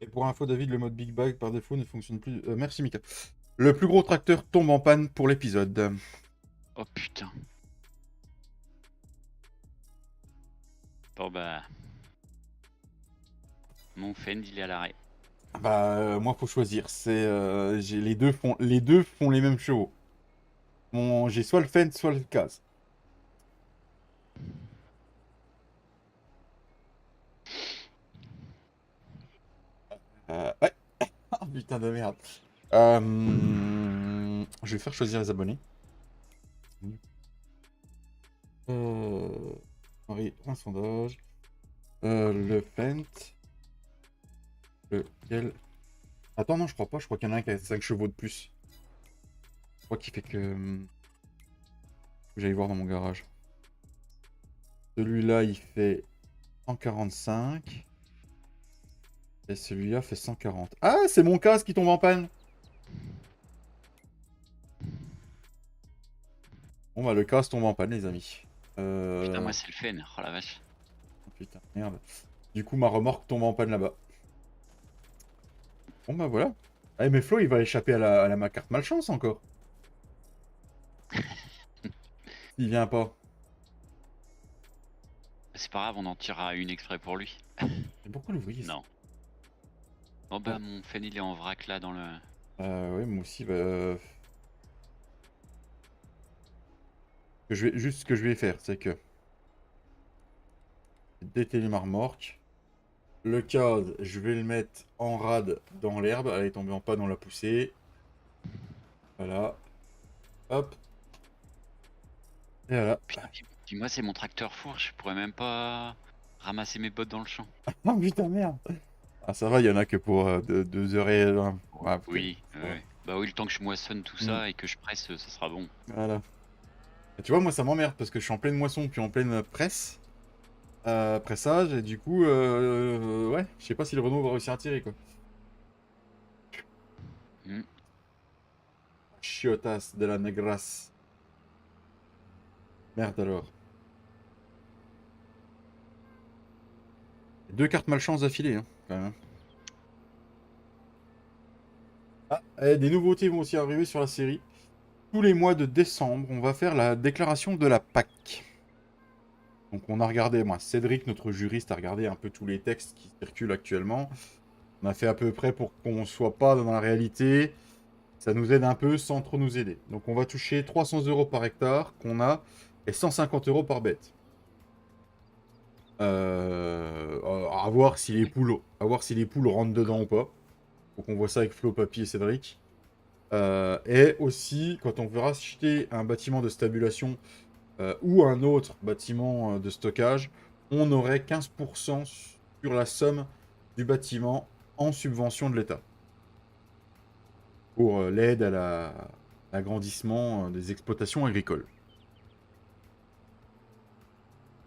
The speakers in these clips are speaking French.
Et pour info, David, le mode Big Bag par défaut ne fonctionne plus. Merci, Mika. Le plus gros tracteur tombe en panne pour l'épisode. Oh putain. Bon bah, mon Fend il est à l'arrêt. Bah, moi, faut choisir. Les deux font les mêmes chevaux. J'ai soit le Fend, soit le Kaz. Ouais. Ah, putain de merde. Je vais faire choisir les abonnés. Marie, un sondage. Le Fent. Lequel. Attends, non, je crois pas. Je crois qu'il y en a un qui a 5 chevaux de plus. Je crois qu'il fait que. Faut que j'aille voir dans mon garage. Celui-là, il fait 145. Et celui-là fait 140. Ah, c'est mon casque qui tombe en panne. Bon, bah, le casque tombe en panne, les amis. Putain, moi c'est le Fend. Oh la vache. Oh, putain, merde. Du coup, ma remorque tombe en panne là-bas. Bon, bah, voilà. Ah, mais Flo, il va échapper à ma carte malchance encore. Il vient pas. C'est pas grave, on en tirera une exprès pour lui. Et pourquoi l'ouvrier ça? Non. Bon bah, mon Fend il est en vrac là dans le. Ouais, moi aussi, bah. Juste ce que je vais faire, c'est que. Dételer ma remorque. Le cadre, je vais le mettre en rade dans l'herbe. Elle est tombée en panne, on l'a poussé. Voilà. Hop. Et voilà. Putain, puis moi c'est mon tracteur fourche, je pourrais même pas ramasser mes bottes dans le champ. Oh putain, merde. Ah, ça va, il y en a que pour 2h20. Ouais, peut-être. Oui, Ouais. bah oui, le temps que je moissonne tout Mm. ça et que je presse, ça sera bon. Voilà. Et tu vois, moi, ça m'emmerde parce que je suis en pleine moisson puis en pleine presse. Pressage, et du coup, ouais, je sais pas si le Renault va réussir à tirer, quoi. Hmm. Chiotas de la Negras. Merde alors. Deux cartes malchance d'affilée, hein, quand même. Ah, et des nouveautés vont aussi arriver sur la série. Tous les mois de décembre, on va faire la déclaration de la PAC. Donc on a regardé, moi, Cédric, notre juriste, a regardé un peu tous les textes qui circulent actuellement. On a fait à peu près pour qu'on soit pas dans la réalité. Ça nous aide un peu sans trop nous aider. Donc on va toucher 300 euros par hectare qu'on a et 150 euros par bête. À voir si les poules rentrent dedans ou pas. Faut qu'on voit ça avec Flo, Papy et Cédric. Et aussi, quand on verra acheter un bâtiment de stabulation ou un autre bâtiment de stockage, on aurait 15% sur la somme du bâtiment en subvention de l'État. Pour l'aide à l'agrandissement des exploitations agricoles.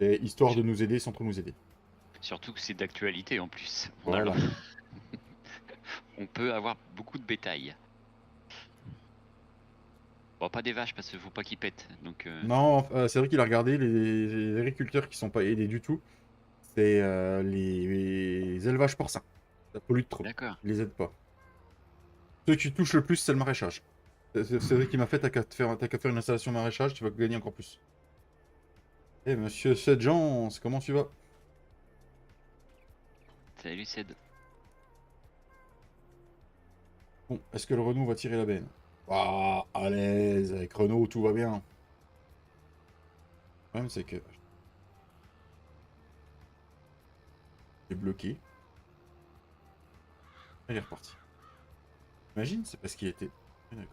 Et histoire de nous aider sans trop nous aider. Surtout que c'est d'actualité en plus. Voilà. On peut avoir beaucoup de bétail. Bon, pas des vaches parce qu'il faut pas qu'ils pètent. Donc, Non, c'est vrai qu'il a regardé les agriculteurs qui sont pas aidés du tout. C'est les élevages porcins. Ça pollue trop. d'accord. Ils les aident pas. Ceux qui touchent le plus, c'est le maraîchage. C'est vrai qu'il m'a fait, t'as qu'à faire une installation maraîchage, tu vas gagner encore plus. Eh, monsieur Sedjans, comment tu vas? Salut Ced. Bon, est-ce que le Renault va tirer la benne? Ah, à l'aise, avec Renault, tout va bien. Le problème, c'est que... Il est bloqué. Il est reparti. Imagine, c'est parce qu'il était... Ah, d'accord.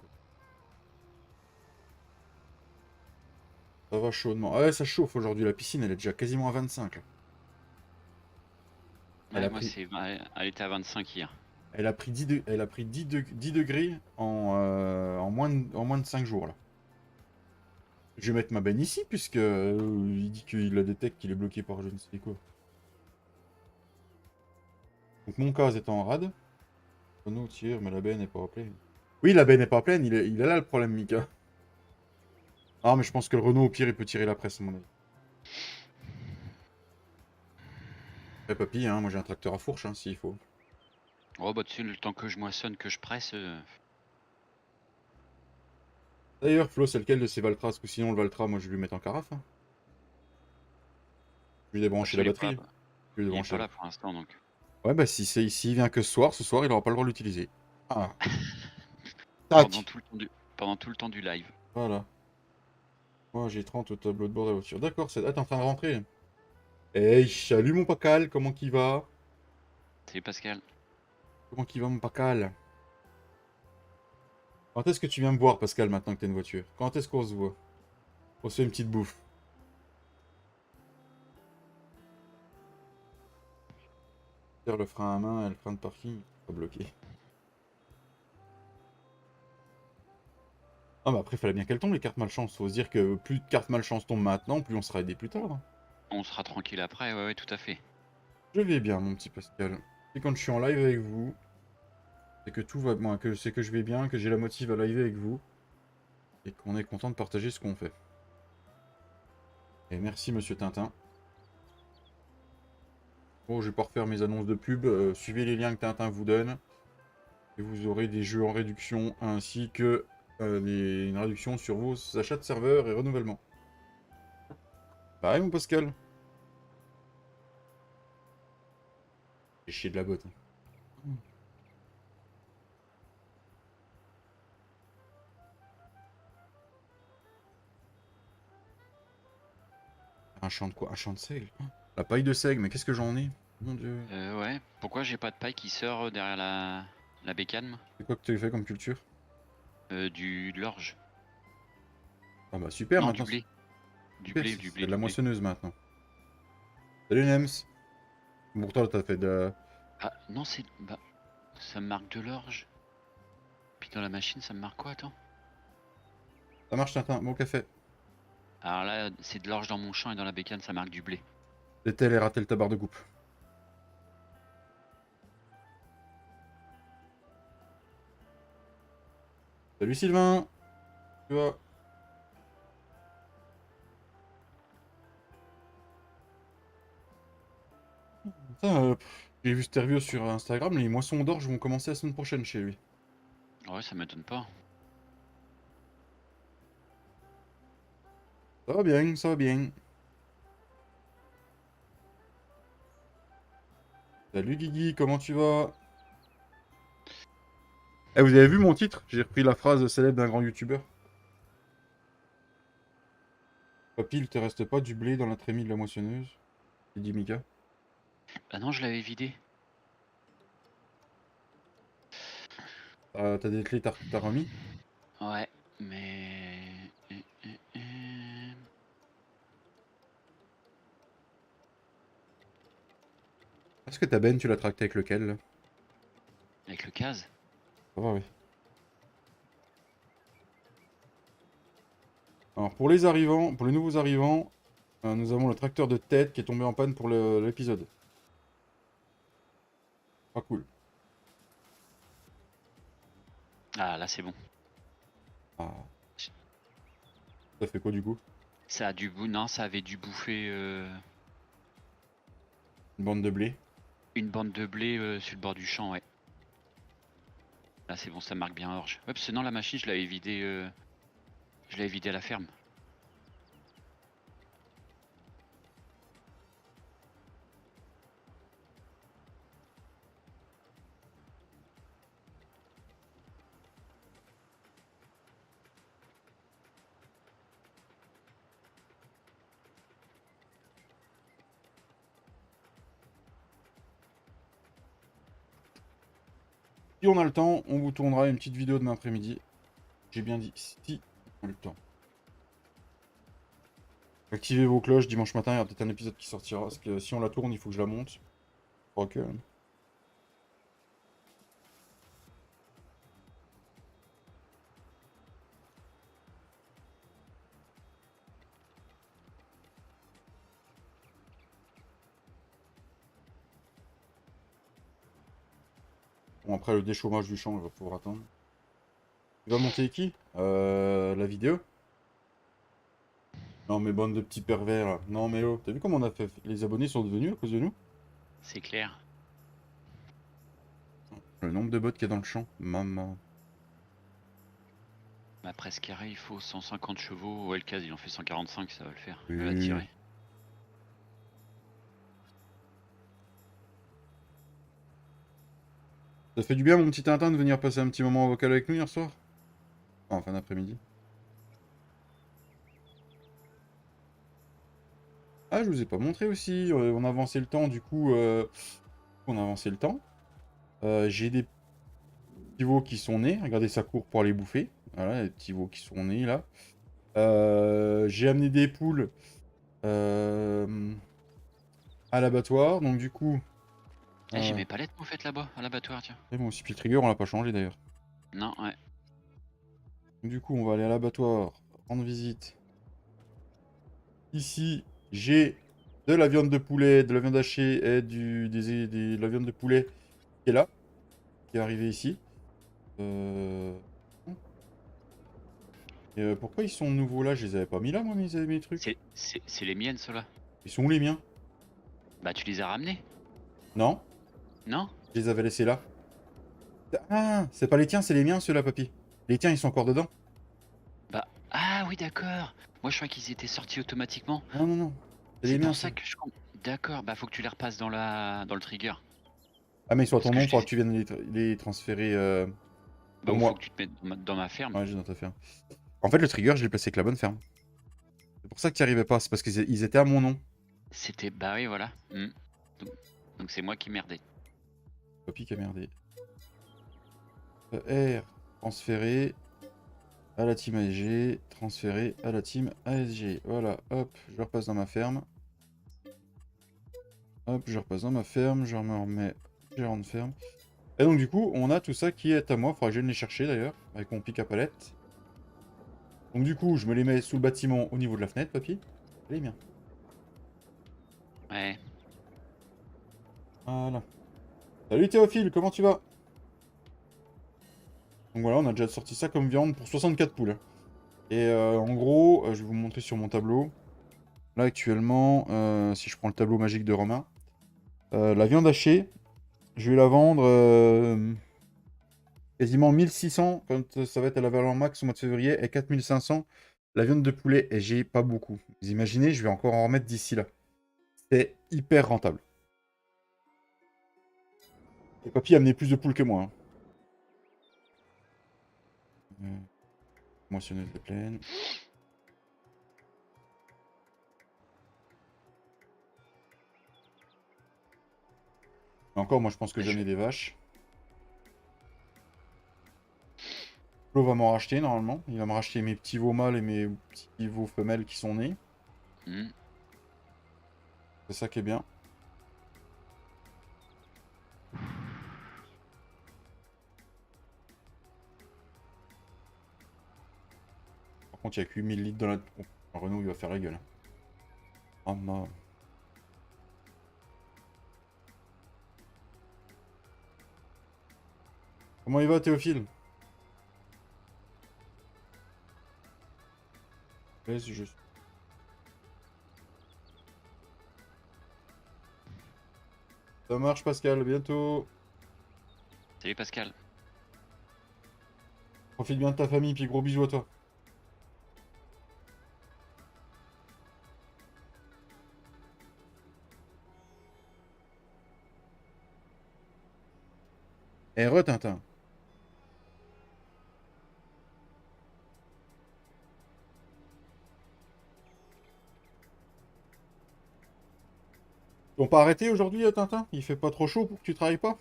Ça va chaudement. Ah ouais, ça chauffe aujourd'hui. La piscine, elle est déjà quasiment à 25. Là. Elle Ouais, a moi pris, elle était à 25 hier. elle a pris 10 degrés en moins de 5 jours. Là. Je vais mettre ma benne ici, puisque il dit qu'il la détecte qu'il est bloqué par je ne sais quoi. Donc mon cas est en rade. Renault tire, mais la benne n'est pas pleine. Oui, la benne n'est pas pleine, il est là le problème, Mika. Ah, mais je pense que le Renault, au pire, il peut tirer la presse, à mon avis. Eh, papy, hein, moi j'ai un tracteur à fourche, hein, s'il faut. Oh bah tu sais, le temps que je moissonne, que je presse, D'ailleurs, Flo, c'est lequel de ces Valtras? Parce que sinon, le Valtra, moi, je vais lui mettre en carafe. Hein. Je vais parce débrancher la qu'il est pas là, batterie. Je vais il est débrancher pas la... là pour l'instant donc. Ouais, bah, si c'est ici, il vient que ce soir, il aura pas le droit de l'utiliser. Ah, Pendant tac! tout le temps du pendant tout le temps du live. Voilà. Moi, j'ai 30 au tableau de bord de la voiture. D'accord, c'est... Ah, t'es en train de rentrer. Hey, salut mon Pacal, comment qu'il va? Salut Pascal. Comment qu'il va mon Pacal? Quand est-ce que tu viens me voir, Pascal, maintenant que t'as une voiture? Quand est-ce qu'on se voit? On se fait une petite bouffe. Faire le frein à main et le frein de parking, pas bloqué. Ah bah après, il fallait bien qu'elles tombent, les cartes malchance. Faut se dire que plus de cartes malchance tombent maintenant, plus on sera aidé plus tard. Hein. On sera tranquille après, ouais, ouais, tout à fait. Je vais bien, mon petit Pascal. Et quand je suis en live avec vous, c'est que tout va bien, c'est que je vais bien, que j'ai la motive à live avec vous, et qu'on est content de partager ce qu'on fait. Et merci, monsieur Tintin. Bon, je vais pas refaire mes annonces de pub. Suivez les liens que Tintin vous donne, et vous aurez des jeux en réduction, ainsi que une réduction sur vos achats de serveurs et renouvellement. Pareil, mon Pascal. J'ai chier de la botte. Hein. Un champ de quoi? Un champ de seigle? Oh, la paille de seigle, mais qu'est-ce que j'en ai? Mon dieu. Ouais. Pourquoi j'ai pas de paille qui sort derrière la bécane, moi? C'est quoi que tu as fait comme culture? De l'orge. Ah bah super, Non, maintenant. du Super, blé, c'est du de blé, la du blé. moissonneuse maintenant. Salut Nems. Pour toi, t'as fait de... Ah non, c'est bah ça me marque de l'orge. Puis dans la machine, ça me marque quoi, attends? Ça marche Tintin, bon café. Alors là, c'est de l'orge dans mon champ et dans la bécane, ça marque du blé. C'était les rater le tabar de coupe. Salut Sylvain. Tu vois? Putain, j'ai vu cette interview sur Instagram, les moissons d'orge vont commencer la semaine prochaine chez lui. Ouais, ça m'étonne pas. Ça va bien, ça va bien. Salut Guigui, comment tu vas? Eh, vous avez vu mon titre? J'ai repris la phrase célèbre d'un grand youtubeur. Papy, il te reste pas du blé dans la trémie de la moissonneuse? Il dit Mika. Ah non, je l'avais vidé. T'as des clés, t'as remis? Ouais, mais... Est-ce que ta benne, tu l'as tracté avec lequel, là? Avec le case? Ça va, oui. Alors, pour les arrivants, pour les nouveaux arrivants, nous avons le tracteur de tête qui est tombé en panne pour l'épisode. Pas cool. Ah, là, c'est bon. Ah, ça fait quoi, du coup? Ça a Non, ça avait dû bouffer Une bande de blé. une bande de blé sur le bord du champ, ouais. Là, c'est bon, ça marque bien orge. Ouais, parce que non, la machine, je l'avais vidé à la ferme. Si on a le temps, on vous tournera une petite vidéo demain après-midi. J'ai bien dit si on a le temps. Activez vos cloches, dimanche matin, il y aura peut-être un épisode qui sortira. Parce que si on la tourne, il faut que je la monte. Je crois que... Bon, après, le déchômage du champ, il va pouvoir attendre. Tu vas monter qui? La vidéo? Non, mais bande de petits pervers, là. Non, mais oh, t'as vu comment on a fait? Les abonnés sont devenus à cause de nous? C'est clair. Le nombre de bots qu'il y a dans le champ. Maman. Ma presse carré, il faut 150 chevaux. Ouais, le cas, il en fait 145, ça va le faire. Elle va Oui. tirer. Ça fait du bien, mon petit Tintin, de venir passer un petit moment en vocal avec nous hier soir. Enfin, en fin d'après-midi. Ah, je vous ai pas montré aussi. On a avancé le temps, du coup. On a avancé le temps. J'ai des petits veaux qui sont nés. Regardez, ça court pour aller bouffer. Voilà, les petits veaux qui sont nés là. J'ai amené des poules à l'abattoir. Donc, du coup. Ah, j'ai mes palettes en fait là-bas, à l'abattoir, tiens. Et bon, aussi, puis le trigger, on l'a pas changé d'ailleurs. Non, ouais. Donc, du coup, on va aller à l'abattoir, rendre visite. Ici, j'ai de la viande de poulet, de la viande hachée et de la viande de poulet qui est là, qui est arrivée ici. Et, pourquoi ils sont nouveaux là? Je les avais pas mis là, moi, mes trucs. C'est les miennes, ceux-là. Ils sont où les miens? Bah, tu les as ramenés? Non, Non? je les avais laissés là. Ah, c'est pas les tiens, c'est les miens, ceux-là, papy. Les tiens, ils sont encore dedans. Bah, ah oui, d'accord. Moi, je croyais qu'ils étaient sortis automatiquement. Non, non, non. C'est les C'est miens, pour ça. ça que je comprends. D'accord, bah, faut que tu les repasses dans le trigger. Ah, mais ils sont à Parce ton que nom, je faudra les. que tu viennes les transférer Bah, à ou faut moi. que tu te mettes dans ma ferme. Ouais, j'ai dans ta ferme. En fait, le trigger, je l'ai placé avec la bonne ferme. C'est pour ça que tu n'y arrivais pas, c'est parce qu'ils étaient à mon nom. C'était. Bah oui, voilà. Donc donc c'est moi qui merdais. Papy qui a merdé. R, transféré à la team ASG, transféré à la team ASG. Voilà, hop, je repasse dans ma ferme. Hop, je repasse dans ma ferme, je me remets gérant de ferme. Et donc du coup, on a tout ça qui est à moi. Faudra que je vienne les chercher d'ailleurs, avec mon pic à palette. Donc du coup, je me les mets sous le bâtiment au niveau de la fenêtre, papy. Elle est bien. Ouais. Voilà. Salut Théophile, comment tu vas? Donc voilà, on a déjà sorti ça comme viande pour 64 poules. Et en gros, je vais vous montrer sur mon tableau. Là actuellement, si je prends le tableau magique de Romain, la viande hachée, je vais la vendre quasiment 1600 quand ça va être à la valeur max au mois de février et 4500 la viande de poulet. Et j'ai pas beaucoup. Vous imaginez, je vais encore en remettre d'ici là. C'est hyper rentable. Et papy a amené plus de poules que moi. Hein. Moissonneuse est pleine. Et encore, moi je pense que Je- j'en ai des vaches. Flo va m'en racheter normalement. Il va me racheter mes petits veaux mâles et mes petits veaux femelles qui sont nés. Hmm. C'est ça qui est bien. Par contre, il n'y a que 8000 litres dans la... Oh, Renault, il va faire la gueule. Ah, ma... Comment il va, Théophile? Laisse juste. Ça marche, Pascal, à bientôt. Salut Pascal. Profite bien de ta famille, puis gros bisous à toi. Eh, Tintin. Ils t'ont pas arrêté aujourd'hui, Tintin? Il fait pas trop chaud pour que tu travailles pas?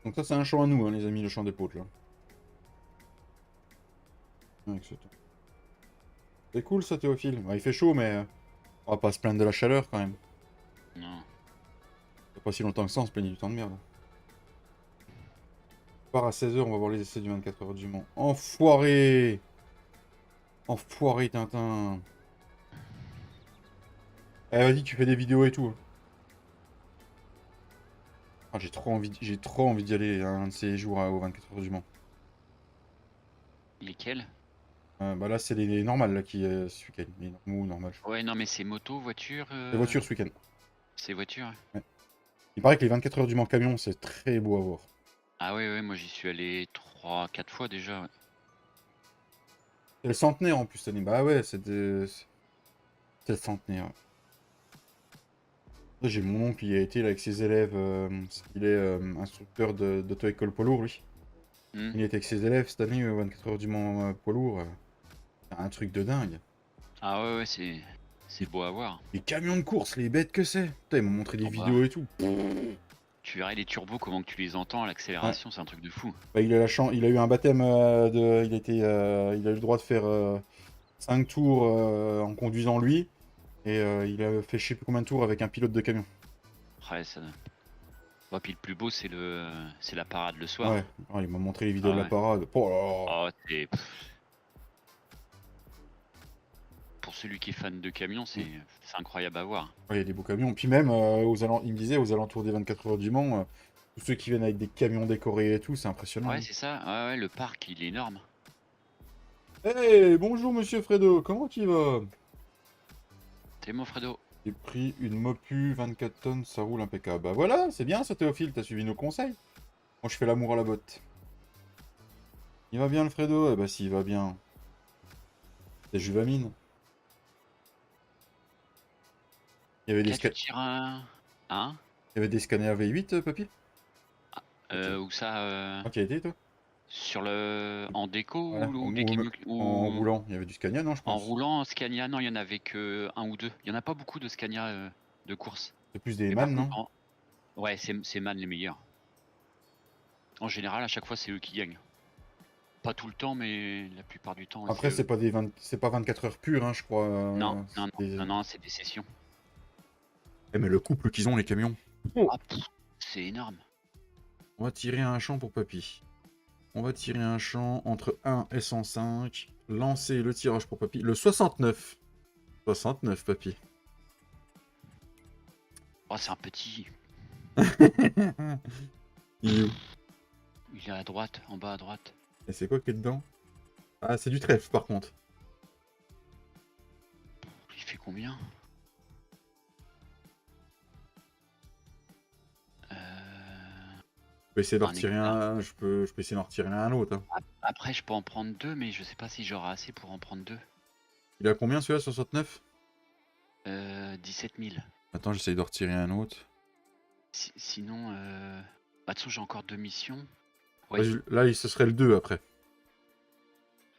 Donc ça, c'est un champ à nous, hein, les amis, le champ des potes, là. Ouais, c'est cool, ça, Théophile. Ouais, il fait chaud, mais on va pas se plaindre de la chaleur, quand même. Non. Il y a pas si longtemps que ça, on se plaignait du temps de merde. On part à 16h, on va voir les essais du 24 heures du Mans. Enfoiré! Enfoiré, Tintin. Eh, vas-y, tu fais des vidéos et tout. Ah, j'ai trop envie d'y aller un de ces jours au 24 heures du Mans. Lesquels? Bah là, c'est les normales là, qui ce week-end. Les normaux ou normales. Ouais, non, mais c'est moto, voiture. Les voitures ce week-end. C'est voiture. Ouais. Il paraît que les 24 heures du Mans Camion, c'est très beau à voir. Ah ouais, ouais, moi j'y suis allé 3, 4 fois déjà. Ouais. C'est le centenaire en plus cette année. Bah ouais, c'est le centenaire. Là, j'ai mon oncle, il a été là, avec ses élèves. Il est instructeur d'auto-école poids lourd, lui. Hmm. Il était avec ses élèves cette année, 24 heures du Mans poids lourd. C'est un truc de dingue. Ah ouais, ouais, c'est beau à voir. Les camions de course, les bêtes que c'est. Putain, ils m'ont montré des Oh bah, vidéos et tout. tu verrais les turbos, comment que tu les entends à Ouais. l'accélération, c'est un truc de fou. Bah, il a eu un baptême il a eu le droit de faire 5 tours en conduisant lui. Et il a fait je sais plus combien de tours avec un pilote de camion. Ouais, ça. Bon, puis le plus beau, c'est la parade le soir. Ouais, ah, il m'a montré les vidéos de Ah la ouais. parade. Oh là là. Oh, pour celui qui est fan de camion, Mm. c'est incroyable à voir. Ouais, il y a des beaux camions. Puis même, il me disait, aux alentours des 24 heures du Mans, tous ceux qui viennent avec des camions décorés et tout, c'est impressionnant. Ouais, Hein. c'est ça. Ouais, ouais, le parc, il est énorme. Hey, bonjour monsieur Fredo, comment tu vas? T'es mon Fredo. J'ai pris une Mopu 24 tonnes, ça roule impeccable. Bah voilà, c'est bien ça Théophile, t'as suivi nos conseils. Moi je fais l'amour à la botte. Il va bien le Fredo? Eh bah s'il va bien. C'est Juvamine. Il y avait des, Là, tu sca- tires un. Hein? il y avait des scanners V8, papy? Ok. Où ça Ah, tu y as été toi? sur le. En déco Ouais, ou des clignot- en ou roulant. Il y avait du Scania, non, je en pense. roulant, Scania, non, il y en avait que un ou deux. Il y en a pas beaucoup de Scania de course. C'est plus des Mais par MAN, contre, non? ouais, c'est Man les meilleurs. En général, à chaque fois, c'est eux qui gagnent. Pas tout le temps, mais la plupart du temps, ouais, c'est Après, eux. c'est pas 24 heures pures, hein, je crois. Non, non, non, non, non, c'est des sessions. Eh, mais le couple qu'ils ont, les camions. Oh. Ah, c'est énorme. On va tirer un champ pour papy. On va tirer un champ entre 1 et 105. Lancer le tirage pour papy. Le 69. 69, papy. Oh, c'est un petit. Il est où? Il est à droite, en bas à droite. Et c'est quoi qui est dedans? Ah, c'est du trèfle, par contre. Il fait combien? Je peux essayer d'en Un retirer hectare. un. Je peux essayer d'en retirer un autre. Hein. Après, je peux en prendre deux, mais je sais pas si j'aurai assez pour en prendre deux. Il a combien celui-là, 69? 17 000. Attends, j'essaye de retirer un autre. Sinon, bah, de toute façon, j'ai encore deux missions. Là, Ouais. ce serait le 2 après.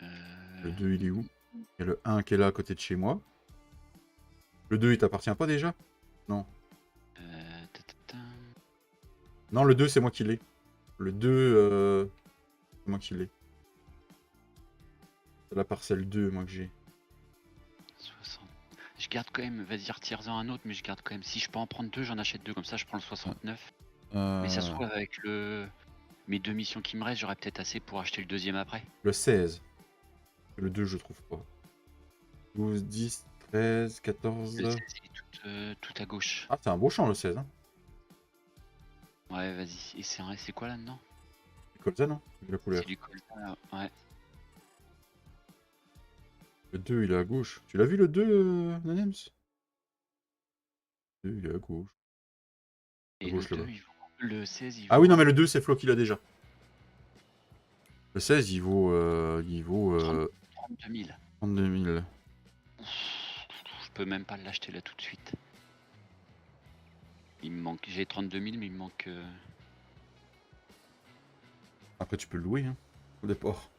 Le Euh, 2, il est où? Il y a le 1 qui est là à côté de chez moi. Le 2, il t'appartient pas déjà? Non. ta, ta, ta. Non, le 2, c'est moi qui l'ai. Le 2, c'est moi qui l'ai. C'est la parcelle 2, moi, que j'ai. 60. Je garde quand même, vas-y, retire-en un autre, mais je garde quand même. Si je peux en prendre deux, j'en achète deux, comme ça je prends le 69. Mais ça se trouve, avec mes deux missions qui me restent, j'aurais peut-être assez pour acheter le deuxième après. Le 16. Le 2, je trouve pas. 12, 10, 13, 14... Le 16, il est tout à gauche. Ah, c'est un beau champ, le 16. Hein. Ouais, vas-y. Et c'est quoi là-dedans? C'est colza, non? La couleur. C'est du colza, là. Ouais. Le 2, il est à gauche. Tu l'as vu, le 2, Nanems? Le 2, il est à gauche. Et gauche, le là-bas. 2, le 16, il Ah oui, non, vaut mais le 2, c'est Flo qui l'a déjà. Le 16, il vaut... 32 000. 32 000. Je peux même pas l'acheter là tout de suite. Il me manque. J'ai 32 000, mais il me manque. Après, tu peux le louer, hein, au départ.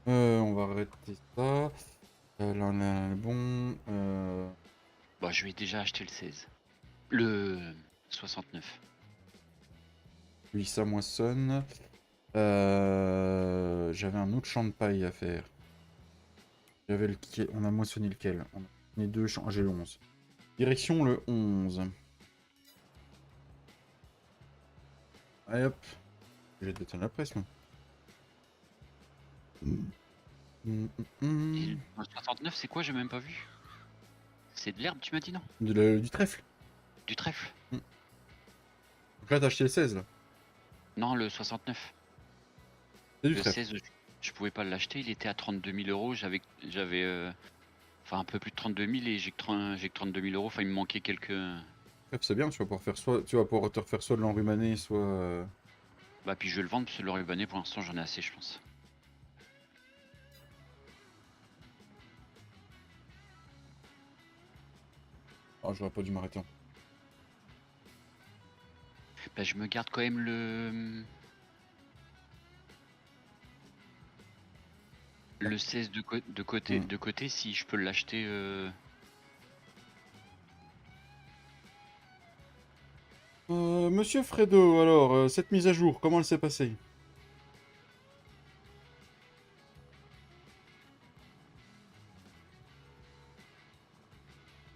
On va arrêter ça. Là, on a le bon. Bah, je vais déjà acheter le 16. Le 69. Oui, ça moissonne. J'avais un autre champ de paille à faire. On a moissonné lequel? On a moissonné deux champs. Ah, j'ai le 11. Direction le 11. Allez hop. Je vais détendre la presse, moi. Et le 69, c'est quoi? J'ai même pas vu. C'est de l'herbe, tu m'as dit, non? Du trèfle. Du trèfle. Donc là, t'as acheté le 16, là. Non, le 69. C'est du Le trèfle. 16, je pouvais pas l'acheter, il était à 32 000 €. Enfin un peu plus de 32 000 et j'ai que 32 000 €. Enfin, il me manquait quelques. Trèfle, c'est bien, tu vas pouvoir faire soit, tu vas pouvoir te refaire soit de l'enrumané, soit. Bah, puis je vais le vendre parce que le rubané, pour l'instant, j'en ai assez, je pense. Ah, j'aurais pas dû m'arrêter. Bah, je me garde quand même le 16 de côté si je peux l'acheter. Monsieur Fredo, alors, cette mise à jour, comment elle s'est passée?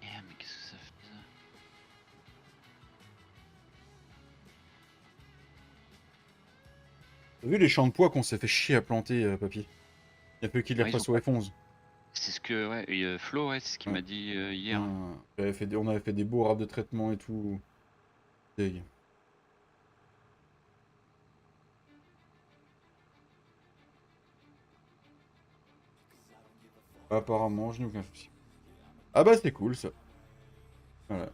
Mais qu'est-ce que ça fait ça? T'as vu les champs de pois qu'on s'est fait chier à planter, papy? Il y a peu qui les Ouais, ils ont repassent au pas. F11. C'est ce que. Ouais, et Flo, ouais, c'est ce qu'il Ouais. m'a dit hier. On avait fait des beaux râpes de traitement et tout. Deg. Apparemment, je n'ai aucun souci. Ah bah c'est cool ça. Voilà.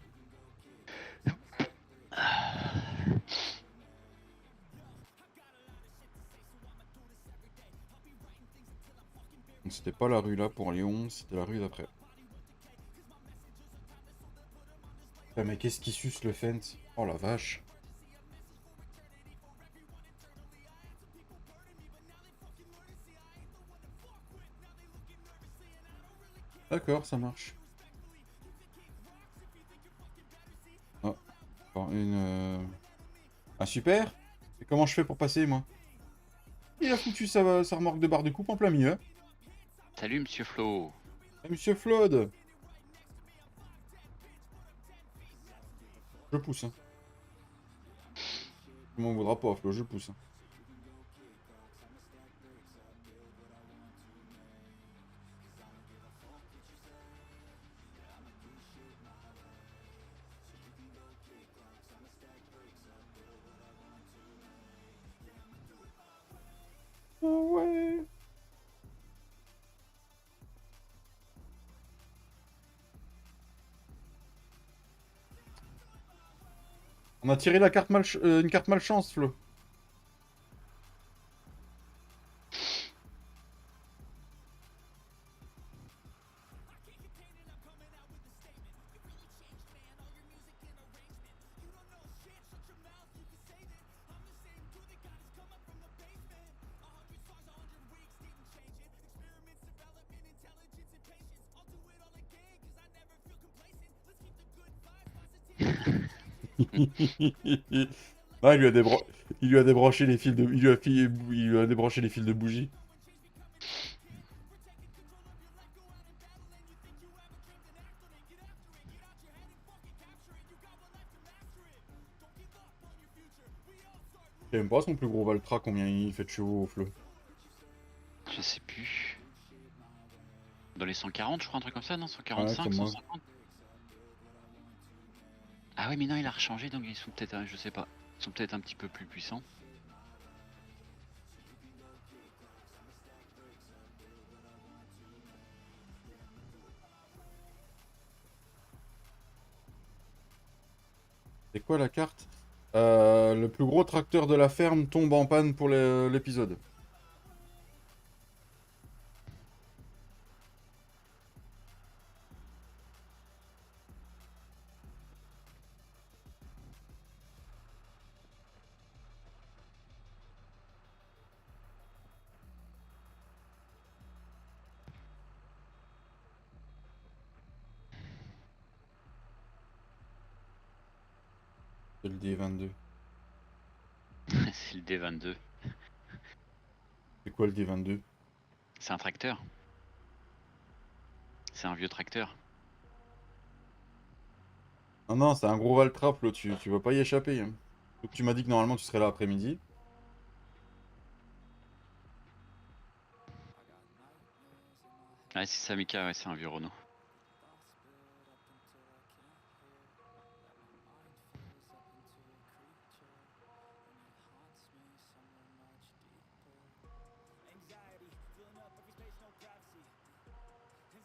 Donc, c'était pas la rue là pour Léon, c'était la rue d'après. Ah, mais qu'est-ce qui suce le fence? Oh la vache. D'accord, ça marche. Oh, encore une. Ah super! Et comment je fais pour passer moi? Il a foutu sa remorque de barre de coupe en plein milieu. Salut, monsieur Flo. Ah, Monsieur Flood! Je pousse, hein. Tu m'en voudras pas, Flo, je pousse, hein. Ah ouais! On a tiré la carte une carte malchance, Flo. Ah, il lui a débranché les fils de... il lui a débranché les fils de bougie. Je sais même pas son plus gros Valtra, combien il fait de chevaux, Flo. Je sais plus. Dans les 140, je crois, un truc comme ça, non? Ouais, 145, comme moi. 150? Ah ouais, mais non, il a rechangé, donc ils sont peut-être, je sais pas. Ils sont peut-être un petit peu plus puissants. C'est quoi la carte? Le plus gros tracteur de la ferme tombe en panne pour l'épisode. C'est le D22. C'est le D22. C'est quoi le D22? C'est un tracteur. C'est un vieux tracteur. Ah non, c'est un gros Valtra, Flo, tu vas pas y échapper, hein. Donc tu m'as dit que normalement tu serais là après-midi. Ouais, c'est ça, Mika, ouais, c'est un vieux Renault.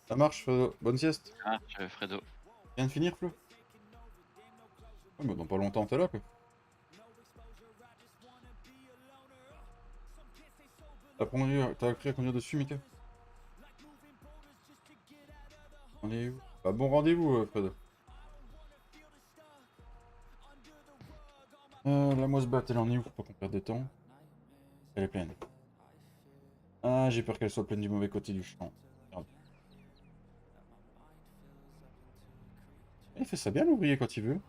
Ça marche, Fredo. Bonne sieste. Ah, Fredo. Viens de finir, Flo? Ouais, bah dans pas longtemps, t'es là, quoi. T'as appris à conduire dessus, Mika? On est où? Bah, bon rendez-vous, Fredo. La Mosbat, elle en est où? Faut pas qu'on perde de temps. Elle est pleine. Ah, j'ai peur qu'elle soit pleine du mauvais côté du champ. Merde. Il fait ça bien, l'ouvrier, quand il veut.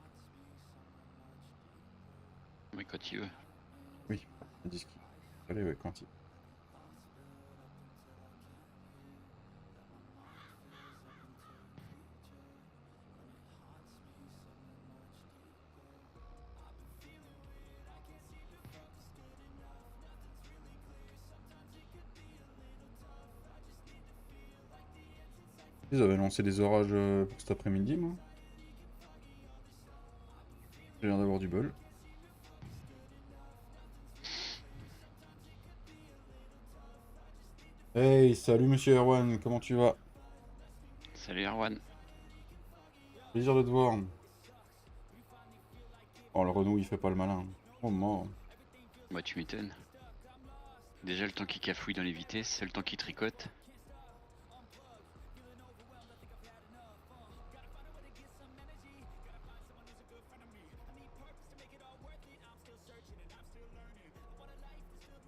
Oui, quand il veut. Oui, il dit ce qu'il fallait, ouais, quand il... Ils avaient lancé des orages pour cet après-midi, moi. J'ai l'air d'avoir du bol. Hey, salut Monsieur Erwan, comment tu vas? Salut Erwan. Plaisir de te voir. Oh, le Renault, il fait pas le malin. Oh, mort. Bah tu m'étonnes. Déjà le temps qui cafouille dans les vitesses, le temps qui tricote.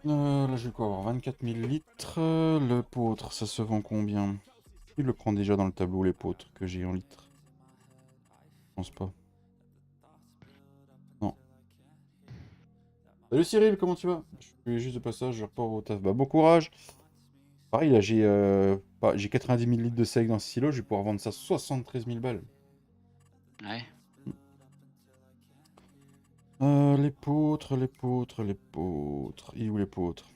Là, je vais quoi avoir 24 000 litres. Le poutre, ça se vend combien? Il le prend déjà dans le tableau, les poutres que j'ai en litres. Je pense pas. Non. Salut Cyril, comment tu vas? Je suis juste de passage, je repars au taf. Bah, bon courage. Pareil, là, j'ai 90 000 litres de sec dans ce silo, je vais pouvoir vendre ça 73 000 balles. Ouais. Les poutres, les poutres, les poutres. Il est où les poutres?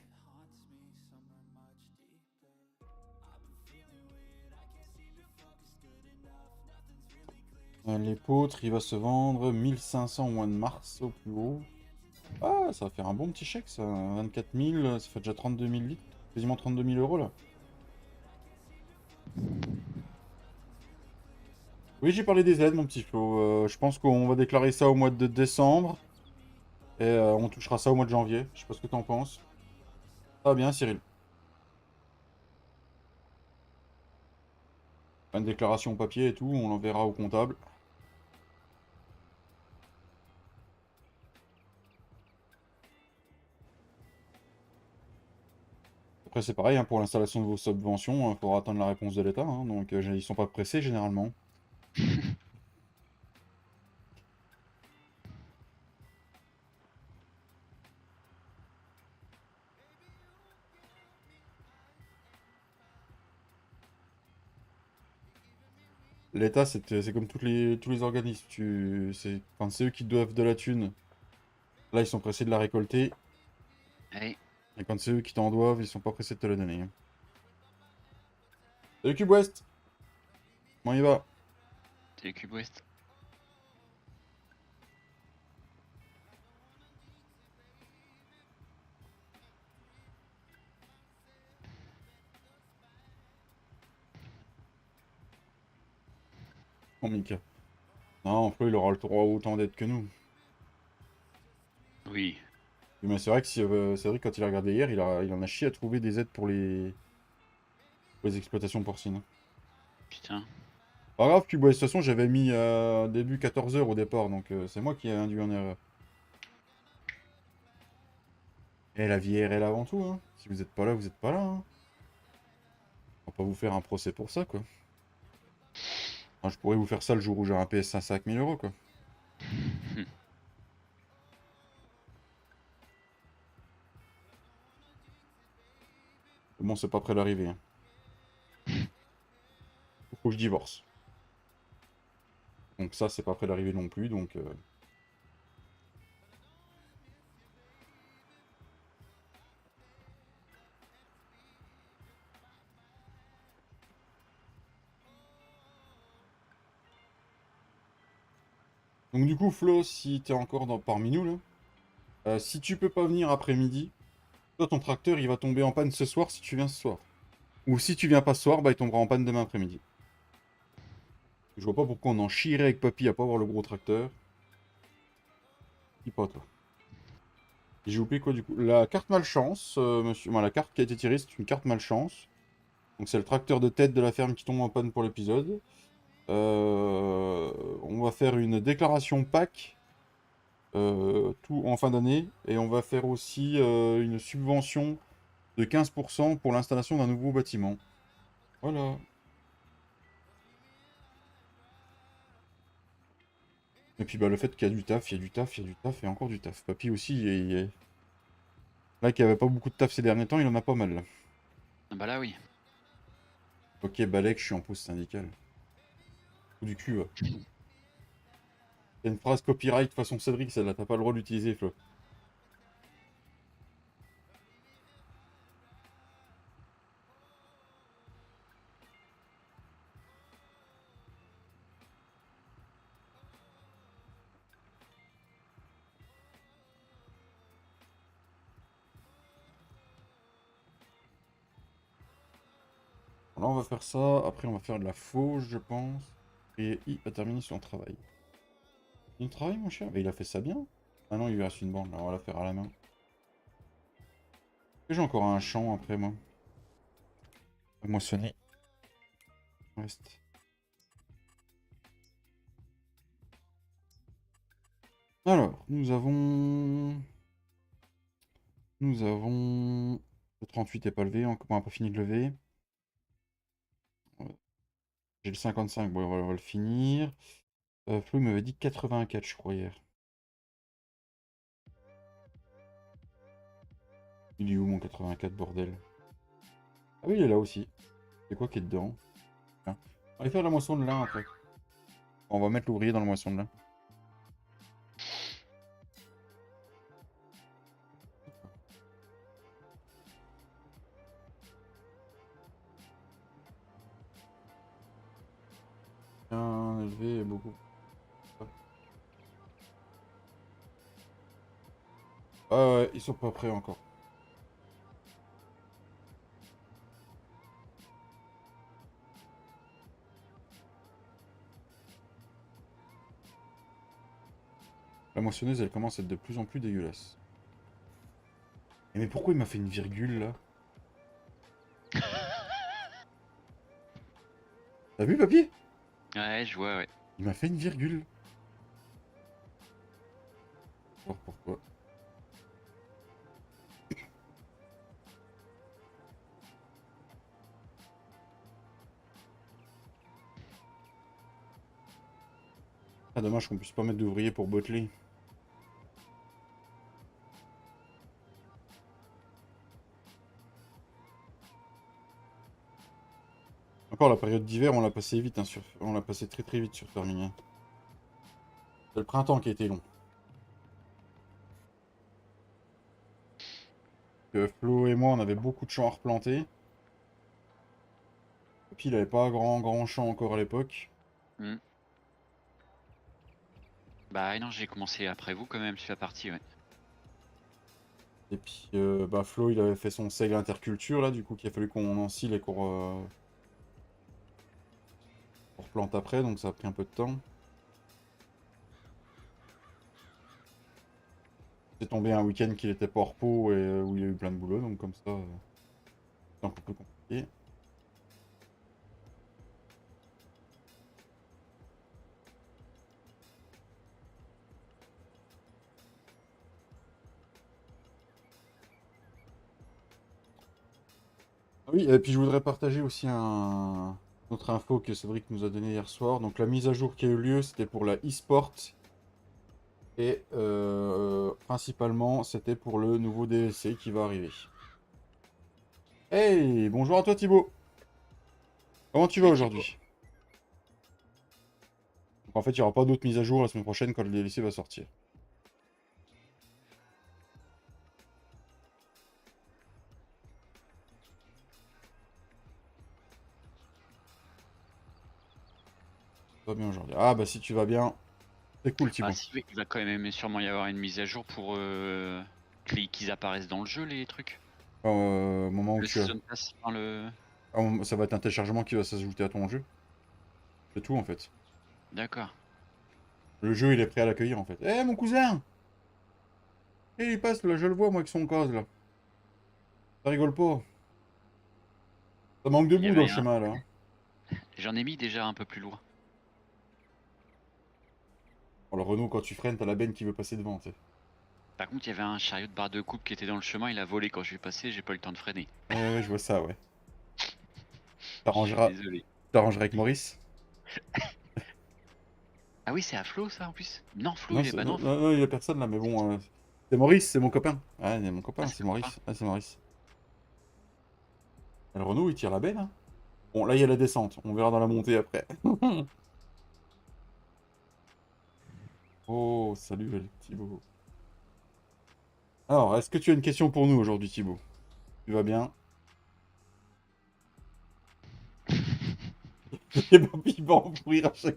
Les poutres, il va se vendre 1500 au mois de mars au plus haut. Ah, ça va faire un bon petit chèque ça. 24 000, ça fait déjà 32 000 litres. Quasiment 32 000 euros là. Oui, j'ai parlé des aides, mon petit Flo. Je pense qu'on va déclarer ça au mois de décembre. Et on touchera ça au mois de janvier. Je sais pas ce que t'en penses. Ça va bien, Cyril. Une déclaration papier et tout, on l'enverra au comptable. Après, c'est pareil, hein, pour l'installation de vos subventions, il faudra attendre la réponse de l'État. Hein, donc, ils sont pas pressés généralement. L'État, c'est comme tous les organismes. Quand c'est eux qui doivent de la thune, là, ils sont pressés de la récolter. Allez, Et quand c'est eux qui t'en doivent, ils sont pas pressés de te la donner. Hein. Salut Cube West! Comment il va? c'est le Cube West. Oh, Mika. Non, Flo, il aura le droit à autant d'aides que nous. Oui. Mais c'est vrai que c'est vrai que quand il a regardé hier, il en a chié à trouver des aides pour les exploitations porcines. Putain. Pas grave, Cube West. De toute façon, j'avais mis début 14 heures au départ, donc c'est moi qui ai induit en erreur. Et la vie est réelle avant tout, hein. Si vous êtes pas là, vous êtes pas là, hein. On va pas vous faire un procès pour ça, quoi. Enfin, je pourrais vous faire ça le jour où j'ai un PS5 5000 euros, quoi. Mais bon, c'est pas près d'arriver, hein. Faut que je divorce. Donc ça, c'est pas près d'arriver non plus, donc... Donc du coup, Flo, si t'es encore parmi nous, là, si tu peux pas venir après-midi, toi, ton tracteur, il va tomber en panne ce soir si tu viens ce soir. Ou si tu viens pas ce soir, bah il tombera en panne demain après-midi. Je vois pas pourquoi on en chierait avec papy à pas avoir le gros tracteur. Dis pas toi. J'ai oublié quoi du coup? La carte malchance, monsieur. Bon, la carte qui a été tirée, c'est une carte malchance. Donc c'est le tracteur de tête de la ferme qui tombe en panne pour l'épisode. On va faire une déclaration PAC tout en fin d'année. Et on va faire aussi une subvention de 15% pour l'installation d'un nouveau bâtiment. Voilà. Et puis bah, le fait qu'il y a du taf, il y a du taf, il y a du taf et encore du taf. Papy aussi, là qui avait pas beaucoup de taf ces derniers temps, il en a pas mal là. Ah bah là, oui. Ok, Balek, je suis en pause syndicale. Ou du cul, ouais. C'est une phrase copyright façon Cédric, celle-là, t'as pas le droit d'utiliser, Flo. Là, on va faire ça. Après, on va faire de la fauche, je pense. Et il a terminé son travail. Il travaille, mon cher? Mais il a fait ça bien. Ah non, il lui reste une bande, là, on va la faire à la main. Et j'ai encore un champ après, moi. À moissonner. Reste. Alors, nous avons... Le 38 est pas levé, on n'a pas fini de lever. J'ai le 55, bon, on va le finir. Flo m'avait dit 84, je crois, hier. Il est où, mon 84, bordel? Ah oui, il est là aussi. C'est quoi qui est dedans? Tiens. On va faire la moisson de lin, après. On va mettre l'ouvrier dans la moisson de lin. Bien élevé et beaucoup. Ah ouais, ils sont pas prêts encore. La moissonneuse, elle commence à être de plus en plus dégueulasse. Mais pourquoi il m'a fait une virgule, là? T'as vu, papy? Ouais, je vois, ouais. Il m'a fait une virgule. Alors pourquoi? Ah, dommage qu'on puisse pas mettre d'ouvrier pour botteler. Encore la période d'hiver, on l'a passé vite, hein, on l'a passé très très vite sur Firminy. C'est le printemps qui a été long. Flo et moi, on avait beaucoup de champs à replanter. Et puis il avait pas grand champ encore à l'époque. Hmm. Bah non, j'ai commencé après vous quand même sur la partie, ouais. Et puis bah, Flo, il avait fait son seigle interculture là, du coup, qu'il a fallu qu'on encile et qu'on replante après, donc ça a pris un peu de temps. C'est tombé un week-end qu'il était pas au repos et où il a eu plein de boulot, donc comme ça, c'est un peu plus compliqué. Ah oui, et puis je voudrais partager aussi autre info que Cédric nous a donné hier soir. Donc la mise à jour qui a eu lieu, c'était pour la e-sport. Et principalement, c'était pour le nouveau DLC qui va arriver. Hey, bonjour à toi Thibaut. Comment tu vas Salut Thibaut. aujourd'hui? Donc en fait, il n'y aura pas d'autres mises à jour la semaine prochaine quand le DLC va sortir. Ça va bien aujourd'hui. Ah bah si tu vas bien, c'est cool Ah Thibaut. si, oui, il va quand même sûrement y avoir une mise à jour pour qu'ils apparaissent dans le jeu, les trucs. Au moment où Le tu as... season pass dans le... Ça va être un téléchargement qui va s'ajouter à ton jeu. C'est tout en fait. D'accord. Le jeu, il est prêt à l'accueillir, en fait. Eh, mon cousin! Et il passe, là, je le vois, moi, avec son cause, là. Ça rigole pas. Ça manque de Il y boue dans le avait un chemin, là. J'en ai mis déjà un peu plus loin. Oh, le Renault, quand tu freines, t'as la benne qui veut passer devant, tu sais. Par contre, il y avait un chariot de barre de coupe qui était dans le chemin, il a volé quand je suis passé, j'ai pas eu le temps de freiner. Ouais, ouais, je vois ça, ouais. Je suis T'arrangeras désolé. t'arrangeras avec Maurice? Ah oui, c'est à Flo ça en plus? Non, Flo Non, il est... Bah non, non, non, il y a personne, là, mais bon... C'est Maurice, c'est mon copain. Ah, c'est mon ah copain, c'est c'est ton copain. Maurice. Ah, c'est Maurice. Et le Renault, il tire la benne, hein. Bon, là, il y a la descente. On verra dans la montée, après. Oh, salut, Thibaut. Alors, est-ce que tu as une question pour nous aujourd'hui, Thibaut? Tu vas bien? Et Bobby va en pourrir à chaque...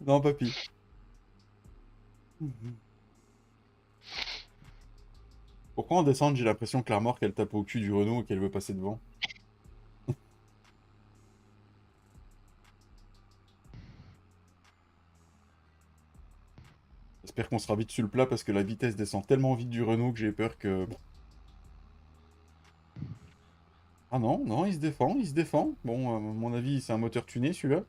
Non, papy. Pourquoi en descente, j'ai l'impression que la remorque, elle tape au cul du Renault et qu'elle veut passer devant? J'espère qu'on sera vite sur le plat parce que la vitesse descend tellement vite du Renault que j'ai peur que... Ah non, non, il se défend, il se défend. Bon, à mon avis, c'est un moteur tuné, celui-là.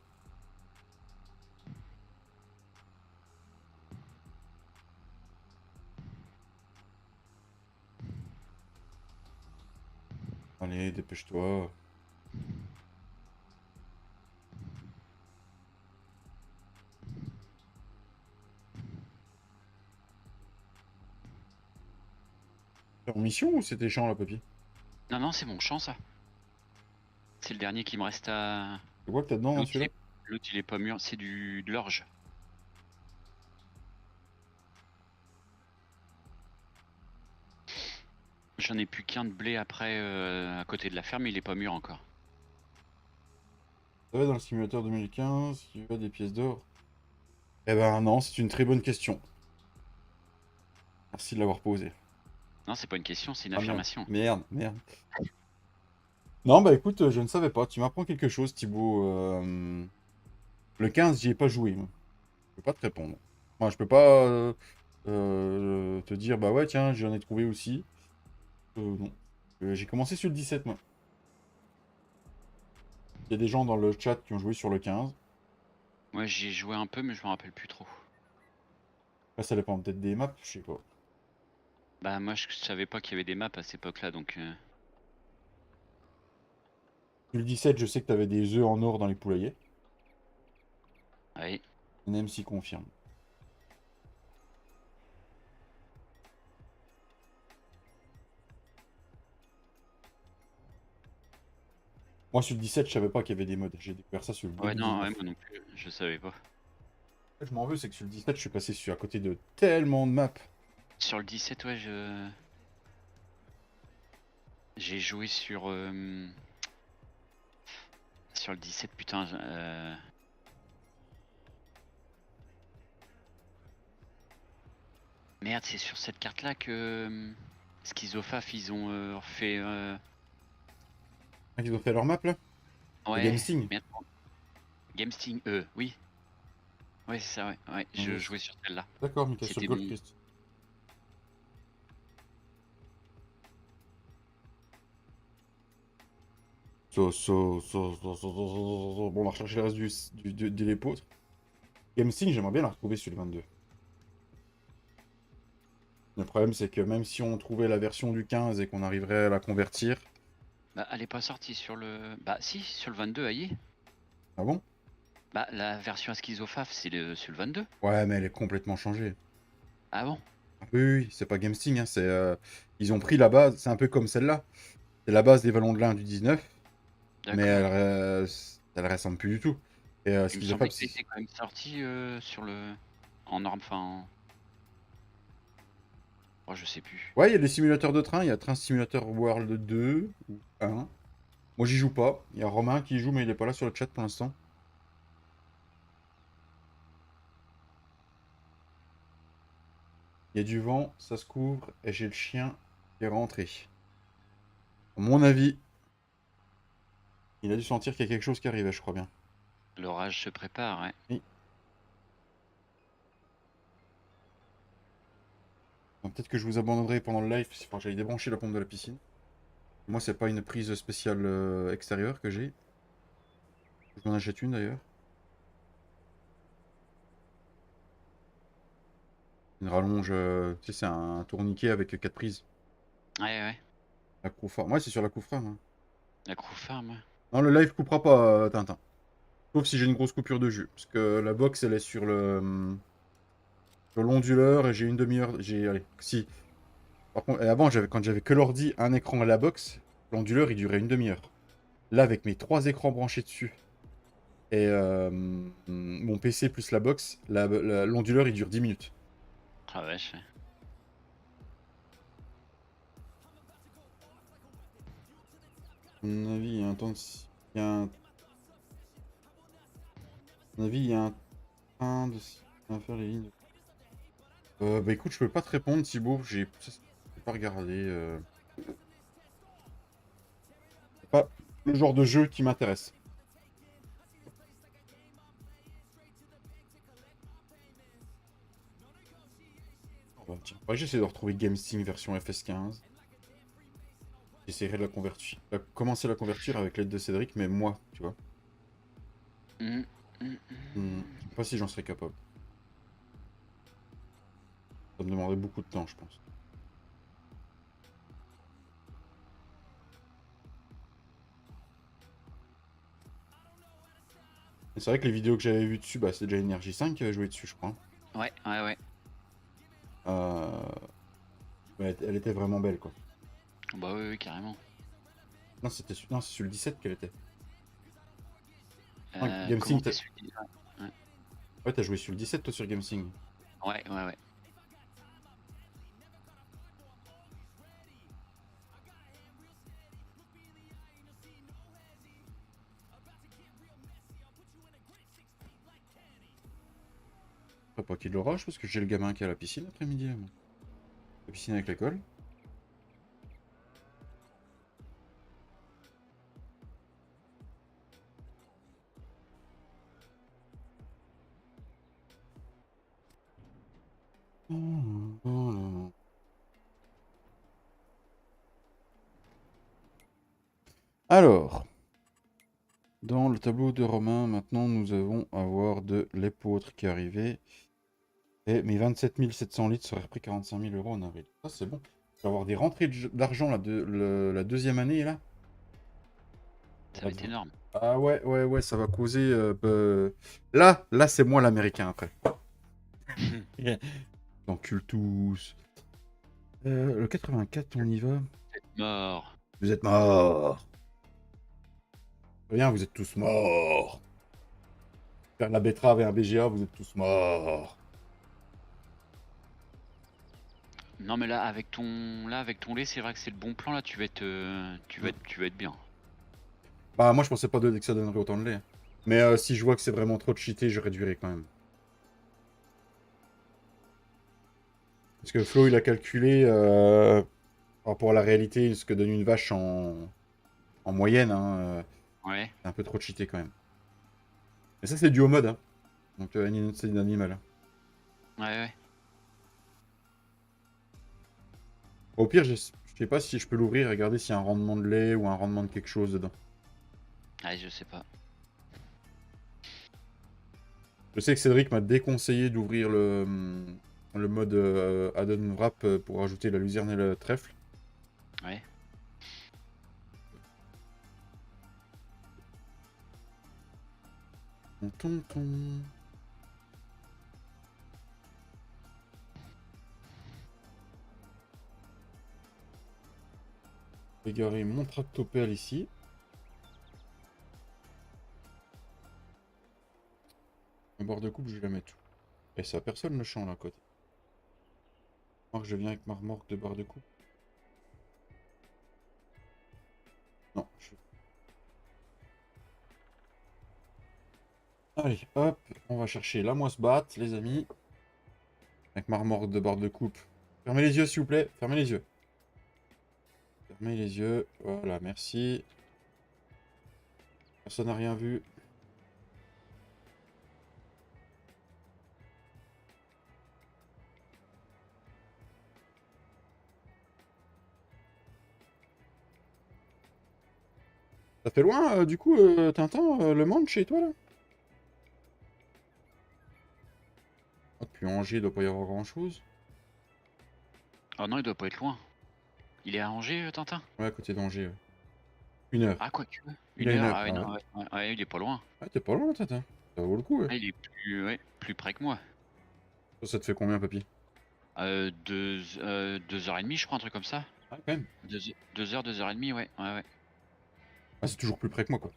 Allez, dépêche-toi. T'es en mission ou c'était chiant, là, papy? Non, non, c'est mon champ ça. C'est le dernier qui me reste à... Tu vois que t'as dedans, hein, L'autre celui-là? il est pas mûr, c'est de l'orge. J'en ai plus qu'un de blé après à côté de la ferme, il est pas mûr encore. Ça va dans le simulateur 2015, il y a des pièces d'or. Eh ben non, c'est une très bonne question. Merci de l'avoir posée. Non, c'est pas une question, c'est une Ah merde, affirmation. merde, merde. Non, bah écoute, je ne savais pas. Tu m'apprends quelque chose, Thibaut. Le 15, j'y ai pas joué, moi. Je peux pas te répondre. Moi, je peux pas te dire, bah ouais, tiens, j'en ai trouvé aussi. Non. J'ai commencé sur le 17, moi. Il y a des gens dans le chat qui ont joué sur le 15. Moi j'y ai joué un peu mais je me rappelle plus trop. Après, ça dépend peut-être des maps, je sais pas. Bah moi je savais pas qu'il y avait des maps à cette époque là donc... Sur le 17, je sais que t'avais des œufs en or dans les poulaillers. Ouais. Nem s'y confirme. Moi, sur le 17, je savais pas qu'il y avait des mods. J'ai découvert ça sur le Ouais non, ouais 2019. moi non plus, je savais pas. Je m'en veux, c'est que sur le 17, je suis passé à côté de tellement de maps. Sur le 17 ouais je... J'ai joué sur le 17 putain... Merde, c'est sur cette carte là que... Schizofaf ils ont refait... Ah, ils ont fait leur map, là? Le Ouais, GameSting. merde. Gamesting, oui. Ouais c'est ça ouais, ouais, Ah, je yes. jouais sur celle-là. D'accord, Mika, sur C'était Gold mon... Quest. Bon, on va rechercher le reste de l'épôtre. GameSting, j'aimerais bien la retrouver sur le 22. Le problème, c'est que même si on trouvait la version du 15 et qu'on arriverait à la convertir... Bah elle est pas sortie sur le... Bah si, sur le 22 aïe. Ah bon? Bah la version à Schizofaf sur le 22. Ouais, mais elle est complètement changée. Ah bon? Ah oui, oui, c'est pas GameSting, hein, c'est... Ils ont pris la base, c'est un peu comme celle-là. C'est la base des Vallons de l'Ain du 19, mais D'accord. elle ressemble plus du tout. Et Il me Schizofab, semblait qu'elle était quand même sortie sur le... En norme, enfin... Oh, je sais plus. ouais, il y a des simulateurs de train, il y a Train Simulator World 2 ou 1. Moi, j'y joue pas. Il y a Romain qui y joue, mais il est pas là sur le chat pour l'instant. Il y a du vent, ça se couvre, et j'ai le chien qui est rentré. À mon avis, Il a dû sentir qu'il y a quelque chose qui arrivait, je crois bien. L'orage se prépare, ouais. Oui. Peut-être que je vous abandonnerai pendant le live, enfin, j'allais débrancher la pompe de la piscine. Moi, c'est pas une prise spéciale extérieure que j'ai. Je m'en achète une d'ailleurs. Une rallonge, tu sais, c'est un tourniquet avec 4 prises. Ouais, ouais. La Coufarm. Ouais, c'est sur la Coufarm. Hein. La Crew Farm, ouais. Non, le live coupera pas, Tintin. Sauf si j'ai une grosse coupure de jus. Parce que la box, elle est sur le l'onduleur et j'ai une demi-heure. Allez, si. Par contre, et avant, quand j'avais que l'ordi, un écran à la box, l'onduleur, il durait une demi-heure. Là, avec mes 3 écrans branchés dessus et mon PC plus la box, l'onduleur, il dure 10 minutes. Ah vache, ouais. À mon avis, il y a un temps de... Il y a un... À mon avis, il y a un train de... On va faire les lignes. Bah écoute, je peux pas te répondre, Thibaut. J'ai pas regardé. C'est pas le genre de jeu qui m'intéresse. Oh, bah, tiens, ouais, j'essaie de retrouver GameSting version FS15. J'essaierai de la convertir. Commencer à la convertir avec l'aide de Cédric, mais moi, tu vois. Je sais pas si j'en serais capable. Ça me demanderait beaucoup de temps, je pense. Et c'est vrai que les vidéos que j'avais vues dessus, bah, c'est déjà Energy 5 qui avait joué dessus, je crois. Ouais, ouais, ouais. Elle était vraiment belle, quoi. Bah oui, oui, carrément. Non, non, c'est sur le 17 qu'elle était. Ah, Comment GameSync, t'as su? Ouais, ouais, t'as joué sur le 17, toi, sur GameSync. ouais, ouais, ouais. Pas qu'il y ait de l'orage, parce que j'ai le gamin qui est à la piscine l'après-midi, là, moi. La piscine avec l'école. Alors, dans le tableau de Romain, maintenant, nous avons à voir de l'épôtre qui est arrivé. Et mes 27 700 litres seraient repris 45 000 € en avril. Ça, c'est bon. Je vais avoir des rentrées d'argent la deuxième année, là. Ça va être énorme. Ah ouais, ouais, ouais, ça va causer... Là, c'est moi l'américain, après. T'encules tous. Le 84, on y va. Vous êtes mort. Vous êtes morts. Rien, vous êtes tous morts. Faire de la betterave et un BGA, vous êtes tous morts. Non mais là avec ton lait, c'est vrai que c'est le bon plan là, tu vas être bien. Bah moi je pensais pas que ça donnerait autant de lait. Mais si je vois que c'est vraiment trop cheaté, je réduirai quand même. Parce que Flo il a calculé par rapport à la réalité ce que donne une vache en moyenne. Hein, Ouais. c'est un peu trop cheaté quand même. Mais ça c'est dû au mode. Hein. Donc c'est un animal. Ouais, ouais. Au pire, je sais pas si je peux l'ouvrir et regarder s'il y a un rendement de lait ou un rendement de quelque chose dedans. Ouais, je sais pas. Je sais que Cédric m'a déconseillé d'ouvrir le mode add-on wrap pour ajouter la luzerne et le trèfle. Ouais. Tonton. Je vais garer mon tractopelle ici. Un bord de coupe, je vais la mettre où? Et ça, personne le champ là à côté. Moi, je viens avec ma remorque de barre de coupe. Non, Allez, hop, on va chercher la moisse batte, les amis. Avec ma remorque de barre de coupe. Fermez les yeux, s'il vous plaît. Fermez les yeux. Fermez les yeux. Voilà, merci. Personne n'a rien vu. Ça fait loin, du coup, Tintin, Le Mans, chez toi, là? Ah, depuis Angers, il doit pas y avoir grand-chose. Oh non, il doit pas être loin. Il est à Angers, Tintin? Ouais, à côté d'Angers, ouais. 1 heure. Ah, quoi que. Il Une a une heure? heure, Ah ouais, ah non, ouais. ouais, ouais, il est pas loin. Ah, t'es pas loin, Tintin. Ça vaut le coup, ouais. Ah, il est plus, ouais, plus près que moi. Ça te fait combien, papy? 2h30, je crois, un truc comme ça. Ah, quand même. 2 heures, 2h30, ouais, ouais, ouais. Ah, c'est toujours plus près que moi, quoi.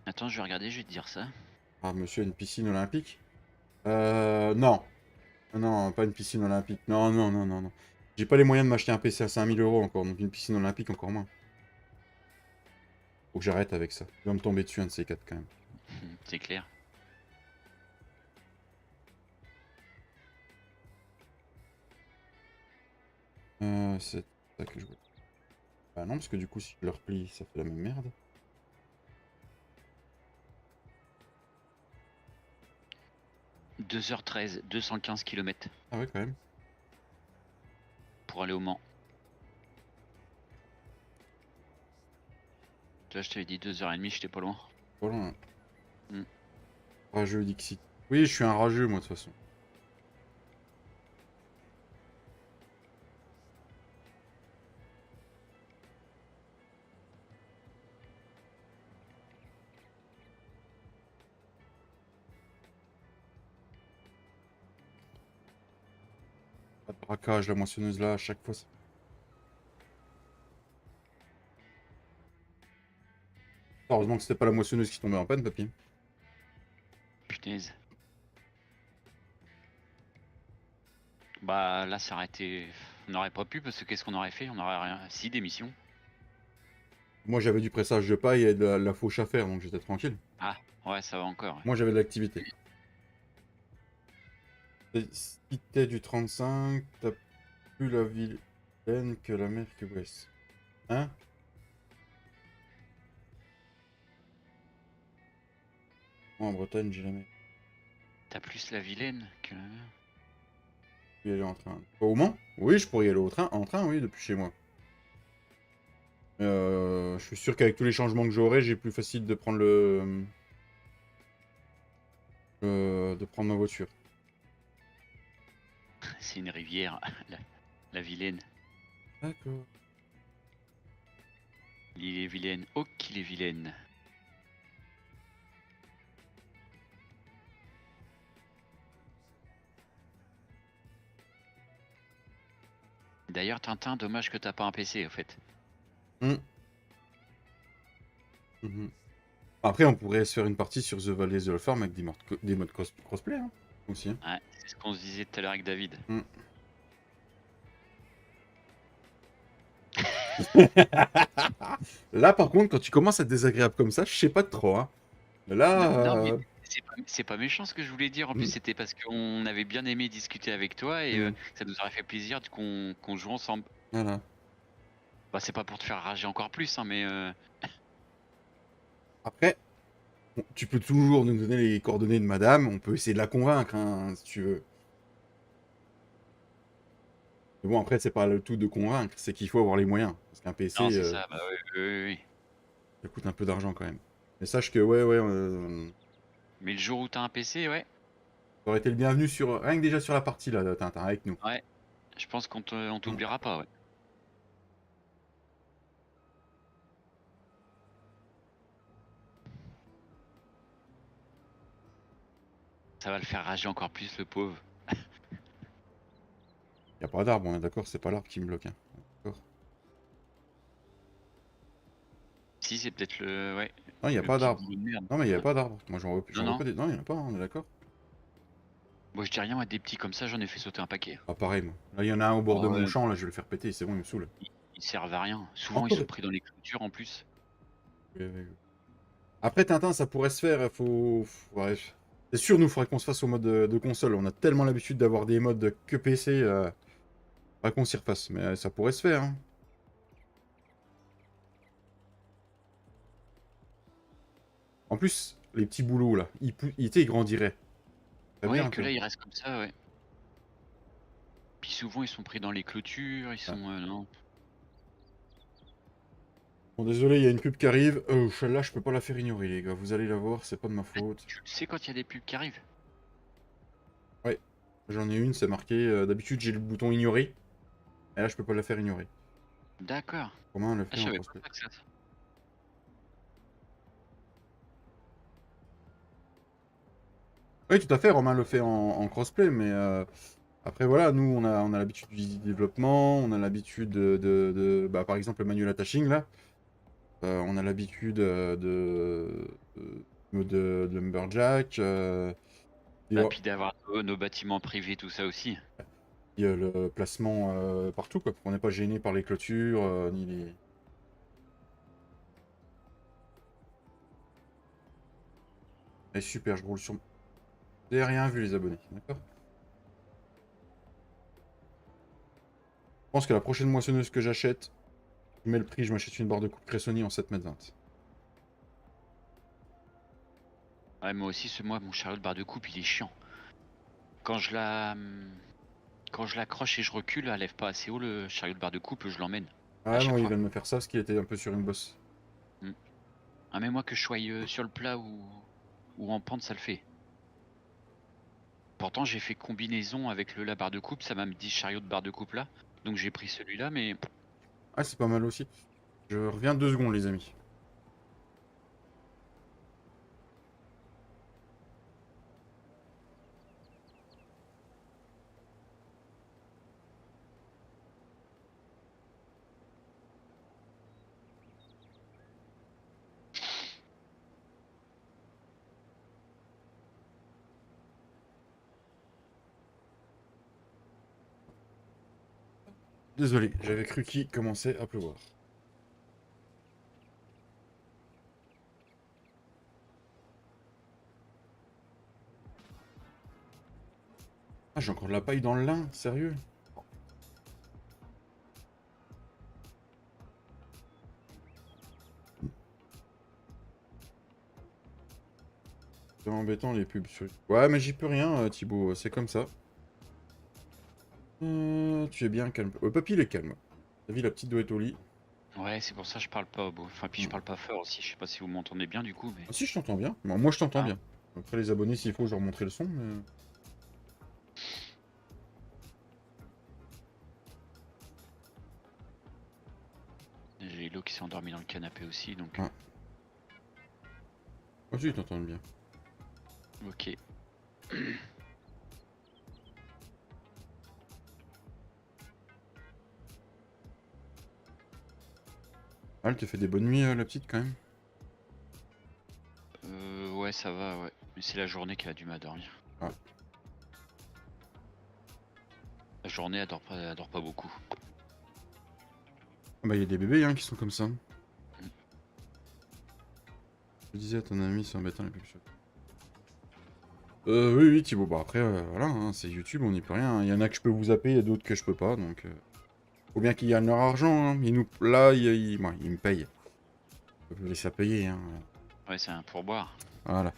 Attends, je vais regarder, je vais te dire ça. Ah, monsieur a une piscine olympique? Non. Non, pas une piscine olympique. Non, non, non, non, non. J'ai pas les moyens de m'acheter un PC à 5000 € encore, donc une piscine olympique encore moins. Faut que j'arrête avec ça. Il va me tomber dessus un de ces quatre quand même. C'est clair. C'est ça que je veux. Bah non, parce que du coup, si je le replie, ça fait la même merde. – 2h13, 215 km Ah ouais, quand même. pour aller au Mans. Tu vois, je t'avais dit 2h30, j'étais pas loin. Voilà. Hmm. Rageux Dixit. Oui, je suis un rageux, moi, de toute façon. Pas de braquage, la moissonneuse là, à chaque fois. Heureusement que c'était pas la moissonneuse qui tombait en panne, papy. Punaise. Bah là, ça aurait été. On n'aurait pas pu parce que qu'est-ce qu'on aurait fait? On aurait rien. Si, des missions. Moi, j'avais du pressage de paille et de la fauche à faire, donc j'étais tranquille. Ah, ouais, ça va encore. Ouais. Moi, j'avais de l'activité. Si t'es du 35, t'as plus la vilaine que la mer que West. Hein? Moi, en Bretagne, j'ai jamais T'as plus la vilaine que. pu y aller en train. Pas au Mans? Oui, je pourrais y aller au train. En train, oui, depuis chez moi. Je suis sûr qu'avec tous les changements que j'aurai, j'ai plus facile de prendre de prendre ma voiture. C'est une rivière, la Vilaine. D'accord. L'île est vilaine. Oh, qu'il est vilaine. D'ailleurs, Tintin, dommage que t'as pas un PC, au fait. Après, on pourrait se faire une partie sur The Valley of the Farm avec des modes crossplay, hein, aussi. Hein. Ouais, c'est ce qu'on se disait tout à l'heure avec David. Là, par contre, quand tu commences à être désagréable comme ça, je sais pas trop. Hein. Là, Non, mais c'est pas méchant ce que je voulais dire. En plus, c'était parce qu'on avait bien aimé discuter avec toi et ça nous aurait fait plaisir qu'on joue ensemble. Voilà. Bah, c'est pas pour te faire rager encore plus, hein, mais. Après, bon, tu peux toujours nous donner les coordonnées de madame. On peut essayer de la convaincre, hein, si tu veux. Mais bon, après, c'est pas le tout de convaincre, c'est qu'il faut avoir les moyens. Parce qu'un PC, Non, c'est ça, bah oui. ça coûte un peu d'argent quand même. Mais sache que, ouais, Mais le jour où t'as un PC, ouais. ça aurait été le bienvenu sur rien que déjà sur la partie là, Tintin, avec nous. Ouais. Je pense qu'on t'oubliera pas, ouais. Ça va le faire rager encore plus, le pauvre. Y a pas d'arbre, on est d'accord, c'est pas l'arbre qui me bloque. Hein. D'accord. Si, c'est peut-être le. Ouais. Non, y a le pas petit d'arbre. bout de merde. Non, mais y a pas d'arbre. Moi, j'en vois Non. pas des. Non, y en a pas, on est d'accord. Moi, je dis rien, moi, des petits comme ça, j'en ai fait sauter un paquet. Ah, pareil, moi. Là, y en a un au bord Ah de ouais. mon champ, là, je vais le faire péter, c'est bon, il me saoule. Ils servent à rien. Souvent, Encore ils sont pris dans les clôtures en plus. Après, Tintin, ça pourrait se faire, ouais. C'est sûr, nous, faudrait qu'on se fasse au mode de console. On a tellement l'habitude d'avoir des modes que PC, faudrait qu'on s'y refasse. Mais ça pourrait se faire, hein. En plus, les petits boulots là, ils grandiraient. Très Ouais, bien, que tu là, vois. ils restent comme ça, ouais. Puis souvent, ils sont pris dans les clôtures, ils Ouais. sont, non. Bon, désolé, il y a une pub qui arrive. Celle-là, je peux pas la faire ignorer, les gars. Vous allez la voir, c'est pas de ma Ah, faute. tu le sais quand il y a des pubs qui arrivent? Ouais, j'en ai une, c'est marqué. D'habitude, j'ai le bouton ignorer. Et là, je peux pas la faire ignorer. D'accord. Romain le Ah, fait je en savais crossplay. pas que ça. Oui, tout à fait, Romain le fait en crossplay, mais après, voilà, nous, on a l'habitude du développement, on a l'habitude bah, par exemple, le manuel attaching, là. On a l'habitude de Lumberjack. Ah, puis d'avoir nos bâtiments privés, tout ça aussi. Il y a le placement partout, quoi. On n'est pas gêné par les clôtures, ni les... Eh, super, je roule sur... Vous n'avez rien vu, les abonnés, d'accord? Je pense que la prochaine moissonneuse que j'achète, je mets le prix, je m'achète une barre de coupe Cressoni en 7,20 m. Ouais, moi aussi, moi, mon chariot de barre de coupe, il est chiant. Quand je la, quand je l'accroche et je recule, elle lève pas assez haut le chariot de barre de coupe, je l'emmène à Ah non, chaque il fois. vient de me faire ça parce qu'il était un peu sur une bosse. Mm. Ah, mais moi, que je sois sur le plat ou en pente, ça le fait. Pourtant, j'ai fait combinaison avec la barre de coupe, ça m'a dit chariot de barre de coupe là. Donc j'ai pris celui-là, mais Ah, c'est pas mal aussi. Je reviens 2 secondes, les amis. Désolé, j'avais cru qu'il commençait à pleuvoir. Ah, j'ai encore de la paille dans le lin, sérieux? C'est embêtant les pubs sur... Ouais, mais j'y peux rien, Thibaut, c'est comme ça. Tu es bien calme. Papy, il est calme. T'as vu, la petite doit être au lit. ouais, c'est pour ça que je parle pas beau. Enfin, puis je Hmm. parle pas fort aussi. Je sais pas si vous m'entendez bien du coup, mais Ah si, je t'entends bien. Bon, moi, je t'entends ah, bien. Après, les abonnés, s'il faut, je leur montrer le son, mais... j'ai Elo qui s'est endormi dans le canapé aussi, donc Ah. Moi aussi, ils t'entendent bien. ok. Ah, elle te fait des bonnes nuits, la petite, quand même. Ouais, ça va, ouais. Mais c'est la journée qui a du mal à dormir. Ah. La journée, elle dort pas beaucoup. Ah bah, il y a des bébés, hein, qui sont comme ça. Je disais à ton ami, c'est embêtant, les pubs sur... oui, oui, Thibaut. Bah, après, voilà, hein, c'est YouTube, on n'y peut rien. Il y en a que je peux vous zapper, il y a d'autres que je peux pas, donc... Faut bien qu'ils gagnent leur argent, hein. Là, moi, ils me payent. Je peux les laisser à payer, hein. Ouais, c'est un pourboire. Voilà.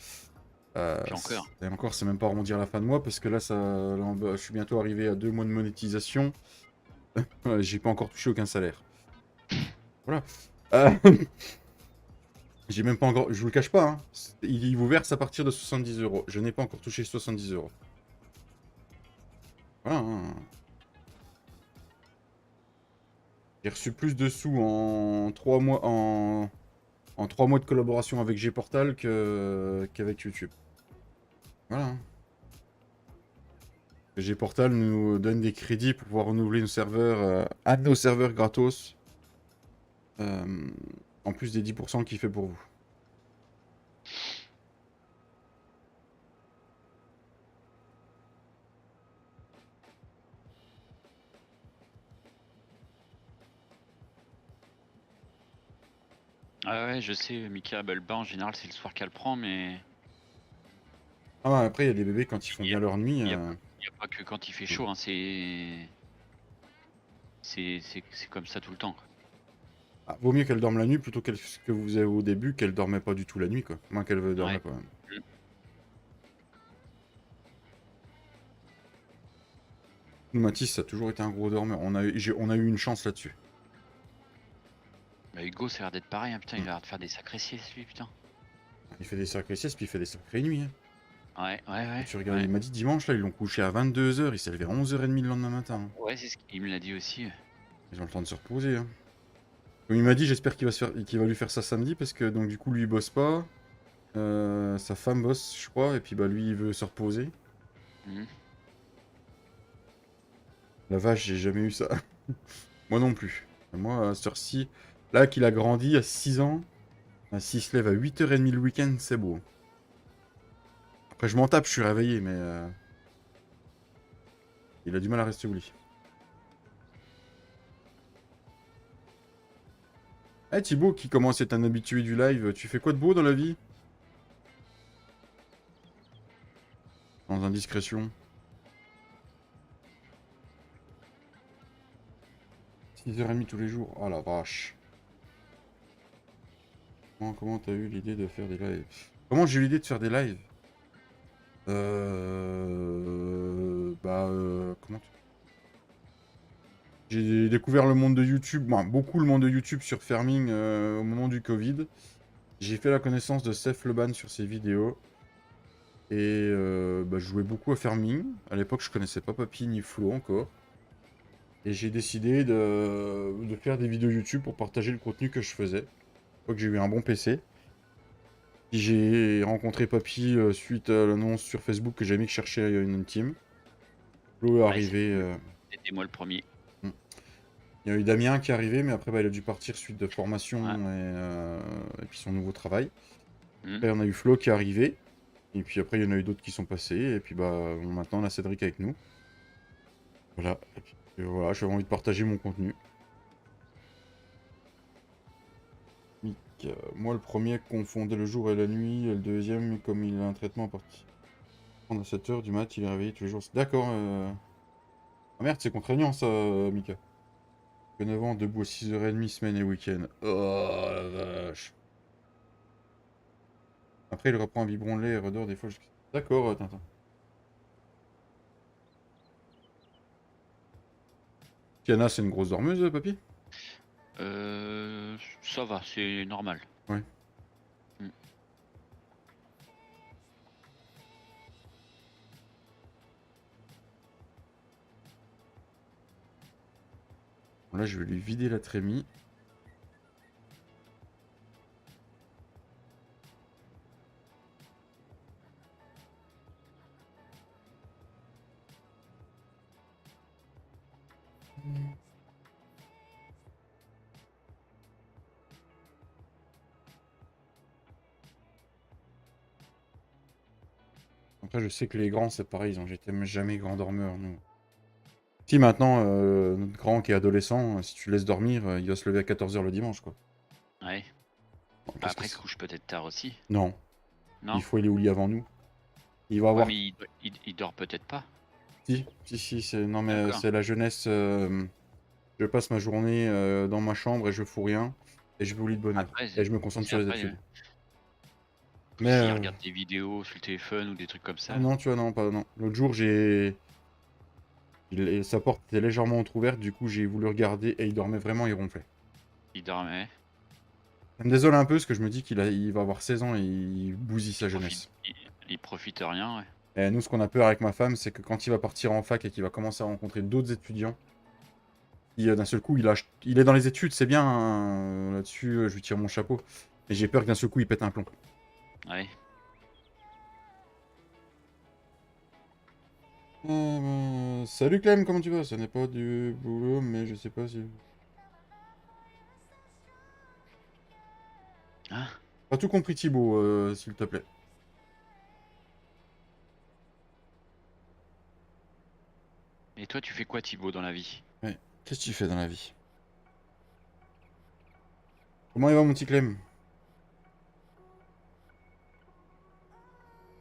Puis encore. Et encore, c'est même pas arrondir la fin de mois, parce que là, je suis bientôt arrivé à 2 mois de monétisation. J'ai pas encore touché aucun salaire. Voilà. Euh, J'ai même pas encore... Je vous le cache pas, hein. Il vous verse à partir de 70 €. Je n'ai pas encore touché 70 €. Voilà, hein. J'ai reçu plus de sous en 3 mois, en 3 mois de collaboration avec Gportal qu'avec YouTube. Voilà, hein. Gportal nous donne des crédits pour pouvoir renouveler nos serveurs, un de nos serveurs gratos. En plus des 10% qu'il fait pour vous. Ah ouais, je sais, Mika, bah, le bain en général, c'est le soir qu'elle prend, mais Ah ouais, après, il y a des bébés quand ils font il y a, bien leur nuit. il y a pas il y a pas que quand il fait chaud, hein, c'est comme ça tout le temps, quoi. Ah, vaut mieux qu'elle dorme la nuit plutôt que ce que vous avez au début, qu'elle dormait pas du tout la nuit, quoi. Moins qu'elle dormait Ouais. pas. Mmh. Nous, Mathis, ça a toujours été un gros dormeur. On a eu une chance là-dessus. Bah, Hugo, ça a l'air d'être pareil, hein, putain, il Mm. a l'air de faire des sacrés siestes, lui, putain. Il fait des sacrées siestes, puis il fait des sacrées nuits. Hein. Ouais, ouais, Quand ouais, tu regardes, ouais. il m'a dit dimanche, là, ils l'ont couché à 22 h, il s'est levé à 11 h 30 le lendemain matin. Hein. Ouais, c'est ce qu'il me l'a dit aussi. Ils ont le temps de se reposer. Hein. Donc, il m'a dit, j'espère qu'il va lui faire ça samedi, parce que donc du coup, lui, il bosse pas. Sa femme bosse, je crois, et puis bah lui, il veut se reposer. Mmh. La vache, j'ai jamais eu ça. Moi non plus. Moi, à cette heure-ci, là qu'il a grandi à 6 ans, s'il se lève à 8 h 30 le week-end, c'est beau. Après, je m'en tape, je suis réveillé, mais il a du mal à rester au lit. Eh Thibaut, qui commence à être un habitué du live, tu fais quoi de beau dans la vie? Sans indiscrétion. 6 h 30 tous les jours. Oh la vache. Comment t'as eu l'idée de faire des lives? Comment j'ai eu l'idée de faire des lives? Comment J'ai découvert le monde de YouTube, beaucoup le monde de YouTube sur Farming au moment du Covid. J'ai fait la connaissance de Seth Leban sur ses vidéos. Et je jouais beaucoup à Farming. À l'époque, je connaissais pas Papy ni Flo encore. Et j'ai décidé de faire des vidéos YouTube pour partager le contenu que je faisais. Une fois que j'ai eu un bon PC. Puis j'ai rencontré Papy suite à l'annonce sur Facebook que j'avais mis que cherchait une team. Flo est Ouais, arrivé. c'était moi le premier. Hmm. Il y a eu Damien qui est arrivé, mais après il a dû partir suite de formation Ouais. et puis son nouveau travail. Mmh. Après on a eu Flo qui est arrivé. Et puis après il y en a eu d'autres qui sont passés. Et puis maintenant on a Cédric avec nous. Voilà. Et puis, voilà, j'avais envie de partager mon contenu. Mick, moi le premier confondait le jour et la nuit. Et le deuxième, comme il a un traitement à partir à 7 h du mat, il est réveillé tous les jours. D'accord. Ah merde, c'est contraignant ça, Mika. Que 9 ans, debout à 6 h 30, semaine et week-end. Oh la vache. Après, il reprend un biberon de lait et redort des fois jusqu'à... D'accord, Tintin. Tiana, c'est une grosse dormeuse, papy? Ça va, c'est normal. Ouais. Mmh. Bon, là, je vais lui vider la trémie. Après, je sais que les grands, c'est pareil, ils ont j'étais jamais grand dormeur, nous. Si, maintenant, notre grand qui est adolescent, si tu le laisses dormir, il va se lever à 14 h le dimanche, quoi. Ouais. Bon, Bah, qu'est-ce que après, il se c'est? couche peut-être tard aussi, Non, non? il faut aller au lit avant nous. Il va Ouais, avoir... mais il dort peut-être pas? Si, non mais D'accord. c'est la jeunesse. Je passe ma journée dans ma chambre et je fous rien. Et je vais au lit de bonne heure. Après, Et je me concentre c'est sur les après, études. Mais s'il regarde des vidéos sur le téléphone ou des trucs comme ah ça, non, tu vois, non, pas non. L'autre jour, sa porte était légèrement entrouverte, du coup j'ai voulu regarder et il dormait vraiment, il ronflait. il dormait, Ça me désole un peu parce que je me dis il va avoir 16 ans et il bousille il sa profite jeunesse. il profite rien, ouais. Et nous, ce qu'on a peur avec ma femme, c'est que quand il va partir en fac et qu'il va commencer à rencontrer d'autres étudiants, d'un seul coup, il est dans les études, c'est bien, hein, là-dessus, je lui tire mon chapeau. Mais j'ai peur que d'un seul coup, il pète un plomb. Ouais. Salut Clem, comment tu vas? Ce n'est pas du boulot, mais je sais pas si... Hein? Pas tout compris Thibaut, s'il te plaît. Et toi, tu fais quoi, Thibaut, dans la vie? Ouais. Qu'est-ce que tu fais dans la vie? Comment il va mon petit Clem?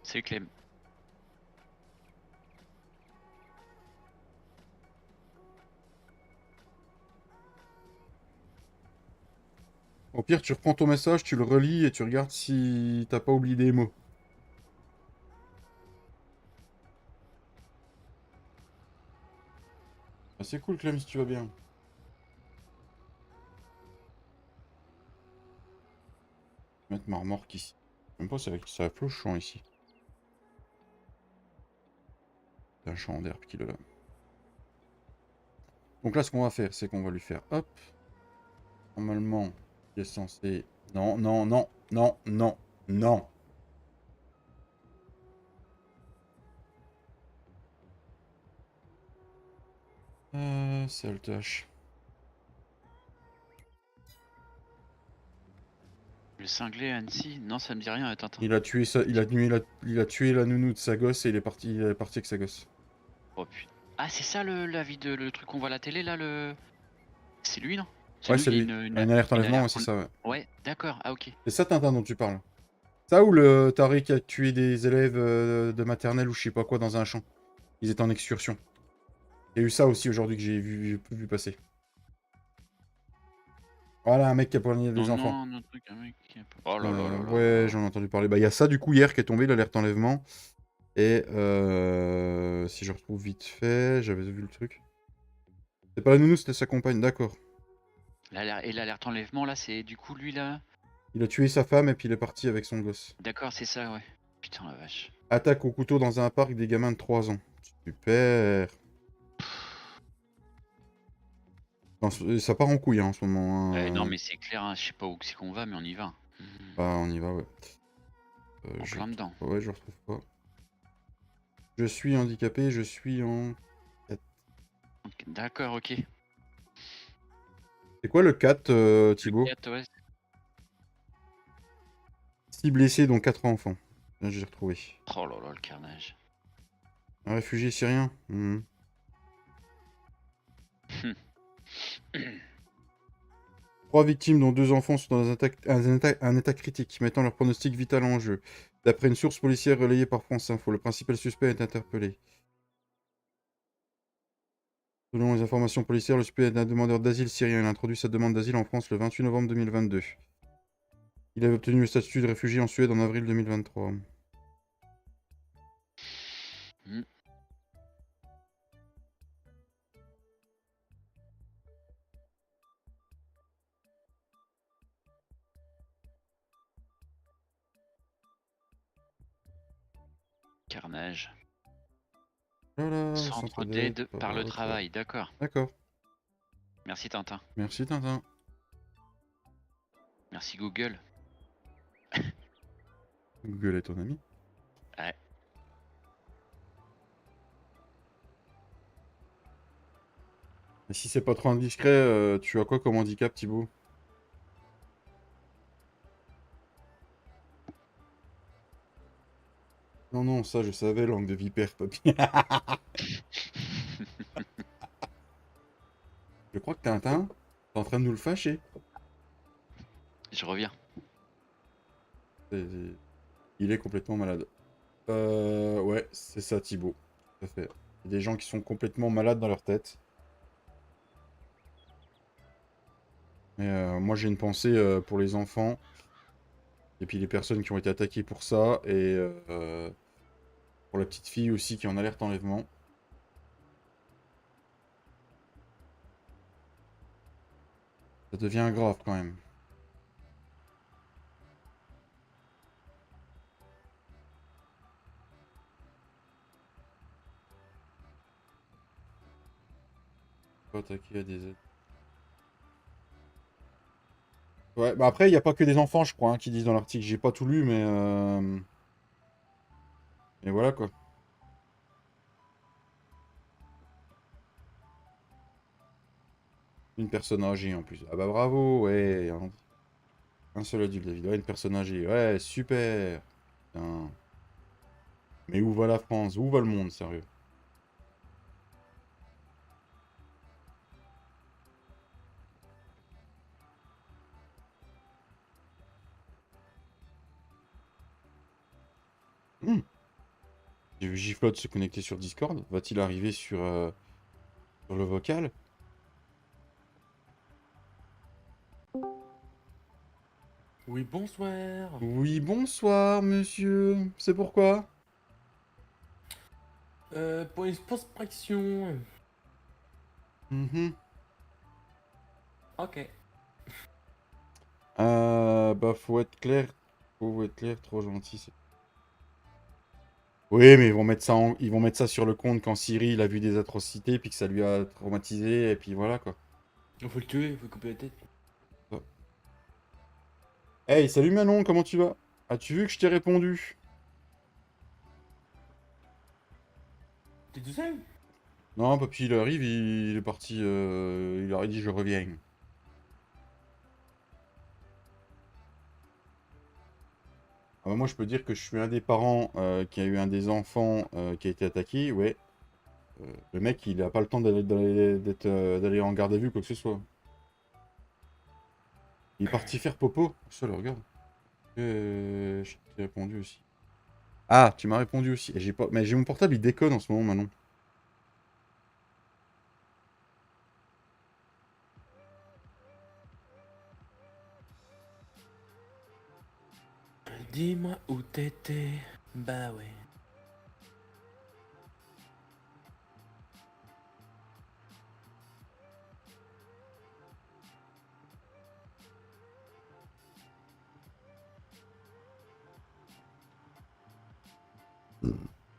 C'est Clem. Au pire, tu reprends ton message, tu le relis et tu regardes si t'as pas oublié des mots. Ah, c'est cool, Clem, si tu vas bien. Je vais mettre ma remorque ici. Je sais même pas si ça flot champ ici. C'est un champ d'herbe qu'il a là. Donc là, ce qu'on va faire, c'est qu'on va lui faire hop. Normalement, il est censé... Non, non, non, non, non, non. Sale tâche. Le cinglé à Annecy? Non, ça me dit rien, attends. Il a tué il a tué la nounou de sa gosse et il est parti avec sa gosse. Oh putain. Ah, c'est ça le truc qu'on voit à la télé là, le. C'est lui, non? Ouais, Celui où c'est il y a lui. Une alerte une enlèvement, ouais, alerte c'est ça, ouais. Ouais, d'accord, ah ok. C'est ça, Tintin, dont tu parles. Ça ou le taré qui a tué des élèves de maternelle ou je sais pas quoi dans un champ. Ils étaient en excursion. Il y a eu ça aussi aujourd'hui que j'ai vu passer. Voilà, un mec qui a poigné Non, des enfants. non, un truc, un mec Oh là là là là Ouais, là. j'en ai entendu parler. Bah, il y a ça du coup hier qui est tombé, l'alerte enlèvement. Et si je retrouve vite fait, j'avais vu le truc. C'est pas la nounou, c'était sa compagne, d'accord. Et l'alerte enlèvement là, c'est du coup lui là? Il a tué sa femme et puis il est parti avec son gosse. D'accord, c'est ça, ouais. Putain la vache. Attaque au couteau dans un parc des gamins de 3 ans. Super. Non, ça part en couille hein, en ce moment. Non mais c'est clair, hein, je sais pas où c'est qu'on va, mais on y va. Bah, on y va, ouais. En plein dedans. Ouais, je retrouve pas. Je suis handicapé, je suis en... D'accord, ok. C'est quoi le 4, Le Thibaut? 4, ouais. 6 blessés, dont 4 enfants. Là, j'ai retrouvé. Oh là là, le carnage. Un réfugié syrien. 3 victimes, dont 2 enfants, sont dans un état critique, mettant leur pronostic vital en jeu. D'après une source policière relayée par France Info, le principal suspect est interpellé. Selon les informations policières, le suspect est un demandeur d'asile syrien. Il a introduit sa demande d'asile en France le 28 novembre 2022. Il avait obtenu le statut de réfugié en Suède en avril 2023. Carnage. Voilà, Centre d'aide par le travail, d'accord. D'accord. Merci Tintin. Merci Tintin. Merci Google. Google est ton ami. Ouais. Et si c'est pas trop indiscret, tu as quoi comme handicap, Thibaut? Non, non, ça je savais, langue de vipère, papy. Je crois que Tintin, t'es en train de nous le fâcher. Je reviens. Il est complètement malade. Ouais, c'est ça, Thibaut. Tout à fait. Il y a des gens qui sont complètement malades dans leur tête. Mais moi, j'ai une pensée pour les enfants. Et puis les personnes qui ont été attaquées pour ça. Et pour la petite fille aussi qui est en alerte enlèvement. Ça devient grave quand même. Pas attaquer à des aides. Ouais, bah après, il n'y a pas que des enfants, je crois, hein, qui disent dans l'article. J'ai pas tout lu, mais... Et voilà, quoi. Une personne âgée, en plus. Ah bah bravo, ouais. Un seul adulte, David. Ouais, une personne âgée. Ouais, super. Putain. Mais où va la France? Où va le monde, sérieux? J'ai vu Giflot se connecter sur Discord. Va-t-il arriver sur le vocal? Oui, bonsoir. Oui, bonsoir, monsieur. C'est pourquoi? Pour une prospection. Mhm. Ok. Bah, faut être clair. Faut être clair, trop gentil. Oui, mais ils vont mettre ça sur le compte quand Siri il a vu des atrocités, puis que ça lui a traumatisé, et puis voilà quoi. Faut le tuer, faut couper la tête. Hey, salut Manon, comment tu vas? As-tu vu que je t'ai répondu? T'es tout seul? Non, papy, il arrive, il est parti, il aurait dit je reviens. Ah bah, moi, je peux dire que je suis un des parents qui a eu un des enfants qui a été attaqué, ouais. Le mec, il a pas le temps d'aller en garde à vue, quoi que ce soit. Il est parti faire popo. Ça, le regarde. Je t'ai répondu aussi. Ah, tu m'as répondu aussi. Et j'ai pas... Mais j'ai mon portable, il déconne en ce moment, Manon. Dis-moi où t'étais. Bah ouais.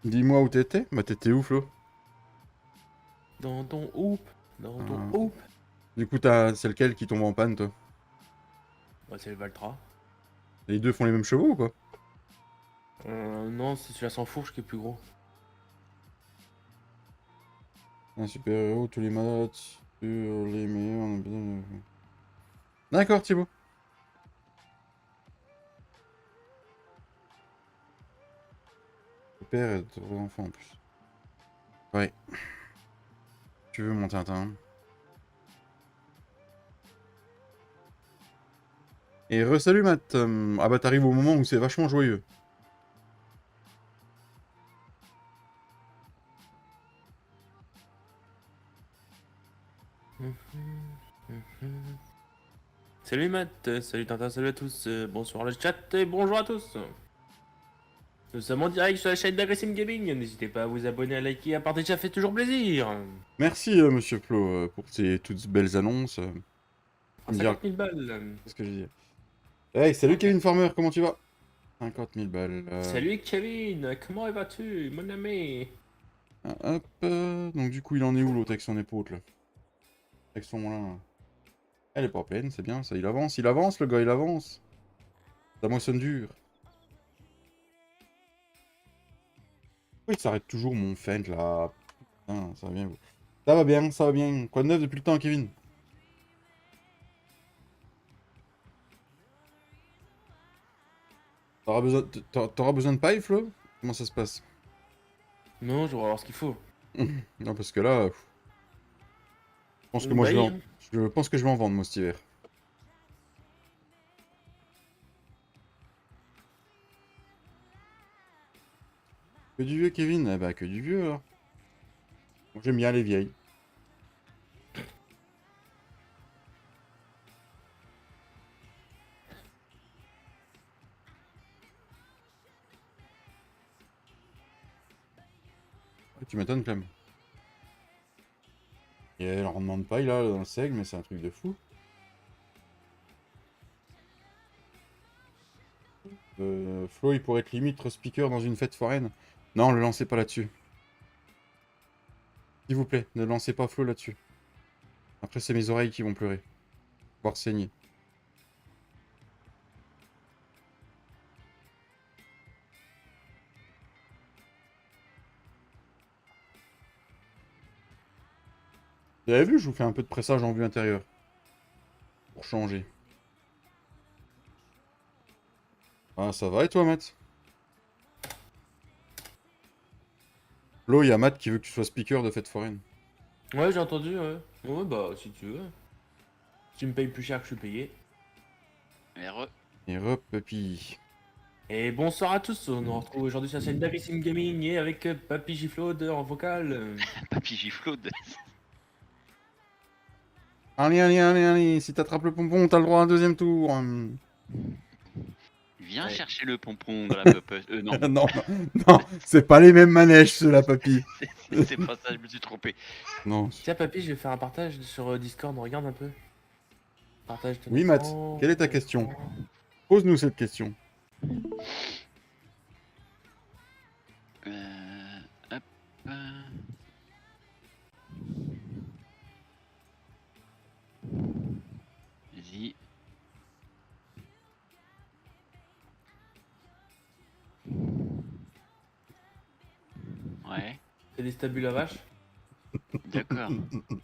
Dis-moi où t'étais? Bah, t'étais où, Flo? Dans ton hoop. Dans ton Euh, hoop. Du coup, c'est lequel qui tombe en panne, toi? Bah, c'est le Valtra. Les deux font les mêmes chevaux ou quoi? Non, c'est celui-là sans fourche qui est plus gros. Un super-héros, tous les matchs, sur les meilleurs, on a besoin de... D'accord, Thibaut. Le père et trois enfants en plus. Ouais. Tu veux mon Tintin? Et re-salut Matt. Ah bah t'arrives au moment où c'est vachement joyeux. Salut Matt, salut Tintin, salut à tous. Bonsoir le chat et bonjour à tous. Nous sommes en direct sur la chaîne d'Agressim Gaming. N'hésitez pas à vous abonner, à liker, à partager, ça fait toujours plaisir. Merci Monsieur Flo pour ces toutes belles annonces. À Tu me diras 50 000 balles. ce que j'ai dit. Hey, salut Ok. Kevin Farmer, comment tu vas? 50 000 balles. Salut Kevin, comment vas-tu, mon ami? Hop. Donc du coup, il en est où l'autre avec son épaule là? Avec son là. Elle est pas pleine, c'est bien ça. Il avance le gars, il avance. Ça moissonne dur. Pourquoi il s'arrête toujours mon feint là? Putain, ça va bien. Ça va bien, ça va bien. Quoi de neuf depuis le temps, Kevin? T'auras besoin de paille, Flo? Comment ça se passe? Non, je vais voir ce qu'il faut. Non, parce que là, je pense que moi Bah, je pense que je vais en vendre moi cet hiver. Que du vieux, Kevin? Eh bah, que du vieux alors. Moi, j'aime bien les vieilles. Ouais, tu m'étonnes quand même. Il y a le rendement de paille là dans le seigle, mais c'est un truc de fou. Flo, il pourrait être limite speaker dans une fête foraine. Non, le lancez pas là-dessus. S'il vous plaît, ne lancez pas Flo là-dessus. Après, c'est mes oreilles qui vont pleurer. Voire saigner. Vous avez vu, je vous fais un peu de pressage en vue intérieure. Pour changer. Ah, ça va et toi, Matt? Flo, il y a Matt qui veut que tu sois speaker de fête foraine. ouais, j'ai entendu, ouais. Ouais, bah, si tu veux. Si tu me payes plus cher que je suis payé. Et hop, papy. Et bonsoir à tous, on nous retrouve aujourd'hui sur la chaîne d'Agressim Gaming et avec Papy Giflaude en vocal. Papy Giflaude. Allez, allez, allez, allez. Si t'attrapes le pompon, t'as le droit à un deuxième tour. Viens Ouais. chercher le pompon dans la pop-up. Non, Non, non, c'est pas les mêmes manèges, ceux-là, papy. c'est pas ça, je me suis trompé. Non. Tiens, papy, je vais faire un partage sur Discord, regarde un peu. Partage ton Oui, Matt, écran, quelle est ta question? Pose-nous cette question. Hop. Vas-y. Ouais, C'est des stabule à vache. d'accord.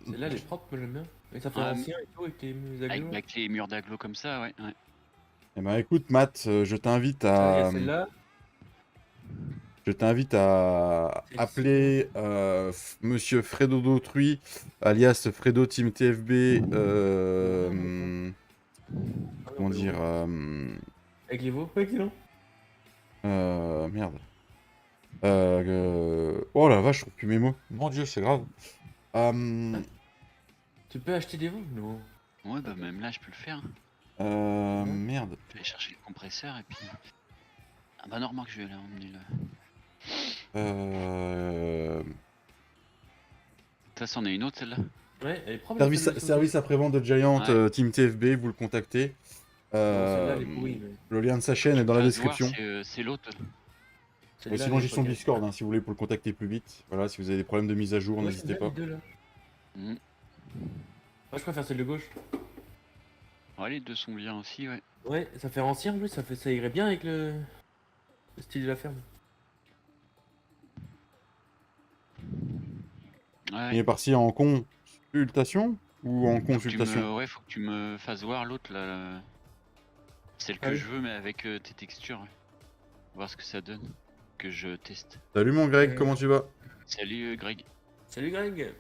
Celle-là, elle est propre, moi j'aime bien. Et ça fait Ah, ancien et tout, avec les aglos. avec les murs d'agglo comme ça, ouais. Eh ben, écoute, Matt, je t'invite Ah, il y à... a celle-là. Je t'invite à Celle-ci. appeler Monsieur Fredo d'Autrui, alias Fredo Team TFB, Ah, comment dire, avec les veaux. Ouais, non. merde. Oh la vache, je trouve plus mes mots. Mon Dieu, c'est grave. Tu peux acheter des veaux? Non. Ouais, bah même là, je peux le faire. Hein. Merde. Je vais aller chercher le compresseur et puis... Ah bah non, remarque, je vais aller emmener le... Ça, c'en est une autre, celle-là. Ouais, elle est propre. Service après-vente de Giant, Ouais. Team TFB, vous le contactez. Bon, celle-là, elle est pourrie. Mais... Le lien de sa chaîne est dans la description. C'est l'autre. Celle-là, Sinon, elle j'ai est son pas Discord si vous voulez pour le contacter plus vite. Voilà, si vous avez des problèmes de mise à jour, Ouais, n'hésitez celle-là, pas. les deux, là. Mm. Moi, je préfère celle de gauche. Ouais, les deux sont bien aussi, ouais. Ouais, ça fait ancien en plus, ça irait bien avec le style de la ferme. Ouais. Il est parti en consultation ou en consultation? Ouais, faut que tu me fasses voir l'autre, là. Celle que Ah oui. je veux, mais avec tes textures. Ouais. Voir ce que ça donne. Que je teste. Salut mon Greg, comment tu vas? Salut Greg. Salut Greg.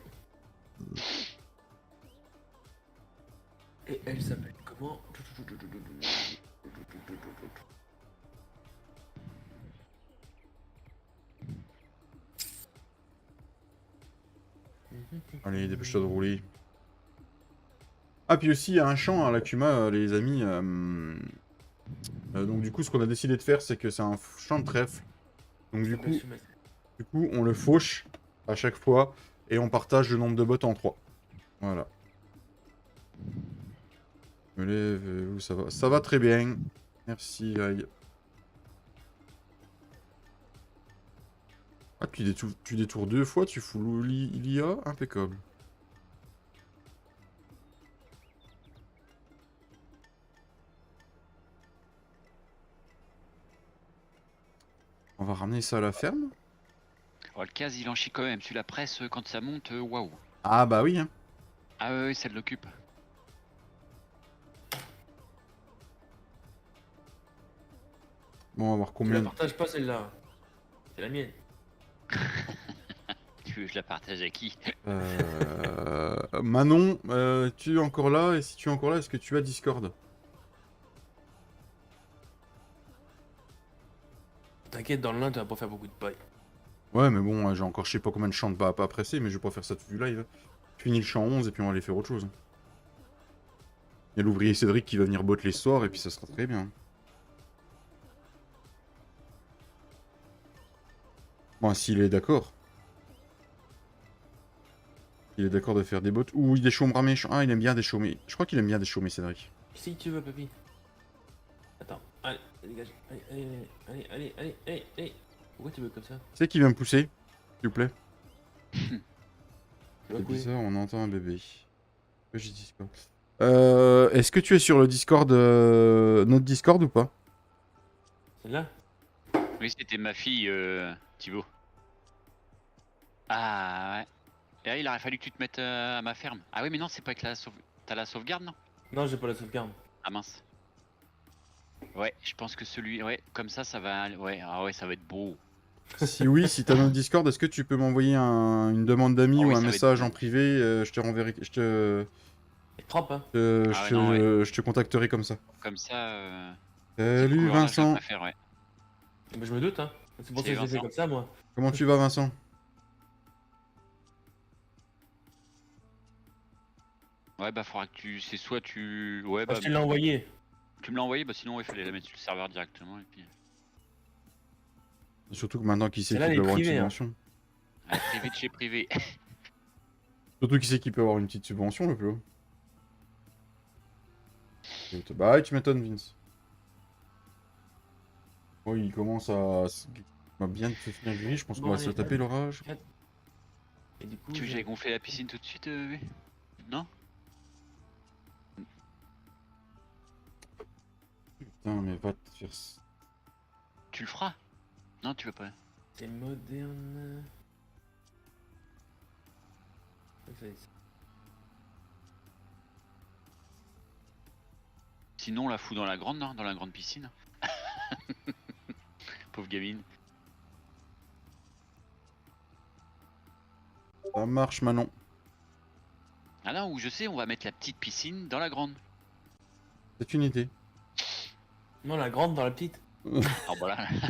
Et elle s'appelle comment? Allez, dépêche-toi de rouler. Ah, puis aussi, il y a un champ à la Cuma, les amis. Donc du coup, ce qu'on a décidé de faire, c'est que c'est un champ de trèfle. Donc du coup, on le fauche à chaque fois et on partage le nombre de bottes en 3. Voilà. Me lève, où ça va? Ça va très bien. Merci, Greg. Ah, tu détours 2 fois, tu fous l'IA, impeccable. On va ramener ça à la ferme? Oh, le case, il en chie quand même. Tu la presse quand ça monte, waouh. Ah bah oui, hein. Ah ouais, ça l'occupe. Bon, on va voir Tu combien... la partages pas celle-là. C'est la mienne. Tu veux que je la partage à qui? Manon, tu es encore là? Et si tu es encore là, est-ce que tu as Discord? T'inquiète, dans le lin, tu vas pas faire beaucoup de paille. Ouais, mais bon, j'ai encore je sais pas combien de champs de pas à presser, mais je vais pas faire ça tout du live. Je finis le champ 11 et puis on va aller faire autre chose. Il y a l'ouvrier Cédric qui va venir bot les soirs et puis ça sera très bien. Bon, s'il est d'accord. Il est d'accord de faire des bots. Ou il déchaumera mes champs. Ah, il aime bien déchaumer. Je crois qu'il aime bien déchaumer, Cédric. Si tu veux, papy. Attends, allez, dégage. Allez. Pourquoi tu veux comme ça? Tu sais qui vient me pousser? S'il vous plaît. Tu vas C'est couler. bizarre, on entend un bébé. J'ai Discord. Est-ce que tu es sur le Discord, notre Discord ou pas? Celle-là? Oui, c'était ma fille, Thibaut. Ah ouais. Et là, il aurait fallu que tu te mettes à ma ferme. Ah oui, mais non, c'est pas avec la sauve... T'as la sauvegarde, non? Non, j'ai pas la sauvegarde. Ah mince. Ouais, je pense que celui... Ouais, comme ça va... Ouais, ah ouais, ça va être beau. Si oui, si t'as notre Discord, est-ce que tu peux m'envoyer une demande d'amis Ah oui, ou un ça va être message beau. en privé? Je te renverrai... C'est propre, hein? Ah ouais, non, ouais. Je te contacterai comme ça. Comme ça, cette Salut couleur-là, je la Vincent. préfère, ouais. Bah, je me doute, hein. C'est pour ça Salut, que je l'ai fait Vincent. comme ça, moi. Comment tu vas Vincent? Ouais, bah faudra que tu... C'est soit tu... Ouais, Bah, bah... je te l'ai envoyé. Tu me l'as envoyé, bah sinon il fallait la mettre sur le serveur directement et puis. Surtout que maintenant, qui sait Celle-là, qui elle peut est avoir une privée, hein. subvention. Privé de chez privé. Surtout qui sait qui peut avoir une petite subvention, le plus. Bah ouais, tu m'étonnes, Vince. Oui, il commence à bien se finir gris, je pense qu'on Bon, va se allez, taper l'orage. Et du coup, Tu veux que j'aille gonfler la piscine tout de suite, oui. Non? Putain, mais va te faire... Tu le feras? Non, tu veux pas. c'est moderne. Ok. Sinon, on la fout dans la grande, non? Dans la grande piscine. Pauvre gamine. Ça marche, Manon. Ah là où je sais, on va mettre la petite piscine dans la grande. C'est une idée. Non, la grande dans la petite. Ah voilà, ça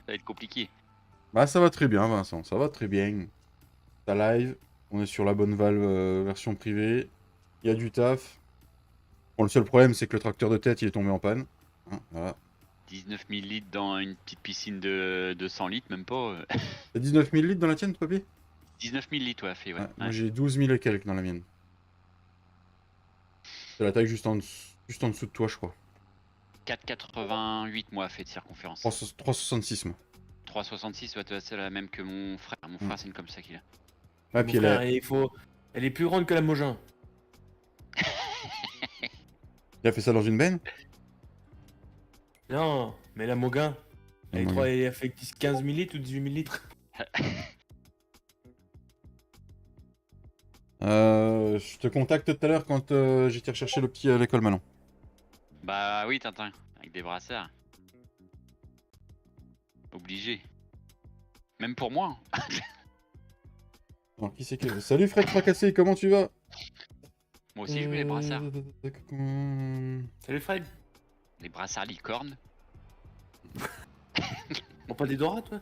va être compliqué. Bah ça va très bien, Vincent, ça va très bien. Ta live, on est sur la bonne valve version privée. Il y a du taf. Bon, le seul problème, c'est que le tracteur de tête, il est tombé en panne. Hein, voilà. 19 000 litres dans une petite piscine de 100 litres, même pas. T'as 19 000 litres dans la tienne, papier? 19 000 litres, ouais, fait, ouais. Ouais, moi Ouais. j'ai 12 000 et quelques dans la mienne. C'est la taille juste en dessous de toi, je crois. 4,88 moi fait de circonférence. 3,66 moi. 3,66, ouais, c'est la même que mon frère. Mon frère, c'est une comme ça qu'il a. Ouais, Mon puis frère, elle est plus grande que la Mogin. il a fait ça dans une benne? Non, mais la Mogin, La Mogin. elle a fait 15 000 litres ou 18 000 litres. Je te contacte tout à l'heure quand j'étais rechercher le petit à l'école Manon. Bah oui, Tintin, avec des brassards. Obligé. Même pour moi. Alors, qui c'est qui... Salut Fred Fracassé, comment tu vas? Moi aussi, je mets les brassards. Salut Fred. Les brassards licornes. Bon, pas des Dora, toi?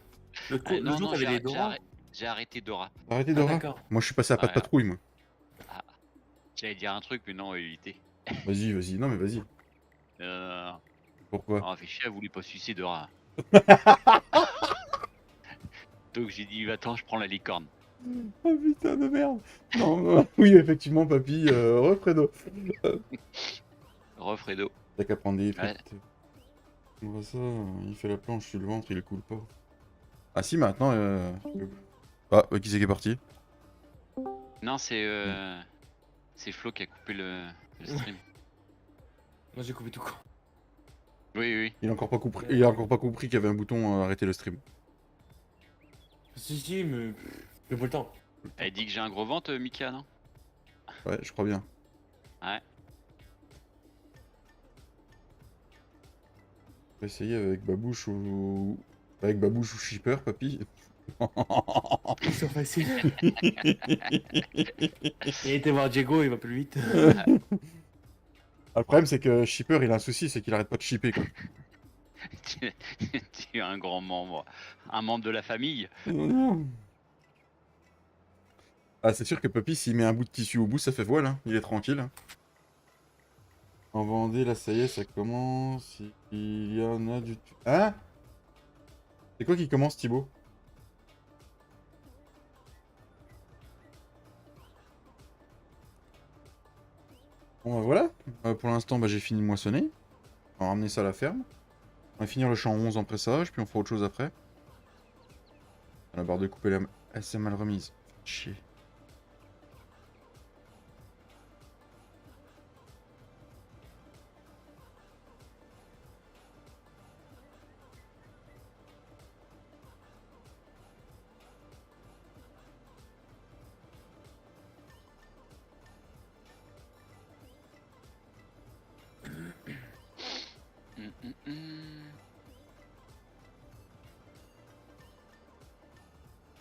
Le Non, jour, non, t'avais des Dora? j'ai arrêté Dora. Arrêtez Ah, Dora. d'accord. Moi je suis passé à pas de Ouais. patrouille moi. Ah, j'allais dire un truc, mais non, éviter. Vas-y, vas-y, non mais vas-y. Pourquoi? Oh, fait chier, elle voulait pas sucer Dora. Donc j'ai dit, attends, je prends la licorne. Oh putain de merde. Non, oui effectivement papy, Fredo. Refredo. T'as qu'à prendre des Ouais. frites. On voit ça, il fait la planche sur le ventre, il coule pas. Ah si maintenant Ah, qui c'est qui est parti? Non, c'est Flo qui a coupé le stream. Moi, j'ai coupé tout court. Oui, oui. Il a encore pas compris qu'il y avait un bouton arrêter le stream. Si, mais j'ai pas le temps. Elle dit que j'ai un gros ventre, Mika, non? Ouais, je crois bien. Ouais. On va essayer avec Babouche ou... Avec Babouche ou Shipper, papy. Ils sont faciles. Il a été voir Diego, il va plus vite. Ah, le problème c'est que Shipper il a un souci, c'est qu'il arrête pas de shipper quoi. tu es un grand membre. Un membre de la famille. Ah c'est sûr que Papy s'il met un bout de tissu au bout ça fait voile, hein. Il est tranquille. Hein. En Vendée là ça y est ça commence. Il y en a du... Hein? C'est quoi qui commence Thibaut? Bon bah voilà, pour l'instant bah, j'ai fini de moissonner. On va ramener ça à la ferme. On va finir le champ 11 en pressage, puis on fera autre chose après. La barre de coupe elle est assez mal remise. Chier.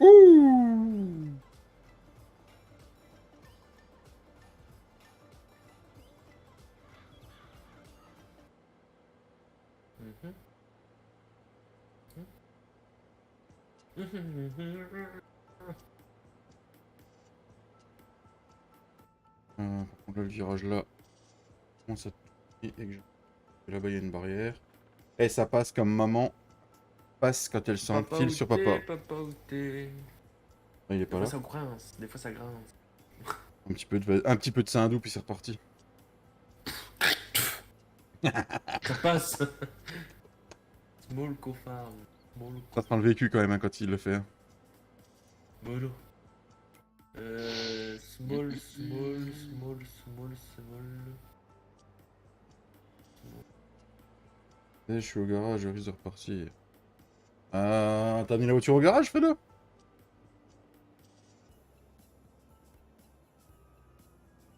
Ouh! Par contre là, le virage là, commence à tourner et que je... Là-bas, il y a une barrière. Et ça passe comme maman passe quand elle Papa s'enfile où sur t'es, papa. papa où t'es. Ah, il est Des pas fois là. ça grince, des fois ça grince. Un petit peu de Saint-Doux, puis c'est reparti. Ça passe. Small co-farm. Small Ça sent le vécu quand même hein, quand il le fait. Molo. Small, small, small, small, small. Je suis au garage, je risque de repartir. Ah, t'as mis la voiture au garage, Fredo?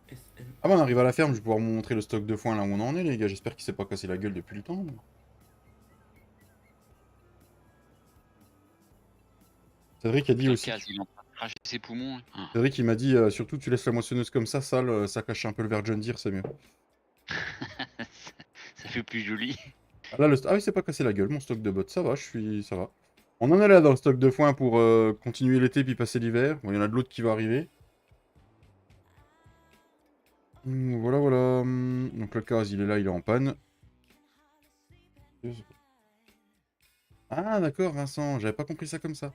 SM. Ah bah on arrive à la ferme, je vais pouvoir vous montrer le stock de foin là où on en est les gars. J'espère qu'il s'est pas cassé la gueule depuis le temps. Cédric a dit Le aussi. case, il est en train de cracher ses poumons. Hein. Cédric il m'a dit surtout tu laisses la moissonneuse comme ça, sale, ça cache un peu le verre John Deere, c'est mieux. Ça fait plus joli. Ah, là, ah oui, c'est pas cassé la gueule, mon stock de bottes, ça va, ça va. On en est là dans le stock de foin pour continuer l'été puis passer l'hiver. Bon, il y en a de l'autre qui va arriver. Voilà, voilà. Donc le cas, il est là, il est en panne. Ah d'accord, Vincent, j'avais pas compris ça comme ça.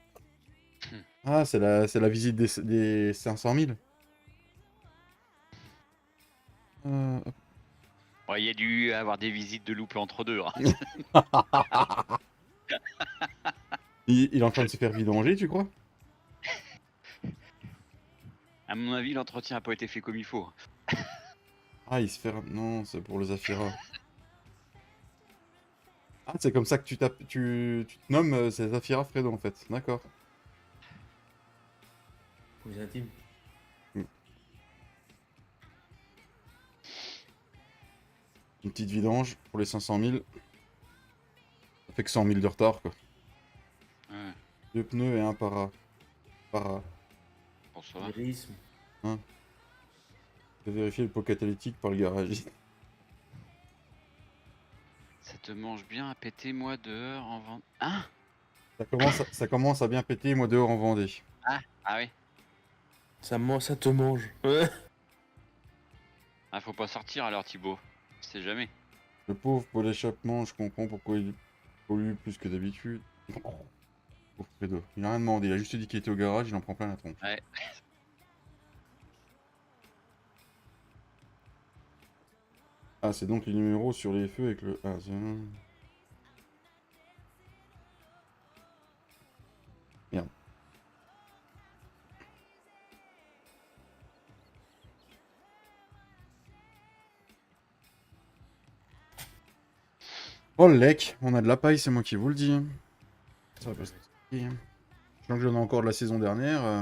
Ah, c'est la visite des 500 000. Hop. Ouais, il y a dû avoir des visites de loupés entre deux. Hein. Il est en train de se faire vidanger, tu crois? À mon avis, l'entretien a pas été fait comme il faut. Ah, il se fait... Non, c'est pour le Zafira. Ah, c'est comme ça que tu te nommes, c'est Zafira Fredo, en fait. D'accord. Vous intime. Une petite vidange pour les 500 000. Ça fait que 100 000 de retard, quoi. Ouais, 2 pneus et un para. bon, ça va. Lyrisme. Je vais vérifier le pot catalytique par le garagiste. Ça te mange bien à péter, moi, dehors, en vente. Hein? Ça commence à bien péter, moi, dehors en Vendée. Ah oui. Ça te mange. Ouais. Ah, faut pas sortir alors, Thibaut. Je sais jamais. Le pauvre pot d'échappement, je comprends pourquoi il pollue plus que d'habitude. Pauvre Fredo. Il a rien demandé, il a juste dit qu'il était au garage, il en prend plein la tronche. Ouais. Ah, c'est donc les numéros sur les feux avec le... Ah, c'est... Merde. Oh, le lec, on a de la paille, c'est moi qui vous le dis. Ça va pas se expliquer. Je sens que j'en ai encore de la saison dernière.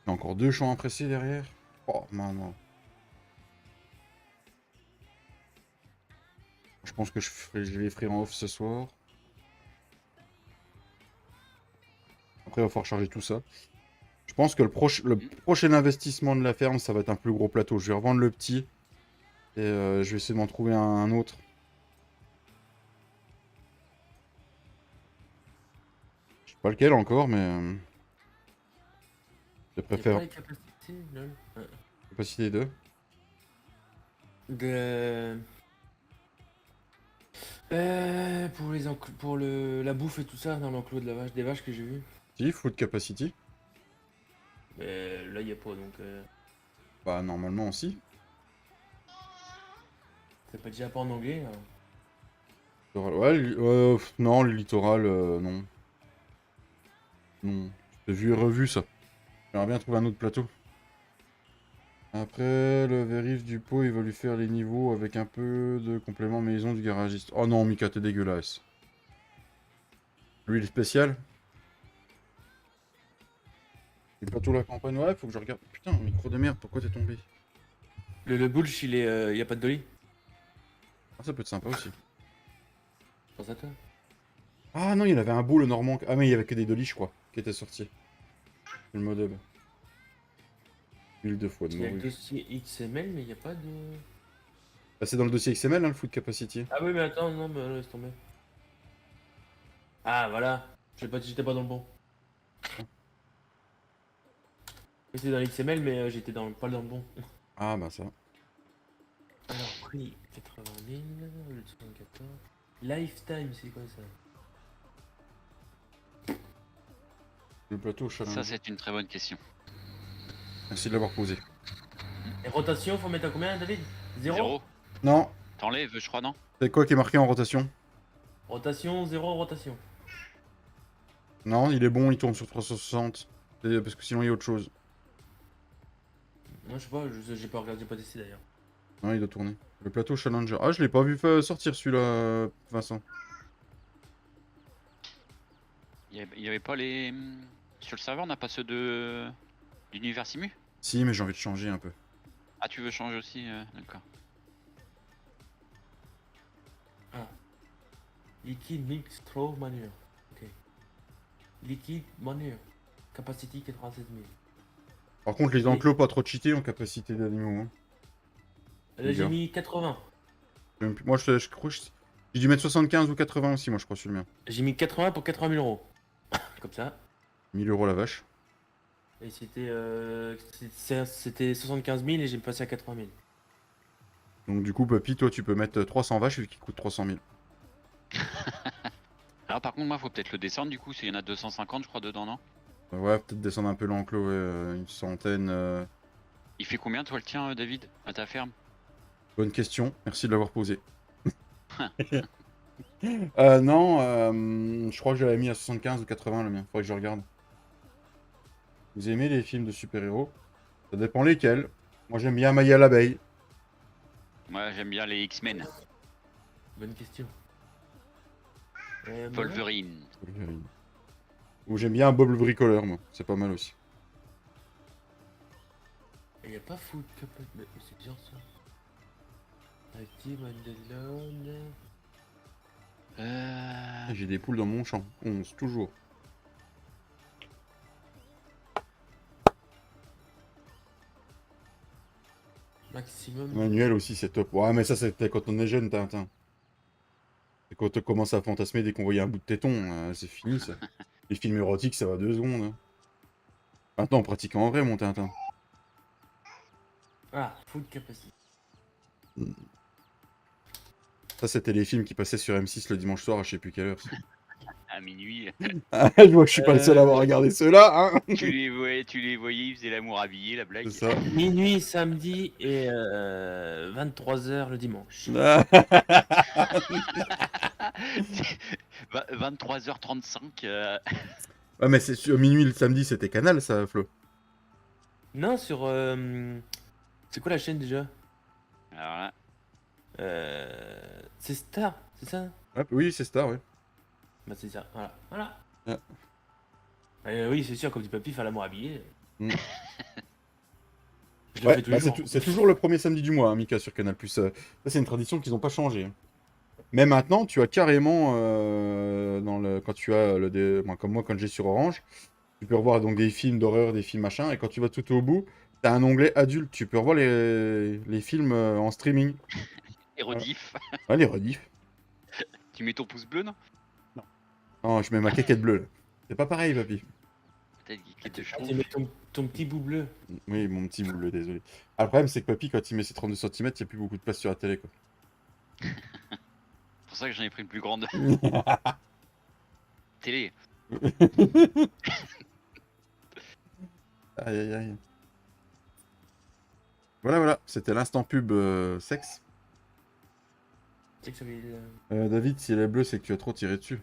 Il y a encore 2 champs à presser derrière. Oh, maman. Je pense que je les ferai en off ce soir. Après, il va falloir charger tout ça. Je pense que le prochain investissement de la ferme, ça va être un plus gros plateau. Je vais revendre le petit. Et je vais essayer de m'en trouver un autre. Je sais pas lequel encore, mais... je préfère... Pas les capacités, lol. Ouais. Capacité 2. Pour la bouffe et tout ça dans l'enclos de la vache, des vaches que j'ai vu. Si, food capacity. Mais là, il a pas donc. Bah, normalement aussi. C'est pas déjà pas en anglais là. Littoral. Ouais, non, le littoral, non. Non. J'ai vu et revu ça. J'aimerais bien trouver un autre plateau. Après, le vérif du pot, il va lui faire les niveaux avec un peu de complément maison du garagiste. Oh non, Mika, t'es dégueulasse. L'huile spéciale. Les plateaux la campagne, ouais, faut que je regarde. Putain, micro de merde, pourquoi t'es tombé? Le bullsh, il est. Y a pas de dolly. Ah, ça peut être sympa aussi. Je pense à toi. Ah non, il y en avait un beau, le normand. Ah, mais il y avait que des dolis, je crois, qui étaient sortis. Le mode hub. Huile de foie de Il y a le morue. dossier XML, mais il y a pas de. Bah, c'est dans le dossier XML, hein, le food capacity. Ah oui, mais attends, non, mais laisse tomber. Ah voilà. J'étais pas dans le bon. J'étais dans l'XML, mais j'étais pas dans le bon. Ah bah ça. Alors, prix 80 000, le 74. Lifetime, c'est quoi ça? Le plateau challenge. Ça, c'est une très bonne question. Merci de l'avoir posé. Et rotation, faut mettre à combien, David? 0. 0. Non, T'enlèves, je crois, non? c'est quoi qui est marqué en rotation? Rotation, 0 rotation. Non, il est bon, il tourne sur 360. Parce que sinon il y a autre chose. Moi, je sais pas, j'ai pas regardé, j'ai pas testé d'ailleurs. Non, il doit tourner. Le plateau Challenger. Ah, je l'ai pas vu sortir celui-là, Vincent. Il y avait pas les... Sur le serveur, on n'a pas ceux de... d'Univers Simu? Si, mais j'ai envie de changer un peu. Ah, tu veux changer aussi? D'accord. Ah. Liquid Mix Throw Manure. Ok. Liquid Manure. Capacity 87 000. Par contre, les enclos pas trop cheatés en capacité d'animaux. Hein. Là, j'ai Bien. mis 80. Moi, je crois que j'ai dû mettre 75 ou 80 aussi, moi, je crois, sur le mien. J'ai mis 80 pour 80 000 euros. Comme ça. 1000 euros la vache. Et c'était 75 000 et j'ai passé à 80 000. Donc, du coup, papy, toi, tu peux mettre 300 vaches vu qu'il coûte 300 000. Alors, par contre, moi, faut peut-être le descendre, du coup, s'il y en a 250, je crois, dedans, non? Ouais, peut-être descendre un peu l'enclos, ouais, une centaine. Il fait combien, toi, le tien, David, à ta ferme? Bonne question, merci de l'avoir posé. Non, je crois que j'avais mis à 75 ou 80 le mien, faudrait que je regarde. Vous aimez les films de super-héros? Ça dépend lesquels. Moi j'aime bien Maya l'abeille. Moi, j'aime bien les X-Men. Bonne question. Wolverine. Ou j'aime bien Bob le bricoleur, moi. C'est pas mal aussi. Il n'y a pas Food Capacity. Mais c'est bien ça. Active Mandalone. J'ai des poules dans mon champ. 11, toujours. Maximum. Manuel aussi, c'est top. Ouais, mais ça, c'était quand on est jeune, Tintin. Et quand on commence à fantasmer dès qu'on voyait un bout de téton, c'est fini, ça. Les films érotiques, ça va 2 secondes. Hein. Maintenant, on pratique en vrai, mon Tintin. Ah, Food Capacity. Ça, c'était les films qui passaient sur M6 le dimanche soir à je sais plus quelle heure. À minuit. Ah, je vois que je suis pas le seul à avoir regardé ceux-là, hein. tu les voyais, ils faisaient l'amour habillé, la blague. C'est ça. Minuit samedi et 23h le dimanche. 23h35. Ouais, mais c'est sur minuit le samedi, c'était Canal, ça, Flo. Non, sur. C'est quoi la chaîne déjà? Alors là, C'est Star, c'est ça? Ouais, oui, c'est Star, ouais. Bah, c'est ça, voilà. Voilà. Ah. Oui, c'est sûr, comme du papy, faire l'amour habillé. Mm. Je le Ouais, fais tous bah, les jours. c'est toujours le premier samedi du mois, hein, Mika, sur Canal+. Ça, c'est une tradition qu'ils n'ont pas changé. Hein. Mais maintenant, tu as carrément, quand tu as moi, comme moi, quand j'ai sur Orange, tu peux revoir donc des films d'horreur, des films machin, et quand tu vas tout au bout, tu as un onglet adulte. Tu peux revoir les films en streaming. et rediff. Ouais, les rediffs. Tu mets ton pouce bleu, non? Non, je mets ma caquette bleue, là. C'est pas pareil, papy. Peut-être qu'il te Ah, chauffe. tu mets ton petit bout bleu. Oui, mon petit boule, désolé. Ah, le problème, c'est que papy, quand il met ses 32 cm, il n'y a plus beaucoup de place sur la télé, quoi. C'est pour ça que j'en ai pris une plus grande. Télé. Aïe, aïe, aïe. Voilà, voilà, c'était l'instant pub sexe. C'est que ça veut dire, David, si elle est bleue, c'est que tu as trop tiré dessus.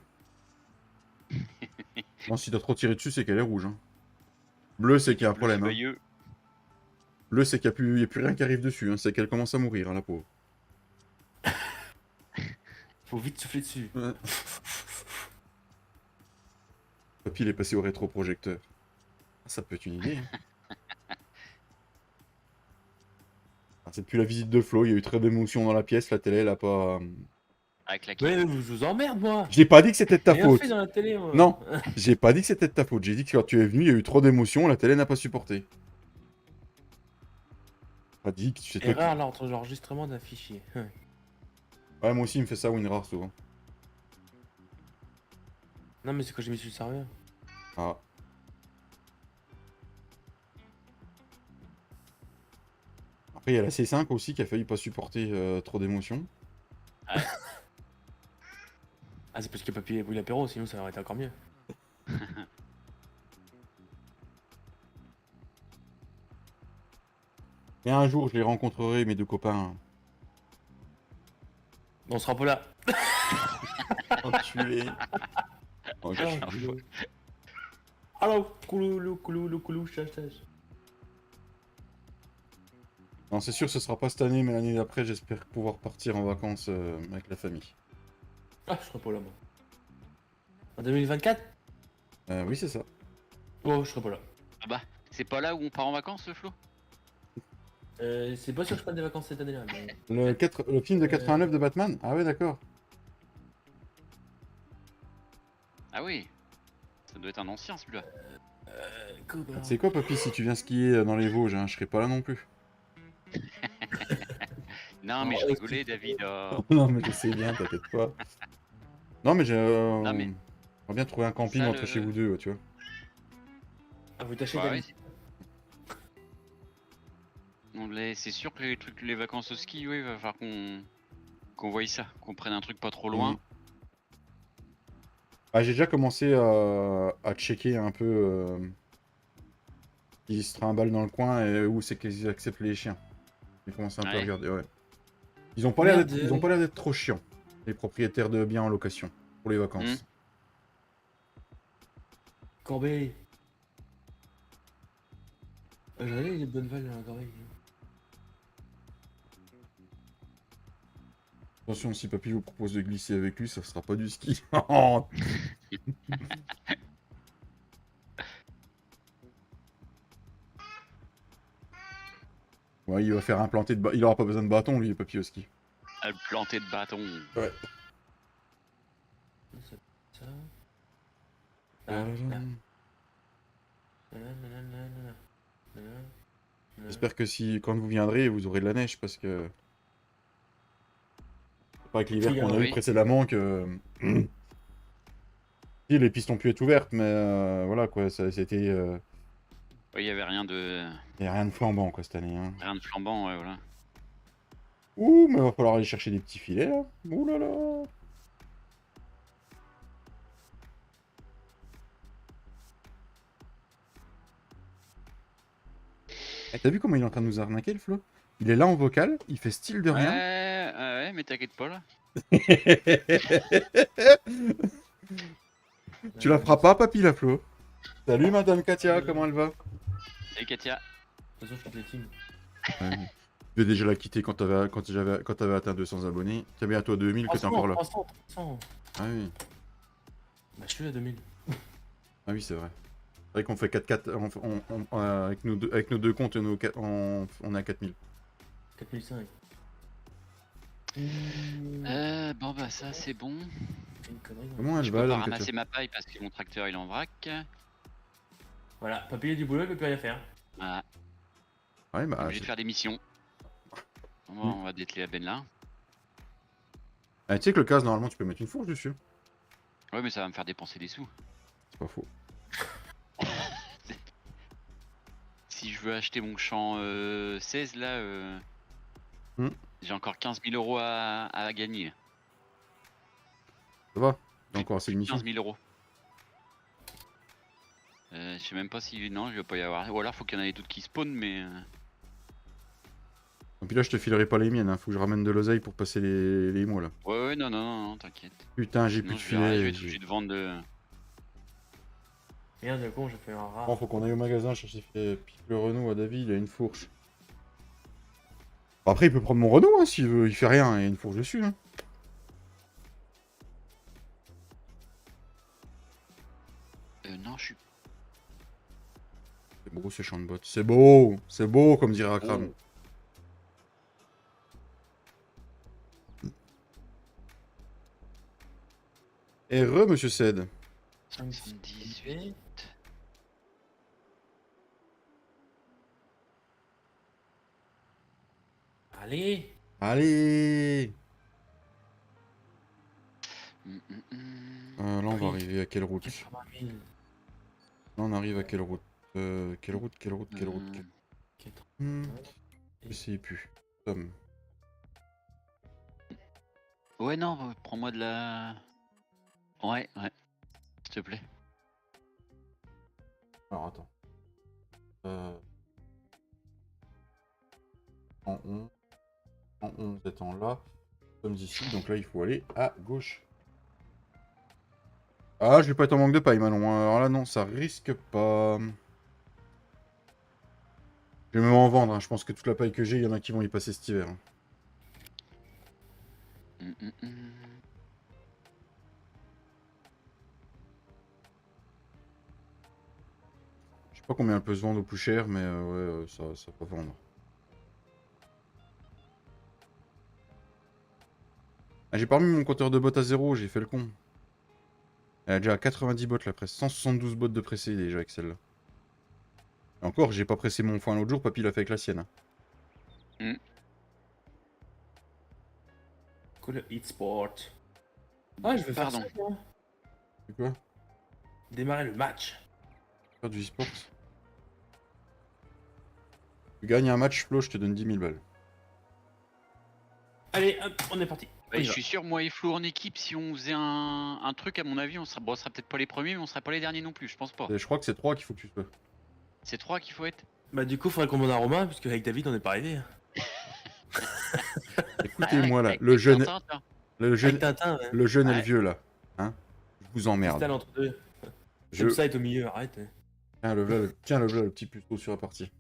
Non, si tu as trop tiré dessus, c'est qu'elle est rouge. Hein. Bleu, c'est qu'il y a un problème. Hein. Joyeux. Bleu, c'est qu'il n'y a, plus rien qui arrive dessus. Hein. C'est qu'elle commence à mourir, hein, la pauvre. Faut vite souffler dessus. Ouais. Papy, il est passé au rétroprojecteur. Ah, ça peut être une idée. Hein. Ah, c'est depuis la visite de Flo, il y a eu très d'émotion dans la pièce, la télé, elle a pas... Avec la Ouais, je vous emmerde, moi. J'ai pas dit que c'était de ta Rien faute. fait dans la télé, moi. Non, j'ai pas dit que c'était de ta faute. J'ai dit que quand tu es venu, il y a eu trop d'émotions, la télé n'a pas supporté. Pas dit que tu sais toi Erreur là entre l'enregistrement d'un fichier. Ouais, moi aussi, il me fait ça WinRAR souvent. Non, mais c'est quand j'ai mis sur le serveur. Ah. Après, il y a la C5 aussi qui a failli pas supporter trop d'émotions. Ah, c'est parce que Papy a pris l'apéro, sinon ça aurait été encore mieux. Et un jour, je les rencontrerai, mes deux copains. On sera pas là. Enculé. Enculé. Alors, coulou, chachage. Non, c'est sûr, ce sera pas cette année, mais l'année d'après, j'espère pouvoir partir en vacances avec la famille. Ah, je serai pas là, moi. En 2024 ? Oui, c'est ça. Oh, je serai pas là. Ah bah, c'est pas là où on part en vacances, le Flo? C'est pas sûr que je prenne des vacances cette année-là, mais... Le film de 89 de Batman? Ah ouais, d'accord. Ah oui. Ça doit être un ancien, celui-là. C'est quoi, papy, si tu viens skier dans les Vosges, hein, je serai pas là non plus. Non, mais je rigolais, David. Non, mais je sais bien, t'inquiète pas. Non, mais Non, mais on va bien trouver un camping ça, entre chez vous deux, tu vois. Ah, vous tâchez bah d'aller. ouais. C'est sûr que les vacances au ski, oui, il va falloir qu'on voie ça, qu'on prenne un truc pas trop loin. Ah, j'ai déjà commencé à checker un peu qui se trimballe dans le coin et où c'est qu'ils acceptent les chiens. J'ai commencé un peu à Ouais. regarder, ouais. Ils ont pas l'air d'être trop chiants, les propriétaires de biens en location pour les vacances. Corbeil. J'en ai des bonnes valles dans la Corbeil. Attention, si papy vous propose de glisser avec lui, ça sera pas du ski. Ouais, il va faire un planté de il aura pas besoin de bâton, lui, papy au ski. À planter de bâton. Ouais. Ça. Là. J'espère que quand vous viendrez, vous aurez de la neige, parce que... C'est pas avec l'hiver qu'on a eu Oui. précédemment que... Si, les pistes ont pu être ouvertes, mais voilà, quoi, c'était... Oui, il y avait rien de Il y a rien de flambant, quoi, cette année. Hein. flambant, ouais, voilà. Ouh, mais va falloir aller chercher des petits filets, là. Ouh là là. Eh, t'as vu comment il est en train de nous arnaquer, le Flo? Il est là en vocal, il fait style de rien. Ouais, mais t'inquiète pas, là. Tu la feras pas, papy, la Flo. Salut, madame Katia, comment elle va? Salut, Katia. De toute façon, je quitte les teams. Ouais. Je vais déjà la quitter quand t'avais atteint 200 abonnés. T'es bientôt à 2000 que t'es encore là. 300. Ah oui, Bah, je suis à 2000. ah oui, c'est vrai. C'est vrai qu'on fait 4-4, avec nos deux comptes, on est à 4000. 4005. Bon, bah, ça, c'est bon. C'est une connerie. Hein. Comment elle Je va, peux pas là, ramasser ma paille parce que mon tracteur, il est en vrac. Voilà, Papy a du boulot, il peut plus rien faire. Voilà. Ouais, bah... Obligé de faire des missions. Bon, on va dételer la benne là. Ah, tu sais que le casque, normalement, tu peux mettre une fourche dessus. Ouais, mais ça va me faire dépenser des sous. C'est pas faux. Si je veux acheter mon champ 16, là, j'ai encore 15 000 euros à gagner. Ça va? T'as encore assez de missions. 15 000 euros. Je sais même pas si... Non, je vais pas y avoir. Ou alors, faut qu'il y en ait d'autres qui spawnent, mais... Et puis là, je te filerai pas les miennes, hein. Faut que je ramène de l'oseille pour passer les mois, là. Ouais, non, t'inquiète. Putain, j'ai Sinon, plus de je vais filet. être obligé de vendre de... Merde, le con, j'ai fait un rat. Bon, faut qu'on aille au magasin chercher le Renault à David, il a une fourche. Bon, après, il peut prendre mon Renault, hein, s'il veut. Il fait rien, il y a une fourche dessus, hein. Non, je suis... C'est beau, ce champ de bottes. C'est beau! C'est beau, comme dirait Akram. Et monsieur Ced. 78... Allez. Allez! Mm. Là, on va arriver à quelle route? 80 000. Là, on arrive à quelle route? Quelle route? Quatre. Hmm. Je sais plus. Tom. Ouais, non, prends-moi de la... Ouais, s'il te plaît. Alors attends. En 11. En 11 étant là. Comme d'ici, donc là il faut aller à gauche. Ah, je vais pas être en manque de paille, Manon. Alors là, non, ça risque pas. Je vais même en vendre. Je pense que toute la paille que j'ai, il y en a qui vont y passer cet hiver. Je sais pas combien elle peut se vendre au plus cher, mais ouais, ça peut vendre. Ah, j'ai pas remis mon compteur de bottes à 0, j'ai fait le con. Elle a déjà 90 bottes la presse. 172 bottes de pressé déjà avec celle-là. Et encore, j'ai pas pressé mon foin l'autre jour, papy l'a fait avec la sienne. Cool, e-sport. Ah, je vais faire Pardon. ça, moi. C'est quoi? Démarrer le match. Faire du e-sport. Tu gagnes un match, Flo, je te donne 10 000 balles. Allez, hop, on est parti. Ouais, je suis sûr, moi et Flo en équipe, si on faisait un truc, à mon avis, on sera peut-être pas les premiers, mais on serait pas les derniers non plus, je pense pas. Et je crois que c'est 3 qu'il faut que tu sois. C'est 3 qu'il faut être. Bah du coup, faudrait qu'on demande à Romain, puisque avec David, on n'est pas arrivé. Écoutez-moi là, Avec le jeune, Tintin, tiens. le jeune, Avec Tintin, ouais. le jeune et le Ouais. vieux là. Hein? Je vous emmerde. Cristal entre deux. Je... Ça est au milieu, arrête. Tiens, le voilà, le petit puceau sur la partie.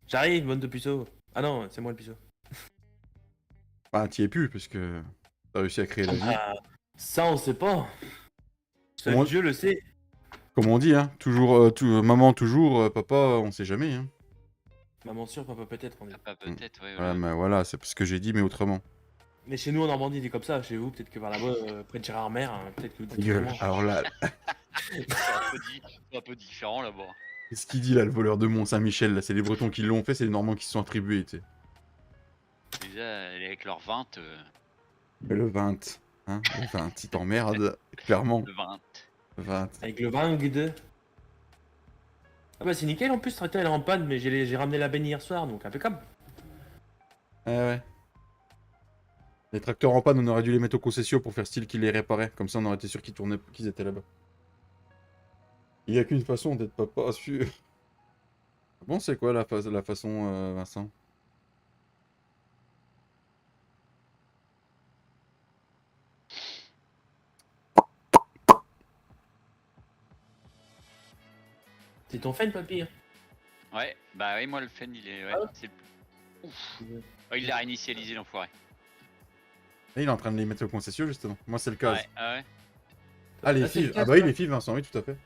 J'arrive, bonne de puceau. Ah non, c'est moi le puceau. Bah, t'y es plus, parce que t'as réussi à créer la vie. Ah, ça, on sait pas. Seul Moi- Dieu le sait. Comme on dit, hein, toujours, maman toujours, papa, on sait jamais. Hein. Maman sûre, papa peut-être. On est... Ah, peut-être, ouais. Voilà, mais voilà, c'est ce que j'ai dit, mais autrement. Mais chez nous en Normandie, il est comme ça. Chez vous, peut-être que par là-bas, près de Gérardmer, peut-être que vous dites Gueule. autrement. Alors là, C'est un peu différent là-bas. qu'est-ce qu'il dit là, le voleur de Mont-Saint-Michel là? C'est les Bretons qui l'ont fait, c'est les Normands qui se sont attribués, tu sais. Déjà, avec leurs 20, Mais le 20, hein, le 20, il t'emmerde, clairement. le 20. 20. Avec le Vang de... Ah bah c'est nickel en plus, tracteur elle est en panne, mais j'ai ramené la benne hier soir, donc impeccable. Ouais. Les tracteurs en panne, on aurait dû les mettre au concession pour faire style qu'ils les réparaient. Comme ça, on aurait été sûr qu'ils tournaient, qu'ils étaient là-bas. Il n'y a qu'une façon d'être papa sûr. Bon, c'est quoi la façon, Vincent? C'est ton fan, papy. Ouais, bah oui, moi le Fen, il est. Ouais, Ah. c'est le... Ouf. Oh, il l'a réinitialisé, l'enfoiré. Et il est en train de les mettre au concession, justement. Moi, c'est le cas. Ouais, ah ouais. Ah, les Ah, c'est le FIV. cas, Ah bah oui, ça. les FIV, Vincent, oui, tout à fait.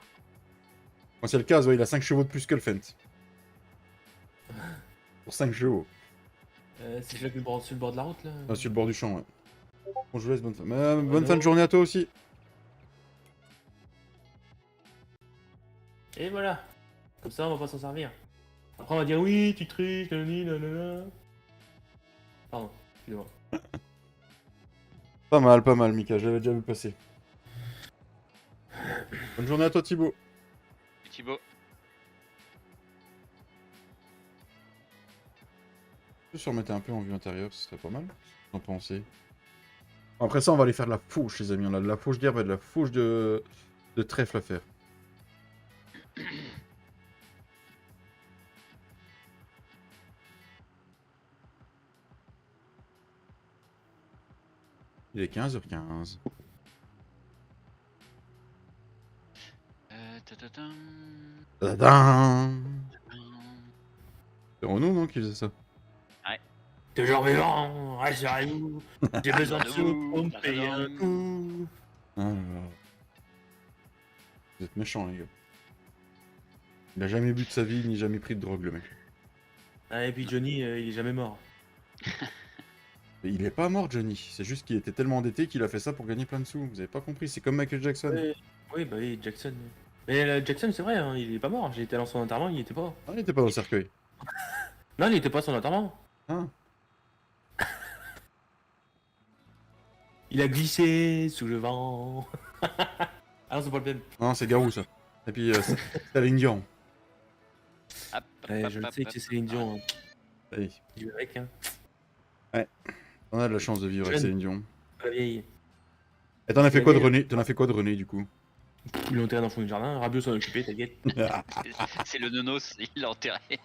Moi, c'est le cas, ouais, il a 5 chevaux de plus que le Fent. Pour 5 chevaux. C'est celui sur le bord de la route là. Ah, sur le bord du champ, ouais. Bon, je vous laisse, bonne fin. Bonne fin de journée à toi aussi. Et voilà. Comme ça, on va pas s'en servir. Après, on va dire oui, tu triches, nanani, nanana. Pardon, excusez-moi. Pas mal, Mika, j'avais déjà vu passer. Bonne journée à toi, Thibaut. Et Thibaut. Je peux se remettre un peu en vue intérieure, ce serait pas mal. Qu'en pensez? Après ça, on va aller faire de la fauche, les amis. On a de la fauche d'herbe et de la fauche de trèfle à faire. Il est 15h15. Ta-ta-tam. Tadam! C'est Renaud, non, qui faisait ça? Toujours vivant, rassurez-vous. J'ai besoin de sous pour me payer un coup. Ah là là. Vous êtes méchants, les gars. Il a jamais bu de sa vie, ni jamais pris de drogue, le mec. Ah, et puis Johnny, il est jamais mort. Mais il est pas mort, Johnny. C'est juste qu'il était tellement endetté qu'il a fait ça pour gagner plein de sous. Vous avez pas compris, c'est comme Michael Jackson. Oui, bah oui, Jackson. Mais Jackson, c'est vrai, hein, il est pas mort. J'ai été dans son enterrement, il était pas. Ah, il était pas dans le cercueil. Non, il était pas à son enterrement. Ah. Il a glissé sous le vent. Ah non, c'est pas le même. Non, c'est Garou, ça. Et puis, c'est Céline Dion. Hop, Ouais, hop, je le hop, sais hop, que c'est Céline Dion. Hein. Allez. Je vais avec, hein. On a de la chance de vivre avec Jeune. Céline Dion. La vieille. Et t'en as fait quoi de Allez, René? T'en as fait quoi de René, du coup? Ils l'ont enterré dans le fond du jardin. Rabiot s'en est occupé, t'inquiète. C'est le nonos, il l'a enterré.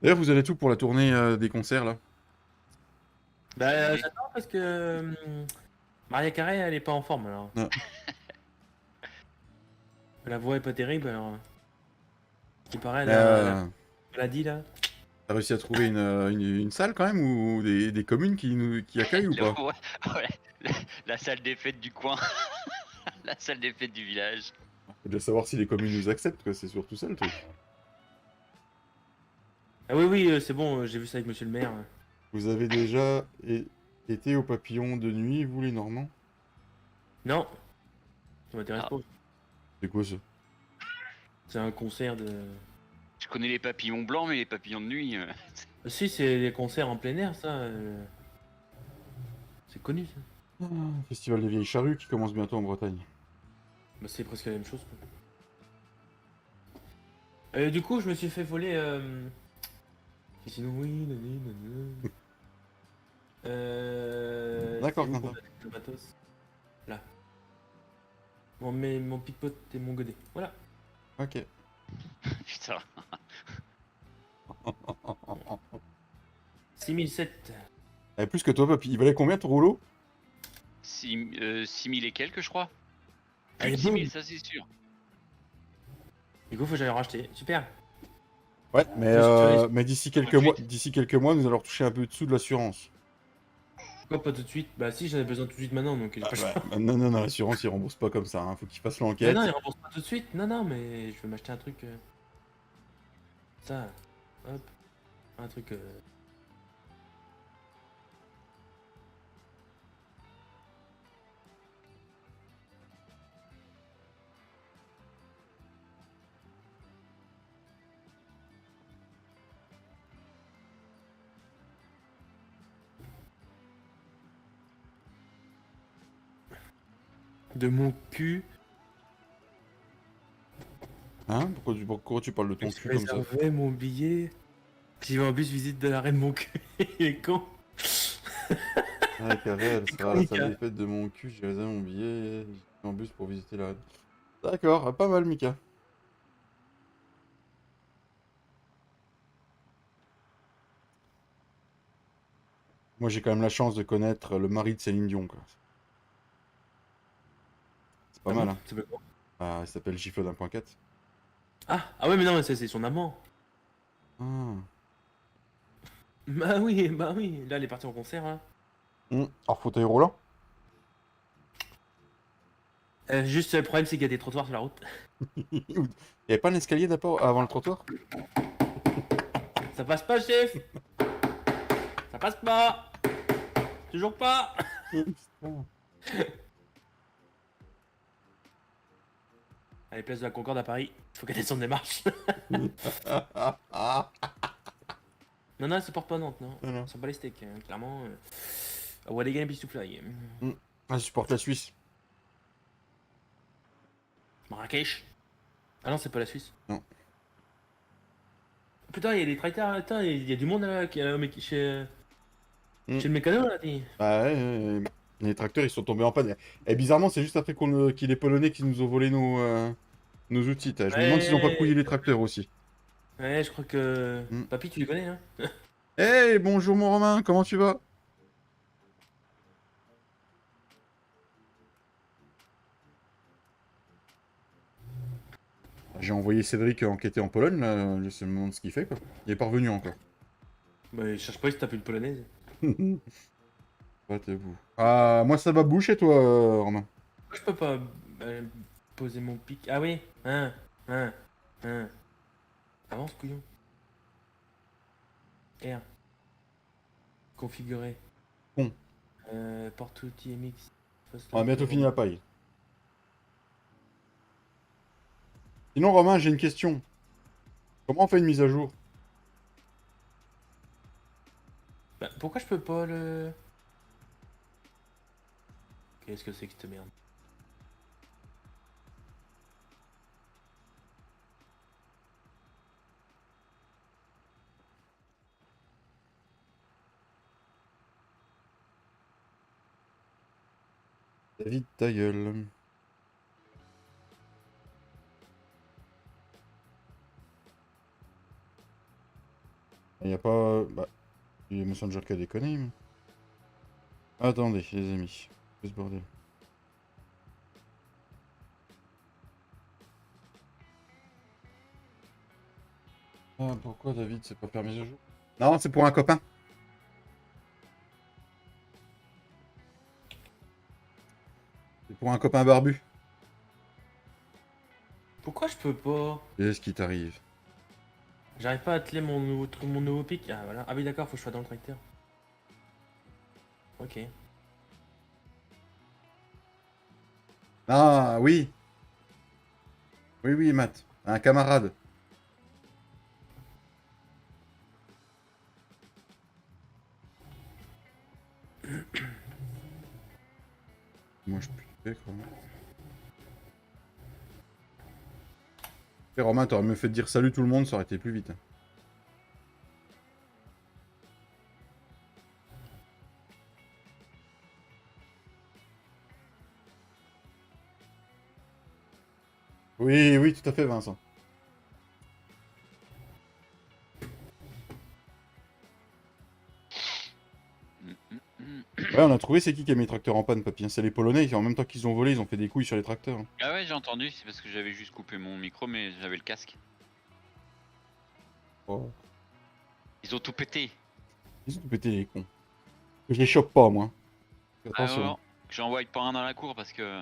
D'ailleurs, vous allez tout pour la tournée des concerts, là? Bah, Oui. j'attends parce que Maria Carey, elle est pas en forme alors. Ah. La voix est pas terrible alors. Ce qui paraît, Mais, la maladie là. t'as réussi à trouver une salle, quand même, ou des communes qui accueillent, ou pas? Ouais, la salle des fêtes du coin. La salle des fêtes du village. Faut déjà savoir si les communes nous acceptent, quoi, c'est surtout ça, le truc. Ah oui, oui, c'est bon, j'ai vu ça avec monsieur le maire. Vous avez déjà été au Papillon de nuit, vous, les Normands? Non, ça m'intéresse Ah. pas. C'est quoi, ça? C'est un concert de. Je connais les papillons blancs, mais les papillons de nuit. Si, c'est des concerts en plein air, ça. C'est connu, ça. Festival des Vieilles Charrues qui commence bientôt en Bretagne. Bah, c'est presque la même chose. Quoi. Du coup, je me suis fait voler. Et sinon, oui, nanani. D'accord, c'est où Quentin. qu'on a le matos Là. Mon pickpocket et mon godet. Voilà. Ok. Putain. 6007. Plus que toi, papy. Il valait combien ton rouleau? 6000 et quelques, je crois. Plus Allez, de boum. 6000, ça c'est sûr. Du coup, faut que j'aille en racheter. Super. Ouais, mais Tout de d'ici quelques mois, nous allons toucher un peu dessous de l'assurance. Pourquoi pas tout de suite? Bah si, j'en ai besoin tout de suite maintenant, donc j'ai pas le choix. Non, non, non, l'assurance, il rembourse pas comme ça. Hein. Faut qu'il fasse Mais l'enquête. non, il rembourse pas tout de suite. Non, non, mais je vais m'acheter un truc. Ça. Hop. Un truc. De mon cul. Hein? Pourquoi tu parles de ton Je cul comme ça? réservais mon billet. J'y vais en bus visite de l'arrêt de mon cul. Il est con. Ah, carré, elle sera à la Mika. salle des fêtes de mon cul. J'ai réservé mon billet en bus pour visiter la. D'accord, pas mal, Mika. Moi, j'ai quand même la chance de connaître le mari de Céline Dion, quoi. C'est pas Ah mal, bon hein. Ça veut quoi Ah, il s'appelle Gifle 1.4. Ah ouais, mais non, mais c'est son amant. Ah. Bah oui, bah oui. Là, elle est partie en concert. Hein. Alors, fauteuil roulant? Juste, le problème, c'est qu'il y a des trottoirs sur la route. Il y avait pas un escalier d'abord avant le trottoir? Ça passe pas, chef. Ça passe pas. Toujours pas. Allez, place de la Concorde à Paris. Faut qu'elle descende des marches. Ah. Non, non, elle supporte pas Nantes, non. Non, non. Ils sont pas les steaks, hein, clairement. What again, to fly. Ah, je supporte la Suisse. Marrakech. Ah non, c'est pas la Suisse. Non. Putain, il y a des traiteurs, attends, il y a du monde là, chez le mécano là. Bah ouais, les tracteurs ils sont tombés en panne. Et bizarrement, c'est juste après qu'il est polonais qui nous ont volé nos outils. Je me demande s'ils ont pas couillé les tracteurs aussi. Ouais, je crois que. Mm. Papy, tu les connais, hein? Hey, bonjour mon Romain, comment tu vas? J'ai envoyé Cédric enquêter en Pologne, là. Je me demande ce qu'il fait, quoi. Il est pas revenu encore. Bah, il cherche pas, il se tape une polonaise. Battez-vous. Ah, moi ça va boucher, toi, Romain. Je peux pas poser mon pic. Ah oui, hein. Avance, couillon. R. Configurer. Bon. Porte outil MX. On a bientôt fini la paille. Sinon, Romain, j'ai une question. Comment on fait une mise à jour? Bah, pourquoi je peux pas le. Qu'est-ce que c'est que cette merde? David, ta gueule. Il n'y a pas... Bah, il y a Messenger qui a déconné. Mais... Attendez, les amis. Qu'est-ce ce bordel? Ah, pourquoi David, c'est pas permis de jouer? Non, c'est pour un copain. C'est pour un copain barbu. Pourquoi je peux pas? Qu'est-ce qui t'arrive? J'arrive pas à atteler mon nouveau pic. Ah voilà. Ah oui d'accord, faut que je sois dans le tracteur. Ok. Ah, oui. Oui, oui, Matt. Un camarade. Moi, je peux quand même. Et Romain, t'aurais mieux fait de dire salut tout le monde, ça aurait été plus vite. Oui, oui, tout à fait, Vincent. Ouais, on a trouvé c'est qui a mis les tracteurs en panne, papy. C'est les Polonais, en même temps qu'ils ont volé, ils ont fait des couilles sur les tracteurs. Ah ouais, j'ai entendu, c'est parce que j'avais juste coupé mon micro, mais j'avais le casque. Oh. Ils ont tout pété. Ils ont tout pété les cons. Je les chope pas, moi. Ah Attention. non, que j'envoie pas un dans la cour parce que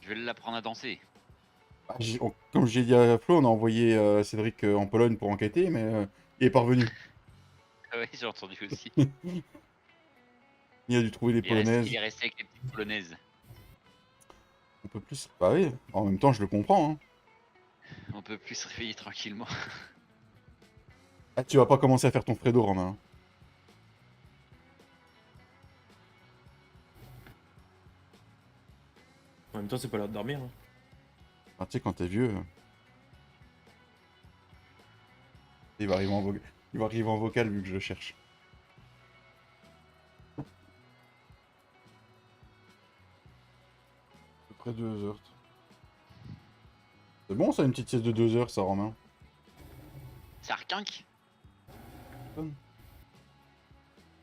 je vais l'apprendre à danser. Ah, comme j'ai dit à Flo, on a envoyé Cédric en Pologne pour enquêter, mais il est parvenu. Ah ouais, j'ai entendu aussi. Il a dû trouver des Polonaises. Il est resté avec les petites polonaises. On peut plus... Bah oui, en même temps, je le comprends. Hein. On peut plus se réveiller tranquillement. Ah, tu vas pas commencer à faire ton Fredo, Romain. En même temps, c'est pas l'heure de dormir. Hein. Ah, tu sais, quand t'es vieux... Il va arriver en vocal. Il va arriver en vocal vu que je le cherche. À peu près 2 heures. C'est bon ça, une petite sieste de 2 heures, ça, Romain? C'est Arquinque.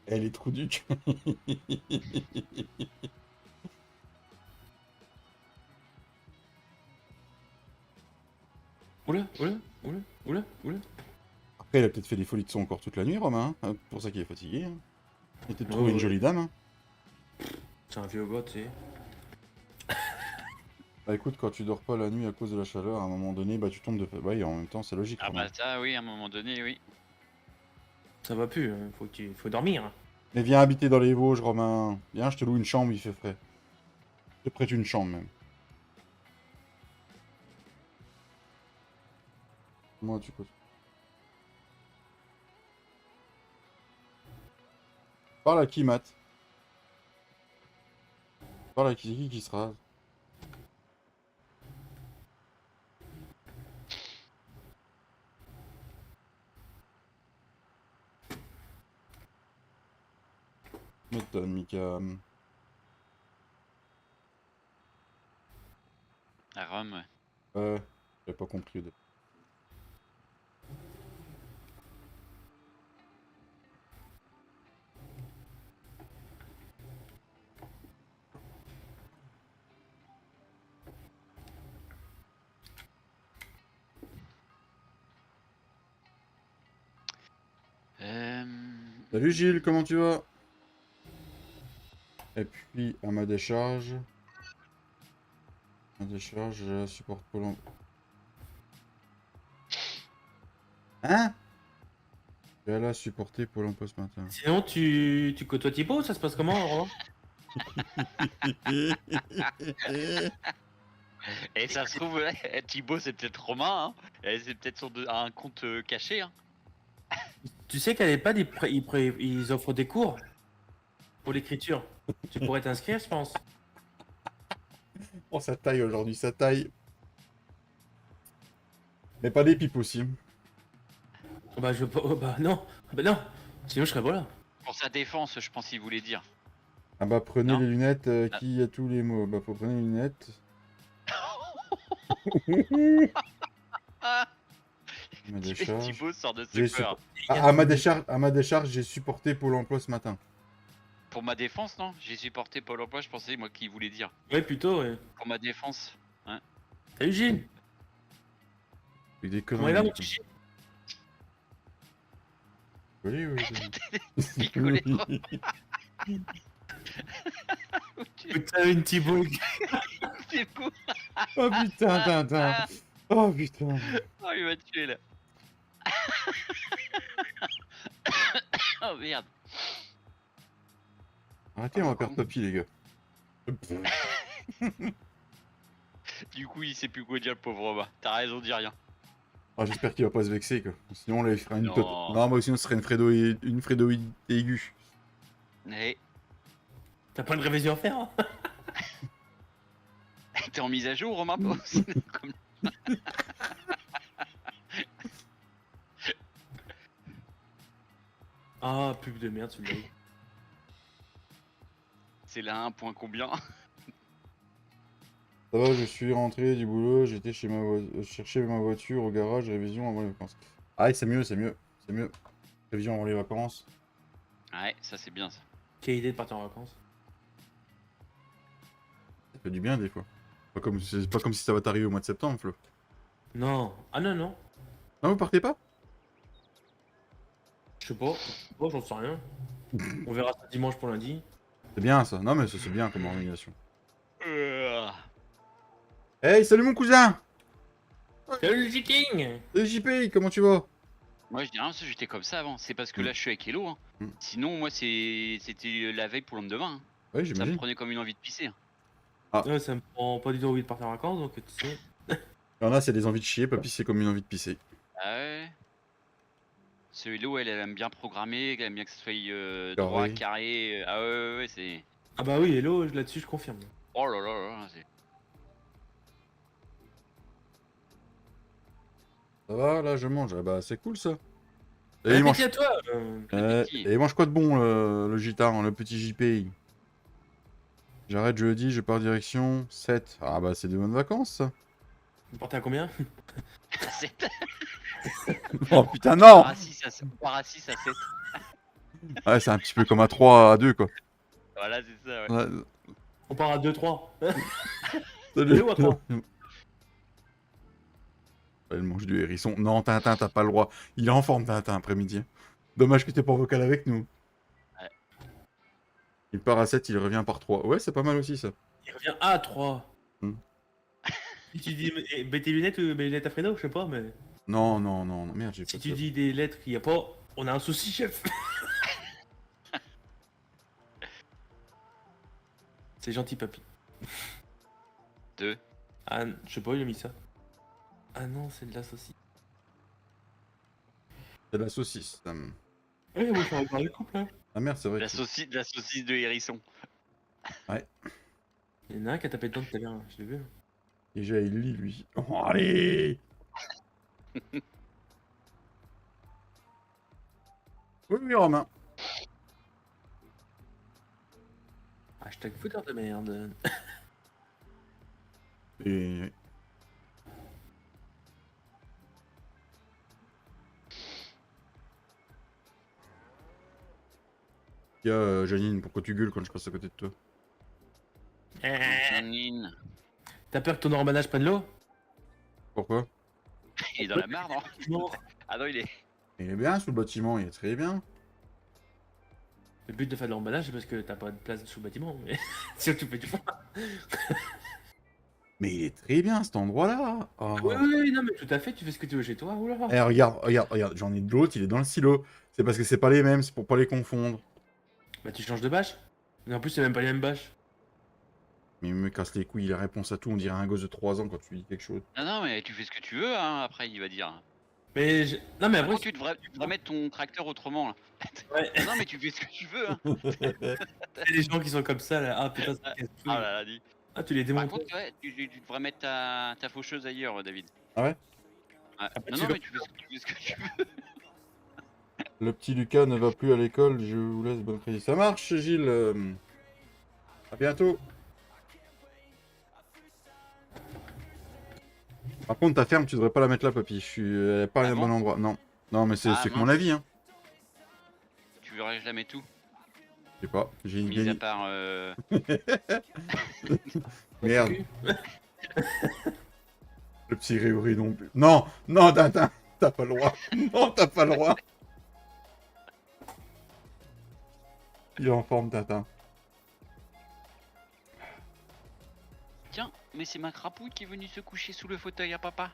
Elle est trou du cul. Oula, oula, oula, oula, oula. Après, il a peut-être fait des folies de son encore toute la nuit, Romain. Hein. C'est pour ça qu'il est fatigué. Hein. Il a peut-être trouvé une jolie dame. Hein. C'est un vieux gars, tu sais. Bah écoute, quand tu dors pas la nuit à cause de la chaleur, à un moment donné, bah tu tombes de... Bah en même temps, c'est logique. Ah Romain. bah ça, oui, à un moment donné, oui. Ça va plus, hein. Faut dormir. Mais viens habiter dans les Vosges, Romain. Viens, je te loue une chambre, il fait frais. Je te prête une chambre, même. Moi, tu peux... Parle à qui, Matt? Parle à qui se rase? M'étonne, Mika. À Rome, ouais. J'avais pas compris. Euh... Salut Gilles, comment tu vas? Et puis à ma décharge. Ma décharge, je supporte Pôle emploi. Hein? Elle a supporté Pôle emploi ce matin. Sinon, tu côtoies Thibaut, ça se passe comment, Roland? Et ça se trouve, Thibaut, c'est peut-être Romain, hein. Et c'est peut-être sur un compte caché, hein. Tu sais qu'à l'EHPAD, ils offrent des cours pour l'écriture. Tu pourrais t'inscrire, je pense. Oh, ça taille aujourd'hui, ça taille. Mais pas des pipes aussi. Bah, bah non. Bah non. Sinon, je serais pas là. Pour sa défense, je pense qu'il voulait dire. Ah bah prenez Non. les lunettes, Ah. qui a tous les mots. Bah faut prendre les lunettes. Ah, Ma décharge. Thibaut sort de ses J'ai peurs. à ma décharge, j'ai supporté Pôle emploi ce matin. Pour ma défense, non? J'ai supporté Pôle emploi, je pensais, moi, qu'il voulait dire. Ouais, plutôt, ouais. Pour ma défense. Salut Gilles. Avec des Comment il va, conneries. mon petit Gilles? Oui, oui, Picolé. oui. Putain, une Thibaut. C'est fou. Oh putain, Tintin. Oh putain. Oh, il m'a tué, là. Oh, merde. Arrêtez, on va perdre papy, les gars. Du coup, il sait plus quoi dire, le pauvre Romain. T'as raison, dis rien. Ah, j'espère qu'il va pas se vexer, quoi. Sinon, là, il fera une Non. top. Non, moi, sinon, ce serait une frédoïde aiguë. Eh, T'as pas de révision à faire, hein? t'es en mise à jour, Romain? Comme- Ah, pub de merde, celui-là. C'est là un point combien? Ça va, je suis rentré du boulot, j'étais chez chercher ma voiture au garage, révision avant les vacances. Ah, c'est mieux, c'est mieux, c'est mieux. Révision avant les vacances. Ouais, ça c'est bien ça. Quelle idée de partir en vacances. Ça fait du bien, des fois. C'est pas comme si ça va t'arriver au mois de septembre, Flo. Non. Ah non, non. Non, vous partez pas? Je sais pas. Bon, j'en sais rien. On verra ça dimanche pour lundi. C'est bien, ça. Non, mais ça, c'est bien comme organisation. Euh, Hey, salut mon cousin! Salut le King. Salut JP, comment tu vas? Moi je dis rien parce que j'étais comme ça avant. C'est parce que Mm. là je suis avec Hello. Hein. Mm. Sinon, moi c'était la veille pour le lendemain. Hein. Ouais, Ça me j'imagine. prenait comme une envie de pisser. Hein. Ouais, ça me prend pas du tout envie de partir en vacances, donc tu sais. Il y en a, c'est des envies de chier, papy, c'est comme une envie de pisser. Ah ouais. Ce Hello, elle aime bien programmer, elle aime bien que ce soit Carré. droit, carré. Ah ouais, c'est. Ah bah oui, hello, là-dessus je confirme. Oh là là là, c'est. Ça va, là, je mange. Ah bah, c'est cool, ça. Et Bon il mange... appétit à toi. Appétit. Et il mange quoi de bon, le gitan, le petit JP? J'arrête jeudi, je pars direction 7. Ah bah, c'est des bonnes vacances, ça. Vous partez à combien? C'est- Oh putain, non! Par à 6 à 7. Par à 6 à 7. Ouais, c'est un petit peu comme à 3 à 2, quoi. Voilà, c'est ça, ouais. Ouais. On part à 2-3. Salut. Ou à 3. Elle mange du hérisson. Non, Tintin, t'as pas le droit. Il est en forme, Tintin, après-midi. Dommage que t'es pas en vocal avec nous. Ouais. Il part à 7, il revient par 3. Ouais, c'est pas mal aussi, ça. Il revient à 3. Hmm. Si tu dis tes lunettes ou mes lunettes à Fredo, je sais pas, mais. Non, non, non, non. Merde, j'ai Si pas tu ça. dis des lettres qu'il y a pas, on a un souci, chef. C'est gentil, papy. 2. Ah, je sais pas, il a mis ça. Ah non, c'est de la saucisse. C'est de la saucisse. Ouais, moi je suis encore le couple là. Ah merde, c'est vrai. La saucisse de hérisson. Il y en a un qui a tapé dedans tout à l'heure, je l'ai vu. Déjà, il lit, lui. Oh, allez! Oui, oui, Romain. Hashtag fouteur de merde. Et... Janine, pourquoi tu gueules quand je passe à côté de toi? Janine. T'as peur que ton emmanage prenne l'eau? Pourquoi? Il est dans la mare, non? Non. Ah non, il est. Il est bien sous le bâtiment, il est très bien. Le but de faire de l'emballage, c'est parce que t'as pas de place sous le bâtiment. Mais si tu fais du fond. Mais il est très bien cet endroit-là. Oh. Oui, oui, oui, non, mais tout à fait, tu fais ce que tu veux chez toi. Oula. Eh, regarde, regarde, regarde, j'en ai de l'autre, il est dans le silo. C'est parce que c'est pas les mêmes, c'est pour pas les confondre. Bah, tu changes de bâche. Mais en plus, c'est même pas les mêmes bâches. Mais il me casse les couilles, il a réponse à tout, on dirait un gosse de 3 ans quand tu lui dis quelque chose. Non, non, mais tu fais ce que tu veux, hein, après il va dire. Mais non, mais après, Après, tu devrais mettre ton tracteur autrement, là. ouais, Non, mais tu fais ce que tu veux, hein. c'est les gens qui sont comme ça là. Ah putain, ça casse tout. Ah là là, dis. Ah, tu les Par démontes. contre, ouais, tu devrais mettre ta faucheuse ailleurs, David. Ah ouais? Ouais. bah, Non, tu non, veux- mais tu fais ce que tu veux. Le petit Lucas ne va plus à l'école, je vous laisse bon crédit. Ça marche, Gilles. À bientôt. Par contre, ta ferme, tu devrais pas la mettre là, papy. Je suis pas Ah au bon bon? endroit. Non. Non, mais c'est Ah que mon mince. avis, hein. Tu verrais que je la mets tout. Je sais pas. J'ai une Mis à gagné. part. Merde. Le petit Réori non plus. Non, non, Tintin. T'as pas le droit. Non, t'as pas le droit. Il est en forme, Tintin. Tiens, mais c'est ma crapouille qui est venue se coucher sous le fauteuil à papa.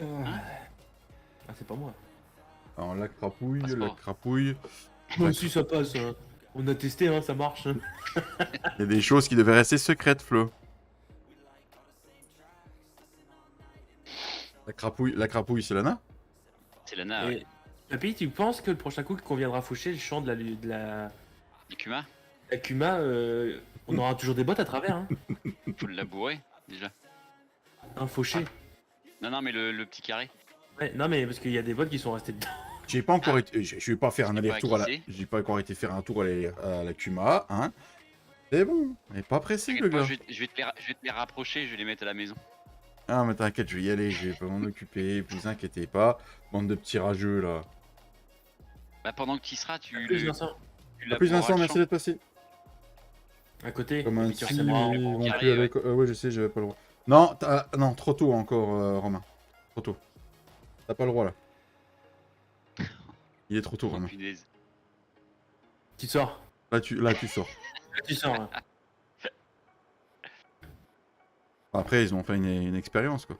Ah, c'est pas moi. Alors, la crapouille, Passe la pas. crapouille. Moi aussi, ça passe. Hein. On a testé, hein, ça marche. Il y a des choses qui devaient rester secrètes, Flo. La crapouille, c'est Lana? C'est Lana, ouais. Et... Papy, tu penses que le prochain coup qu'on viendra faucher le champ de Et Kuma, la Kuma, on aura toujours des bottes à travers, hein? faut le labourer, déjà. Un fauché. Non, non, mais le petit carré. Ouais, non, mais parce qu'il y a des bottes qui sont restées dedans. J'ai pas encore été. Je vais pas faire un Je sais pas aller-retour à la. qui c'est. J'ai pas encore été faire un tour à la Kuma, hein. C'est bon. Il est pas pressé, le T'inquiète pas, gars. je vais te les rapprocher, je vais les mettre à la maison. Ah, mais t'inquiète, je vais y aller. Je vais pas m'en occuper. Vous inquiétez pas. Bande de petits rageux, là. Bah, pendant que tu y seras, tu Plus Vincent. À plus, laboureras Vincent, le merci champ. d'être passé. À côté. Comme un Victor si, Semra. ils vont carré, plus à ouais. l'école. Ouais, je sais, j'avais pas le droit. Non, non, trop tôt encore, Romain. Trop tôt. T'as pas le droit, là. Il est trop tôt, Oh, Romain. punaise. Tu sors. Là, tu sors. Tu sors. Hein. Après, ils ont fait une expérience, quoi.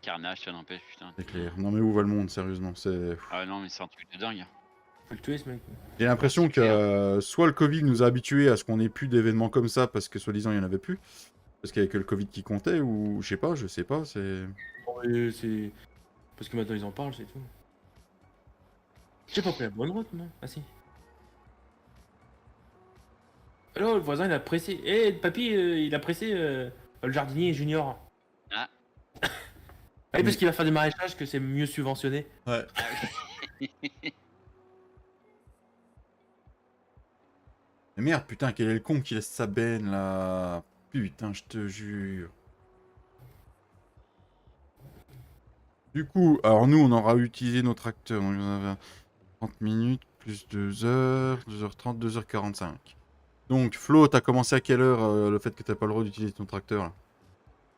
Carnage, ça n'empêche, putain. C'est clair. Non, mais où va le monde, sérieusement? C'est... Ah non, mais c'est un truc de dingue. Faut le tuer, ce mec. J'ai l'impression C'est que clair. soit le Covid nous a habitués à ce qu'on ait plus d'événements comme ça parce que soi-disant il y en avait plus, parce qu'il y avait que le Covid qui comptait, ou je sais pas, c'est... Bon, et c'est. Parce que maintenant ils en parlent, c'est tout. J'ai pas pris la bonne route, non? Ah si. Alors, le voisin il a pressé. Eh, papy, il a pressé le jardinier junior. Ah. Ah oui, parce qu'il va faire du maraîchage, que c'est mieux subventionné. Ouais. Ah oui. Mais merde, putain, quel est le con qui laisse sa benne, là? Putain, je te jure. Du coup, alors nous, on aura utilisé nos tracteurs, donc on avait 30 minutes, plus 2 heures, 2h30, 2h45. Donc, Flo, t'as commencé à quelle heure le fait que t'as pas le droit d'utiliser ton tracteur, là?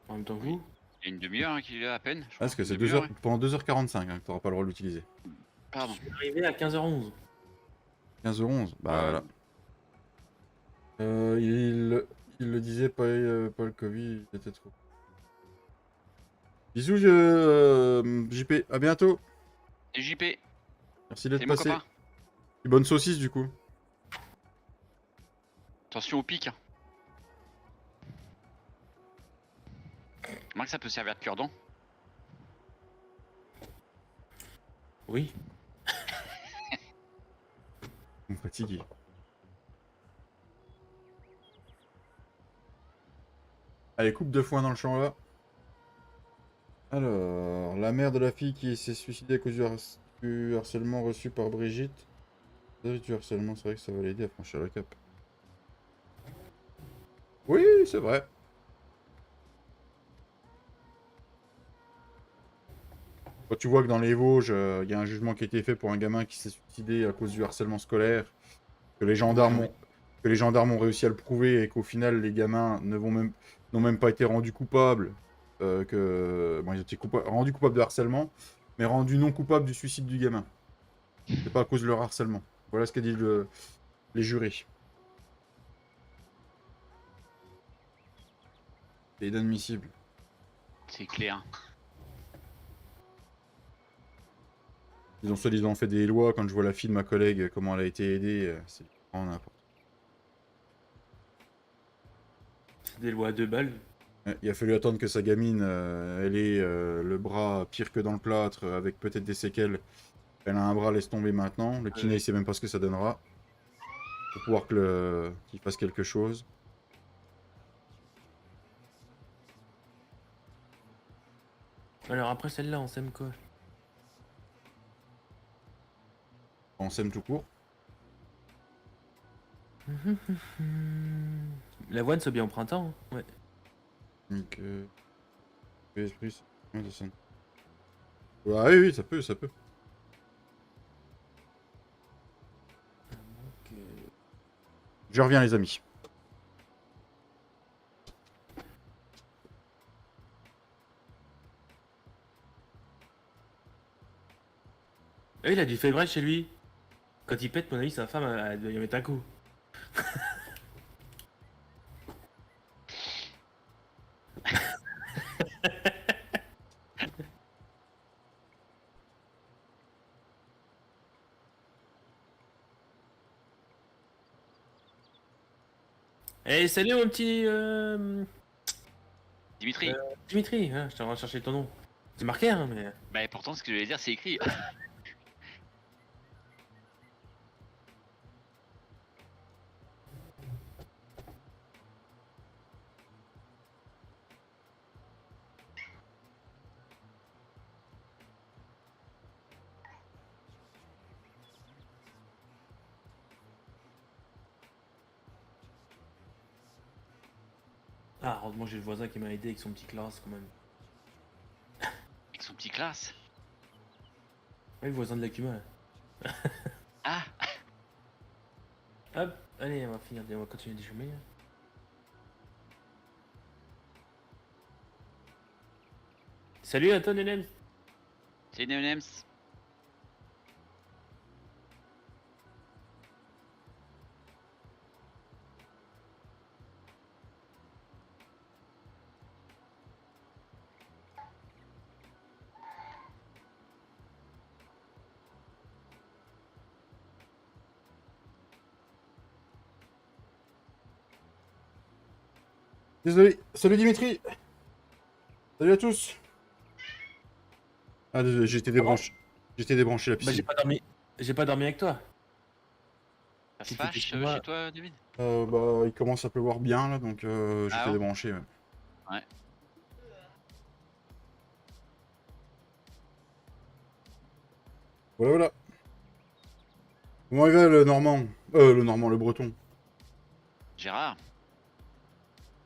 En même temps que vous. Il y a une demi-heure hein, qu'il est à peine. Je Ah, parce que crois. c'est Une demi-heure, 2 heures, pendant 2h45 hein, que t'auras pas le droit de l'utiliser. ouais. Pardon. Je suis arrivé à 15h11. 15h11, bah Ouais. voilà. Il le disait, pas le Covid, il était trop. Bisous, JP, à bientôt. Et JP, Merci d'être c'est mon passé. copain. Et bonne saucisse, du coup. Attention au pic. Hein. Remarque, ça peut servir de cure-dent. Oui. On est fatigué. Allez, coupe de foin dans le champ, là. Alors, la mère de la fille qui s'est suicidée à cause du harcèlement reçu par Brigitte. Du harcèlement, c'est vrai que ça va l'aider à franchir le cap. Oui, c'est vrai. Quand tu vois que dans les Vosges, il y a un jugement qui a été fait pour un gamin qui s'est suicidé à cause du harcèlement scolaire, que les gendarmes ont réussi à le prouver et qu'au final les gamins n'ont même pas été rendus coupables, bon, ils ont été rendus coupables de harcèlement, mais rendus non coupables du suicide du gamin. C'est pas à cause de leur harcèlement. Voilà ce qu'a dit les jurés. C'est inadmissible. C'est clair. Ils ont soi-disant fait des lois. Quand je vois la fille de ma collègue, comment elle a été aidée, c'est vraiment n'importe. C'est des lois à 2 balles. Il a fallu attendre que sa gamine, elle ait le bras pire que dans le plâtre, avec peut-être des séquelles. Elle a un bras, laisse tomber maintenant. Le kiné, il sait même pas ce que ça donnera. Pour pouvoir qu'il fasse quelque chose. Alors après celle-là, on sème quoi? On sème tout court. L'avoine, c'est bien au printemps. Hein. Ouais. Donc, esprit, ouais, ça sonne. Ah oui, oui, ça peut, ça peut. Donc, Je reviens, les amis. ah, il a du février chez lui. Quand il pète, mon avis, sa femme, elle doit y mettre un coup. Eh, salut mon petit Dimitri. Dimitri, hein, je t'en train de chercher ton nom. C'est marqué, hein, mais. Bah pourtant ce que je voulais dire c'est écrit. Ah, heureusement, j'ai le voisin qui m'a aidé avec son petit classe quand même. Avec son petit classe. Ouais, le voisin de la Cuma. Ah. Hop, allez, on va continuer des chemins. Salut Anton Enem. C'est une M&M's. Désolé. Salut Dimitri. Salut à tous. Ah, désolé, j'étais débranché. J'étais débranché la Bah, j'ai piscine. pas dormi. J'ai pas dormi avec toi. Ça se Si t'étais fâche chez moi. chez toi David? Bah, il commence à pleuvoir bien là, donc Ah j'étais bon? débranché. Ouais. Ouais. Voilà, voilà. Comment il va le Normand? Le Normand, le Breton. Gérard.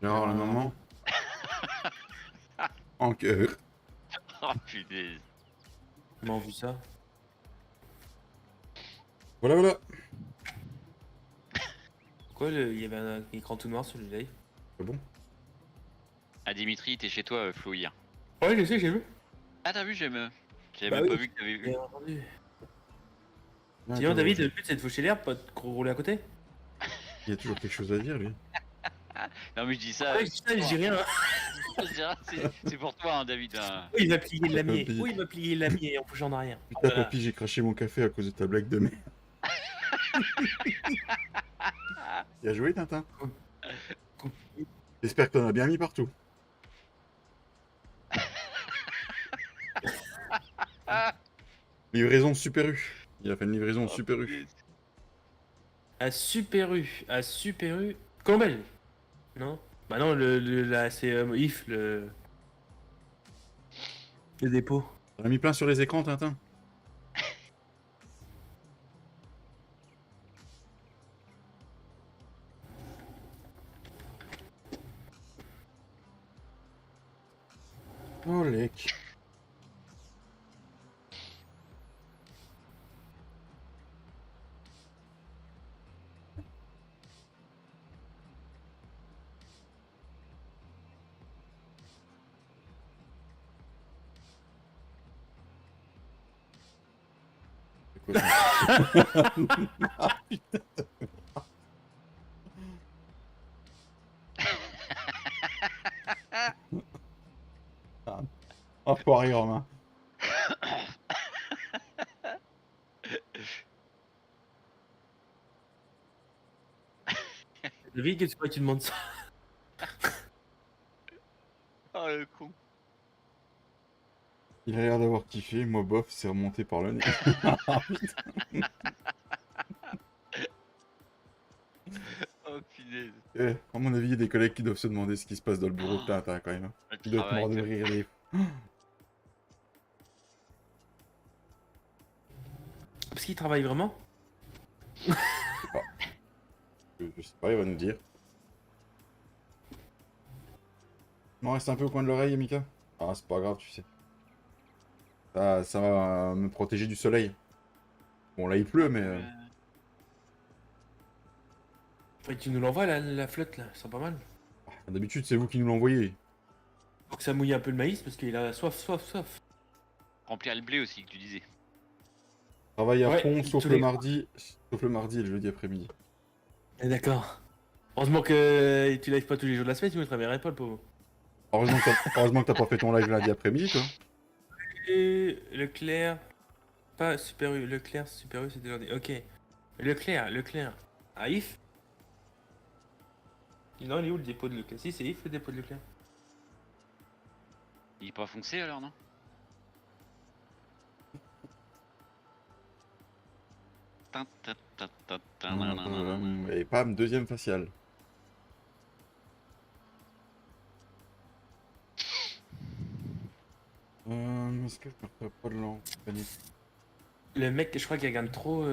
Gérard, le Gérard Normand. En cœur. Oh putain. Comment vu ça? Voilà, voilà. Pourquoi il y avait un écran tout noir sur le live? C'est bon. Ah Dimitri, t'es chez toi Flo hier. Ouais, je sais, j'ai vu. Ah t'as vu j'avais Bah même oui. pas vu que t'avais vu. Bien entendu. Ah, Sinon, attends, David, le but c'est de faucher l'herbe, pas de rouler à côté. il y a toujours quelque chose à dire, lui. Non mais je dis ça. Ouais, je dis ça, je dis rien. Gérard, c'est pour toi hein, David. Hein. Oui, il va plier le lamier. Papy. Oui, il va plier le lamier en bougeant en arrière. Putain, Voilà. papy, j'ai craché mon café à cause de ta blague de merde. Bien joué, Tintin. J'espère que t'en as bien mis partout. Livraison Super U. Il a fait une livraison Super U. À Super U. À Super U. Colombelle. Non? Bah non, là, c'est IF, le dépôt. T'en as mis plein sur les écrans, Tintin. Oh, lec. C'est quoi, ça? Ah, putain. Ah, enfoiré, Romain. David, qu'est-ce que tu demandes ça? Oh le con. Il a l'air d'avoir kiffé, moi bof, c'est remonté par le nez. Ah, putain. Oh punaise. À mon avis, il y a des collègues qui doivent se demander ce qui se passe dans le bureau de Tintin quand même. Hein. Le Il doit être mort travail, de rire. Les... Parce qu'il travaille vraiment? Je sais pas, il va nous dire. Il m'en reste un peu au coin de l'oreille, Mika. Ah, c'est pas grave, tu sais. Ça va me protéger du soleil. Bon, là, il pleut, mais... Et tu nous l'envoies la flotte là, c'est pas mal. D'habitude, c'est vous qui nous l'envoyez. Faut que ça mouille un peu le maïs parce qu'il a soif. Remplir le blé aussi, que tu disais. Travaille à Ouais, fond, sauf tous le les- mardi. Sauf le mardi et le jeudi après-midi. D'accord. Heureusement que tu lives pas tous les jours de la semaine, sinon il travaillerait pas le pauvre. Heureusement que t'as pas fait ton live lundi après-midi, toi. Et Leclerc. Pas Super U. Leclerc, Super U, c'était lundi. Ok. Leclerc. Ah, If. Non, il est où le dépôt de Leclerc? Si, c'est If le dépôt de Leclerc. Il est pas foncé alors, non? Et pam, deuxième facial. Est-ce que je me ferais pas de l'empanie? Le mec, je crois qu'il regarde trop.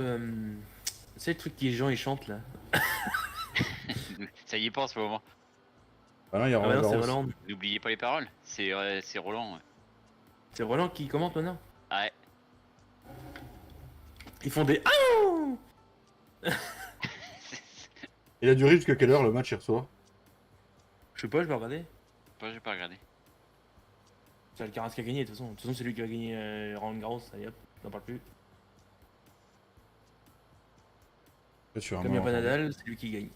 C'est le truc que les gens ils chantent là. Ça y est pas en ce moment. Ah non, il y a Ah ouais, non, Roland c'est Garros. Roland. N'oubliez pas les paroles. C'est Roland. Ouais. C'est Roland qui commente maintenant. Ouais. Ils font des. Ah Il a duré jusqu'à quelle heure le match hier soir? Je sais pas, je vais regarder. Moi j'ai pas regardé. C'est Alcaraz qui a gagné de toute façon. De toute façon, c'est lui qui a gagné Roland Garros. Allez hop, on n'en parle plus. Sur un Comme il n'y a moment, pas Nadal, c'est lui qui gagne.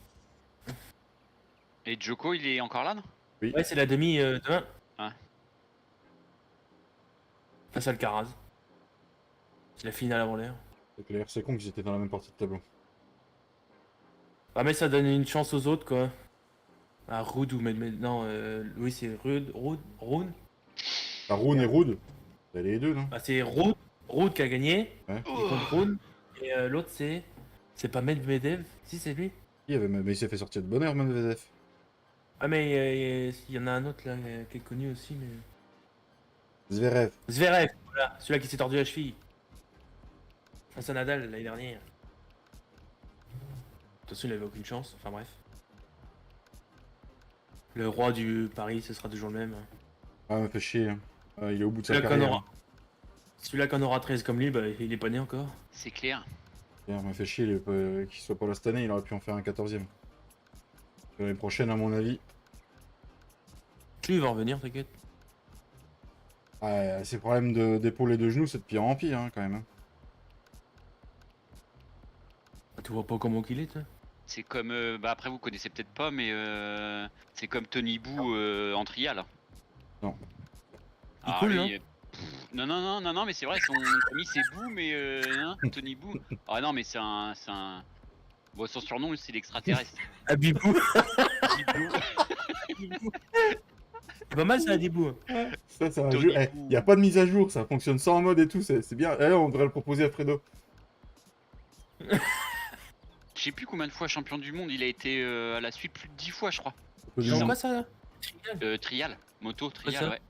Et Joko, il est encore là, non? Oui. Ouais, c'est la demi demain. Ouais. Face à Alcaraz. C'est la finale avant l'heure. C'est clair, c'est con qu'ils étaient dans la même partie de tableau. Ah, mais ça donne une chance aux autres quoi. Ah, Rude ou Medvedev. Non, oui, c'est Rune. Ah, Rune et Rude. Bah, les deux, non? Ah, c'est Rude qui a gagné. Ouais. Il est contre Rune. Et l'autre, c'est. C'est pas Medvedev. Si, c'est lui. Mais il s'est fait sortir de bonne heure, Medvedev. Ah, mais il y en a un autre là qui est connu aussi. Mais... Zverev. Zverev, voilà. Celui-là qui s'est tordu la cheville. Face à Nadal l'année dernière. De toute façon, il avait aucune chance. Enfin, bref. Le roi du Paris, ce sera toujours le même. Ah, me fait chier. Hein. Ah, il est au bout de sa Celui-là qu'on carrière. aura... Celui-là qu'on aura 13 comme lui, bah, il est pas né encore. C'est clair. Hein. Me fait chier qu'il soit pas là cette année, il aurait pu en faire un 14ème. L'année prochaine, à mon avis. Lui, il va revenir, t'inquiète. Ah, ses problèmes d'épaule et de genoux, c'est de pire en pire, hein, quand même. Hein. Ah, tu vois pas comment qu'il est, toi. C'est comme. Bah après, vous connaissez peut-être pas, mais c'est comme Tony Bou en trial. Non. Il Ah, coule, lui, non, mais c'est vrai, son ami c'est Bou, mais hein, Tony Bou. Ah non, mais c'est un. Bon, son surnom, c'est l'extraterrestre. Abibou. Bibou. C'est pas mal, ça, Abibou. Ça, c'est un Tony jeu. Bou. Il n'y a pas de mise à jour, ça fonctionne sans mode et tout, c'est bien. On devrait le proposer à Fredo. Je sais plus combien de fois champion du monde, il a été à la suite plus de 10 fois, je crois. Du C'est monde. quoi, ça, là Trial, moto, ça trial, ouais.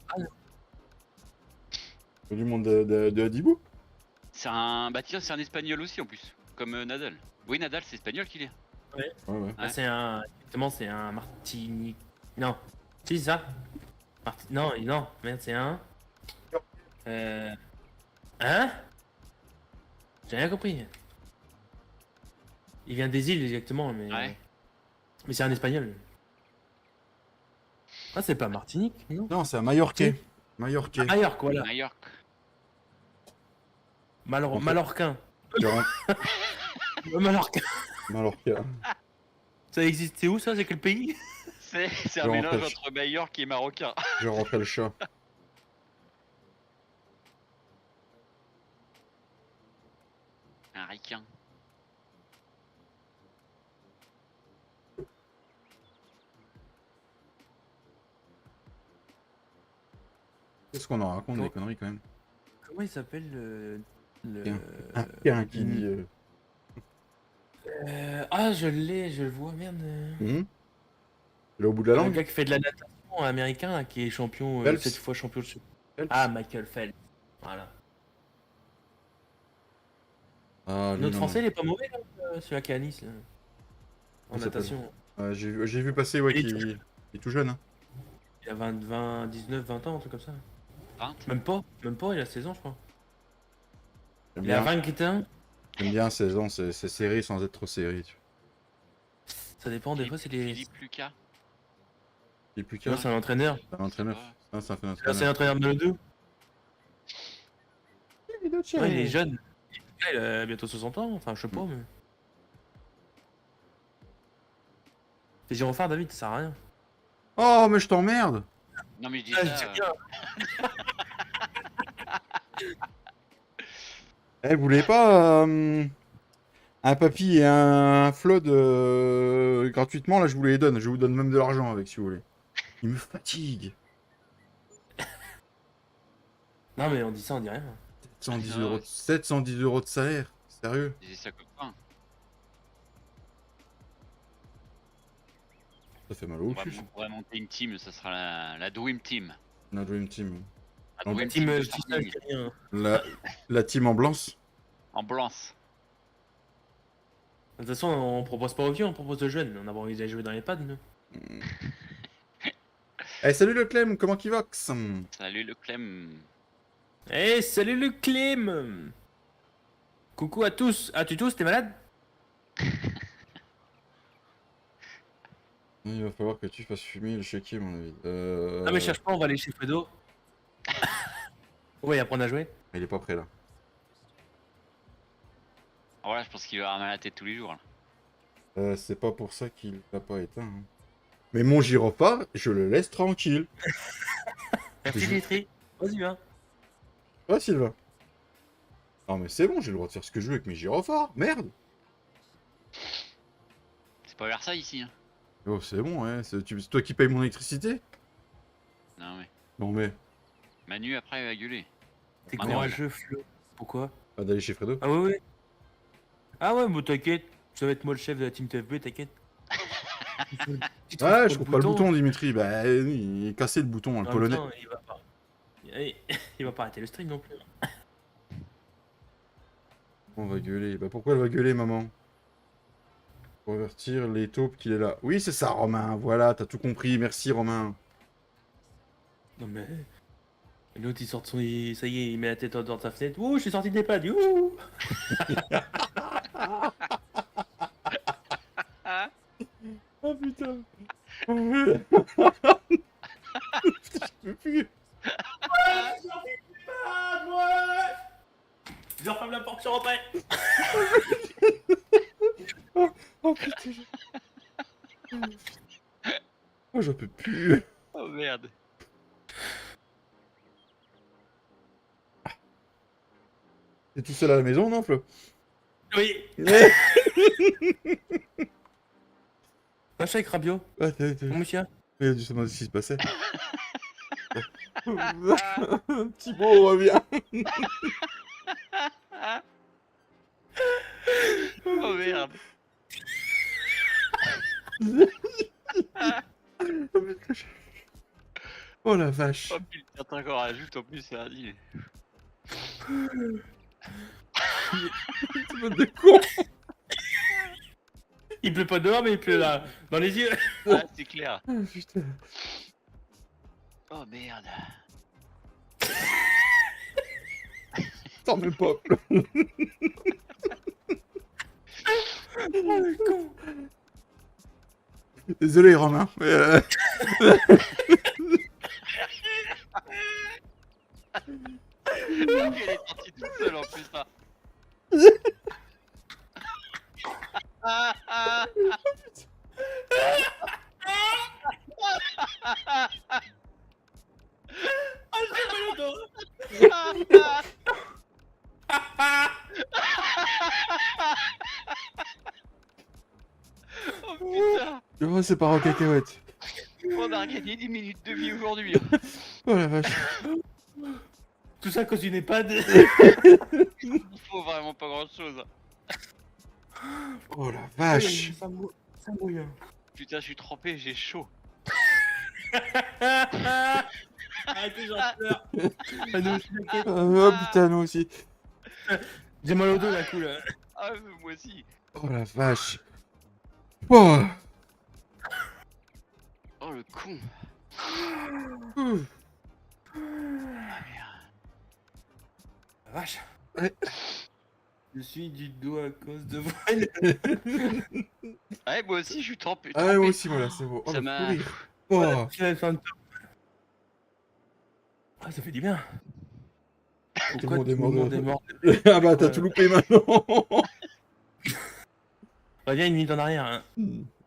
Du monde de Hadibou. C'est un. Bah tiens, c'est un espagnol aussi en plus, comme Nadal. Oui, Nadal, c'est espagnol qu'il est. Ouais. Ah, Ouais. c'est un... Exactement, c'est un Martinique... Non. Si, c'est ça. Non, merde, c'est un... Hein? J'ai rien compris. Il vient des îles, exactement, mais... Ouais. Mais c'est un espagnol. Ah, c'est pas Martinique, non? Non, c'est un Mallorquais. Mallorquais. Majorque, voilà. Majorque. Ok. Mallorquin. Durant- Mallorquin. Mallorquais. Ça existe, c'est où ça? C'est quel pays? C'est un Je mélange rentre. entre Majorque et Marocain. Je rentrais le chat. Un ricain. Qu'est-ce qu'on en raconte des conneries quand même? Comment il s'appelle le... Tiens, qui dit. Ah, je le vois, merde. Il est au bout de la Un langue? gars qui fait de la natation américain, là, qui est champion, Phelps. 7 fois champion de Phelps. Ah, Michael Phelps. Voilà. Ah, lui, Notre non. français, il est pas mauvais, là, celui-là qui est à Nice. Là. En Ça s'appelle. natation. J'ai vu passer, ouais, Il est qu'il est tout jeune. Hein. Il a 19, 20 ans, un truc comme ça. 20. Même pas, il a 16 ans, je crois. J'aime Il a bien, 21. j'aime bien 16 ans, c'est serré sans être trop serré. Tu vois. Ça dépend, des fois, c'est les. Philippe Lucas. Il est plus Tu qu'un. vois, c'est un entraîneur. C'est un entraîneur. Je sais Ah, ça fait un Là, c'est entraîneur. l'entraîneur de nos deux. Ouais, il est Ouais, jeune. Il a bientôt 60 ans, enfin, je sais pas, mais. T'es gyrophare, David, ça sert à rien. Oh, mais je t'emmerde. Non mais je dis Ah, ça. je sais bien. Eh, vous voulez pas un papy et un flood gratuitement? Là, je vous les donne. Je vous donne même de l'argent avec, si vous voulez. Il me fatigue. Non, mais on dit ça, on dit rien. 710 Non, euros, ouais. 710 euros de salaire. Sérieux? Je dis ça comme ça. Ça fait mal au cul. On pourrait monter une team, ça sera la Dream Team. La Dream Team. La Donc, Dream Team de Justice Charlie. italien. La team en blanc. En blanche. De toute façon, on propose pas aux vieux, on propose aux jeunes. On a pas envie d'aller jouer dans les pads, nous. Eh, salut le Clem, comment qu'il va? Salut le Clem. Eh, salut le Clem. Coucou à tous. Ah, tu tous, t'es malade? Il va falloir que tu fasses fumer le chéquier, mon avis. Ah, mais cherche pas, on va aller chez Fredo. Ouais, apprendre à jouer. Il est pas prêt là. Voilà, je pense qu'il va avoir mal à la tête tous les jours. Là. C'est pas pour ça qu'il l'a pas éteint. Hein. Mais mon gyrophare, je le laisse tranquille. Merci, Je- Dimitri. Vas-y, viens. Ouais, Sylvain. Non, mais c'est bon, j'ai le droit de faire ce que je veux avec mes gyrophares. Merde. C'est pas Versailles ici. Hein. Oh, c'est bon, ouais. C'est toi qui payes mon électricité? Non mais. Non, mais. Manu après il va gueuler. T'es Ah, merde. courageux, Flo. Pourquoi? Pas d'aller chez Fredo. Ah, ouais, ouais. Ah, ouais, mais t'inquiète. Ça va être moi le chef de la team TFB, t'inquiète. Ouais, je trouve pas le bouton, Dimitri. Bah, il est cassé le bouton, le En même polonais. temps, il va pas. Il va pas arrêter le stream non plus. On va gueuler. Bah, pourquoi elle va gueuler, maman? Pour avertir les taupes qu'il est là. Oui, c'est ça, Romain. Voilà, t'as tout compris. Merci, Romain. Non mais. Et l'autre il sort de son. Ça y est, il met la tête dans sa fenêtre. Ouh, je suis sorti des pads. Ouh. Oh putain. Putain, je peux plus. Je referme la porte, je rentre. Oh putain. Oh, j'en peux plus. Oh merde. T'es tout seul à la maison, non, Flo? Oui. Un chat avec Rabio. Ah, Mon monsieur. je sais pas ce qui se passait. Thibaut, reviens. Oh merde. Oh la vache. Oh putain, t'as encore ajoute en plus, c'est radis. C'est pas de con. Il pleut pas dehors, mais il pleut là, dans les yeux. Ah, c'est clair. Oh putain. Oh merde. T'en mets pas, Flo. Oh le con. Désolé, Romain. Mais Elle est sortie toute seule en plus. Hein. Ah, j'ai mal au dos. Oh putain. oh, c'est pas en cacahuète. On a gagné 10 minutes de vie aujourd'hui. Hein. Oh la vache. Tout ça à cause d'une EHPAD. Il faut vraiment pas grand chose. Oh la vache. Ça mouille. Putain, je suis trempé, j'ai chaud. Arrêtez, j'en pleure. Ah non, je suis inquiète. Oh putain, nous aussi. J'ai mal au dos d'un coup là. Ah, moi aussi. Oh la vache. Oh. Oh le con. Ouh. Ah merde. La vache. Ouais. Je suis du dos à cause de vous. Ouais, moi aussi, je suis trempé. Ah ouais, moi aussi, voilà, c'est bon. Oh, Ça le fou m'a. rire. Voilà, Oh. final Phantom. Ah, ça fait du bien. Tout le Pourquoi monde est tout mort le monde est de... mort? Ah bah, t'as tout loupé maintenant. Reviens une minute en arrière. Hein.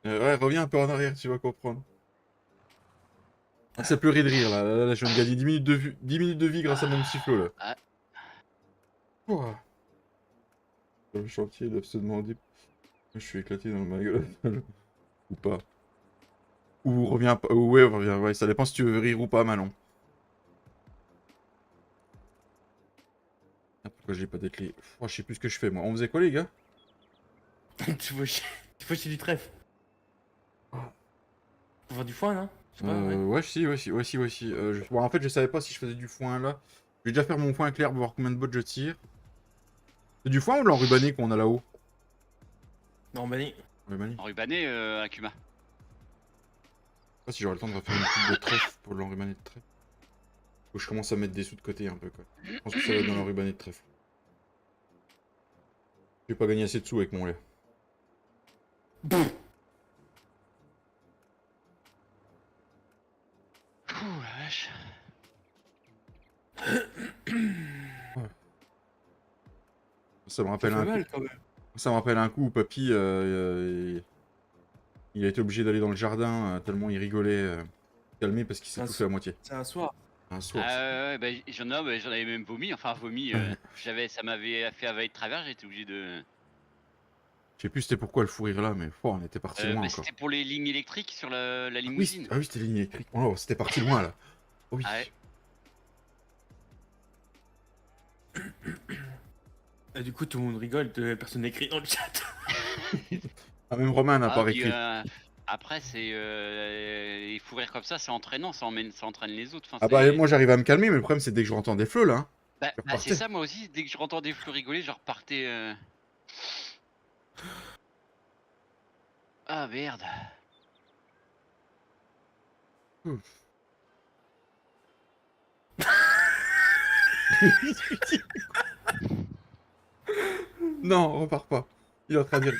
Ouais, reviens un peu en arrière, tu vas comprendre. Ah, ça pleurait de rire, là. Là, je viens de gagner 10 minutes de, 10 minutes de vie grâce à mon petit flow, là. Ah, Oh. Sur le chantier, ils doivent se demander... Je suis éclaté dans ma gueule. Ou pas. Ou reviens pas. Ou ouais, reviens. Ouais, ça dépend si tu veux rire ou pas, Malon. Ah, pourquoi j'ai pas des clés? Oh, je sais plus ce que je fais, moi. On faisait quoi, les gars? Tu vois chier du trèfle. Pour faire du foin, là? Je sais pas, ouais. Ouais, si, ouais, si, ouais, si, ouais, si. Bon, en fait, je savais pas si je faisais du foin, là. Je vais déjà faire mon foin clair pour voir combien de bottes je tire. C'est du foin ou de l'enrubané qu'on a là-haut? Non, Benny. Enrubané. enrubané, Akuma. Je sais pas si j'aurai le temps de refaire une petite de trèfle pour l'enrubané de trèfle. Faut que je commence à mettre des sous de côté un peu, quoi. Je pense que ça va être dans l'enrubané de trèfle. Je vais pas gagner assez de sous avec mon lait. Ouh, la vache. Ça me Ça rappelle fait un coup. mal, quand même. Ça me rappelle un coup où Papy, il a été obligé d'aller dans le jardin tellement il rigolait, calmé parce qu'il s'est tout fait à moitié. C'est un soir. Un soir. ça. Ah ouais, bah, j'en avais même vomi. Enfin, vomi. Ça m'avait fait avaler de travers. J'étais obligé de. Je sais plus c'était pourquoi le fou rire là, mais oh, on était parti loin Bah, encore. c'était pour les lignes électriques sur la Ah oui, limousine. c'était ligne électrique. Oh, c'était parti loin là. Oh oui. Ah ouais. Et du coup, tout le monde rigole, personne n'écrit dans le chat. Ah, même Romain n'a pas Ah, puis, réécrit. après, c'est. Les fous rires comme ça entraînant. Ça entraîne les autres. Enfin, Ah bah c'est- moi j'arrive à me calmer, mais le problème c'est dès que je rentre des feux là. Hein. Bah, Je c'est repartais. ça, moi aussi. Dès que je entendais des flous rigoler, je repartais. Ah merde. Ouf. Non, on repart pas. Il est en train de dire.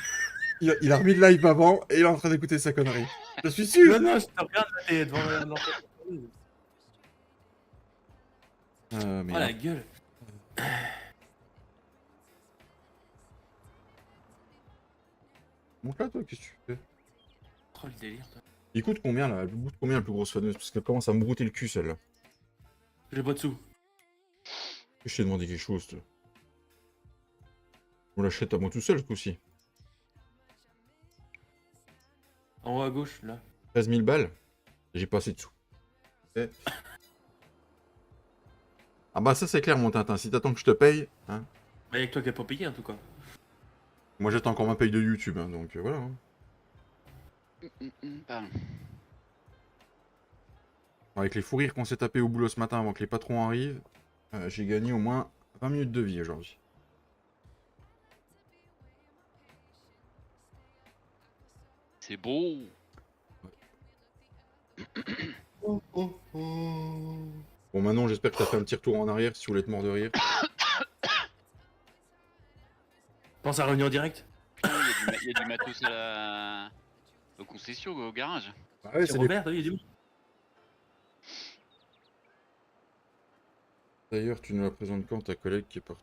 Il a remis le live avant et il est en train d'écouter sa connerie. Je suis sûr. Non, je te regarde, là, t'es devant l'entrée. Mais Oh la gueule. monte là toi, qu'est-ce que tu fais? Oh le délire, toi. Il coûte combien là? Elle coûte combien la plus grosse faneuse? Parce qu'elle commence à me brouter le cul celle-là. J'ai pas de sous. Je t'ai demandé quelque chose, toi. On l'achète à moi tout seul ce coup-ci. En haut à gauche, là. 13 000 balles. J'ai pas assez de sous. Eh. Ah bah ça c'est clair mon Tintin, si t'attends que je te paye, hein. Bah, y'a que toi qui a pas payé en tout cas. Moi j'attends encore ma paye de YouTube, hein, donc voilà. Hein. Pardon. Avec les fous rires qu'on s'est tapés au boulot ce matin avant que les patrons arrivent, j'ai gagné au moins 20 minutes de vie aujourd'hui. C'est beau. Bon maintenant j'espère que t'as fait un petit retour en arrière si tu voulais te mordre de rire. Pense à revenir en direct. Il y a du matos au concession, au garage. Bah ouais, C'est c'est Robert, il est où? D'ailleurs tu nous la présentes quand ta collègue qui est partie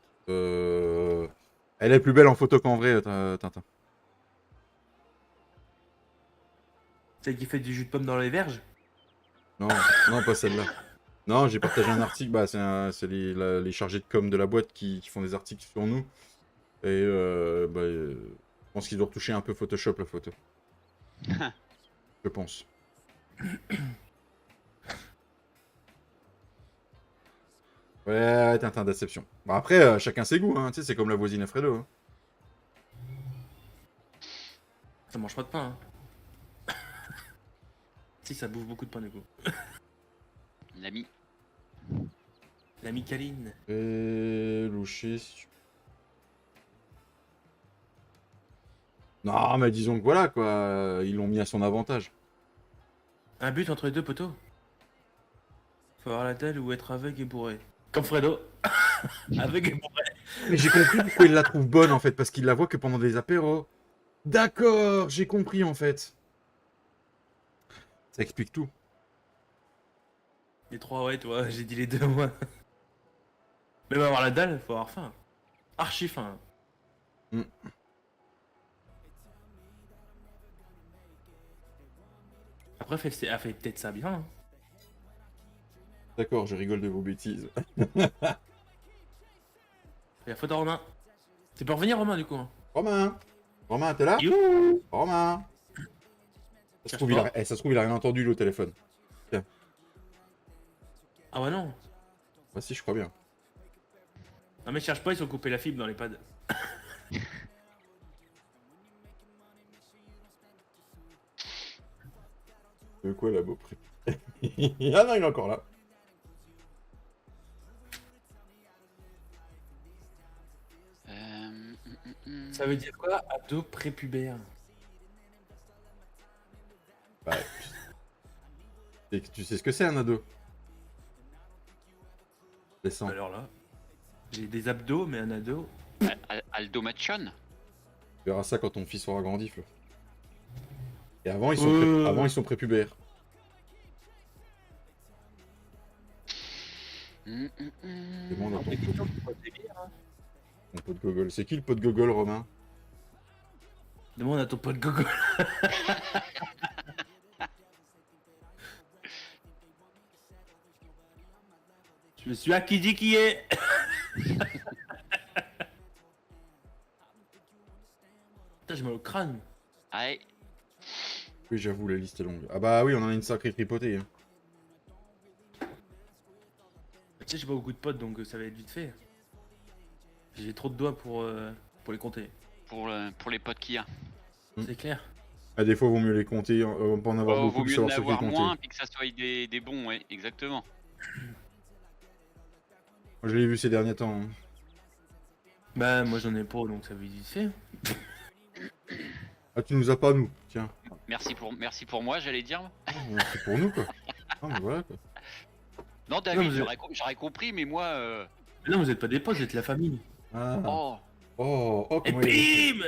Elle est plus belle en photo qu'en vrai, Tintin. Celle qui fait du jus de pomme dans les verges? Non, non pas celle-là. Non, j'ai partagé un article, bah c'est les chargés de com de la boîte qui font des articles sur nous. Et je pense qu'ils doivent toucher un peu Photoshop la photo. Je pense. Ouais, Tintin, déception. Bon après, chacun ses goûts, hein, tu sais, c'est comme la voisine Alfredo. Hein. Ça mange pas de pain, hein. Si, ça bouffe beaucoup de pain du coup. L'ami. L'ami Kaline. Et loucher si tu... Non, mais disons que voilà, quoi. Ils l'ont mis à son avantage. Un but entre les deux poteaux. Faut avoir la dalle ou être aveugle et bourré. Comme Fredo. Aveugle et bourré. Mais j'ai compris pourquoi il la trouve bonne, en fait. Parce qu'il la voit que pendant des apéros. D'accord, j'ai compris, en fait. Ça explique tout. Les trois, ouais, toi, j'ai dit les deux, moi. Même avoir la dalle, faut avoir faim. Archi faim. Mm. Après, elle fait peut-être ça bien. Hein. D'accord, je rigole de vos bêtises. Il y a faute à Romain. Tu peux revenir, Romain, du coup. Hein. Romain! Romain, t'es là? Youhou. Romain! Ça se trouve, Cherche pas. ça se trouve, il a rien entendu, le téléphone. Tiens. Ah ouais, non. Bah si, je crois bien. Non, mais cherche pas, ils ont coupé la fibre dans les pads. De quoi, là, beau prix? Ah non, il est encore là. Ça veut dire quoi, ado prépubère? Bah, tu sais ce que c'est, un ado? Laissant. Alors là, j'ai des abdos, mais un ado. Aldo Machon. Tu verras ça quand ton fils aura grandi, Flo. Et avant, avant, ils sont prépubères. Demande à ton pote Gogol. C'est qui le pote Gogol, Romain? Demande à ton pote Gogo. Je suis à qui dit qui est. Putain, j'ai mal au crâne. Allez. Oui, j'avoue, la liste est longue. Ah bah oui, on en a une sacrée tripotée. Hein. Tu sais, j'ai pas beaucoup de potes, donc ça va être vite fait. J'ai trop de doigts pour les compter. Pour les potes qu'il y a. C'est clair. Ah, des fois, vaut mieux les compter, pas en avoir beaucoup, Vaut puis mieux en savoir ce qu'ils avoir compter. moins, puis que ça soit des bons, ouais, exactement. Moi, je l'ai vu ces derniers temps. Hein. Bah, moi j'en ai pas, donc ça va être vite fait. Ah, tu nous as pas, nous. Tiens. Merci pour moi, j'allais dire. Ah, c'est pour nous, quoi. Ah, mais voilà, quoi. Non, David, Non, mais j'aurais compris, mais moi. Mais non, vous êtes pas des potes, vous êtes la famille. Ah. Oh, Oh, Et bim.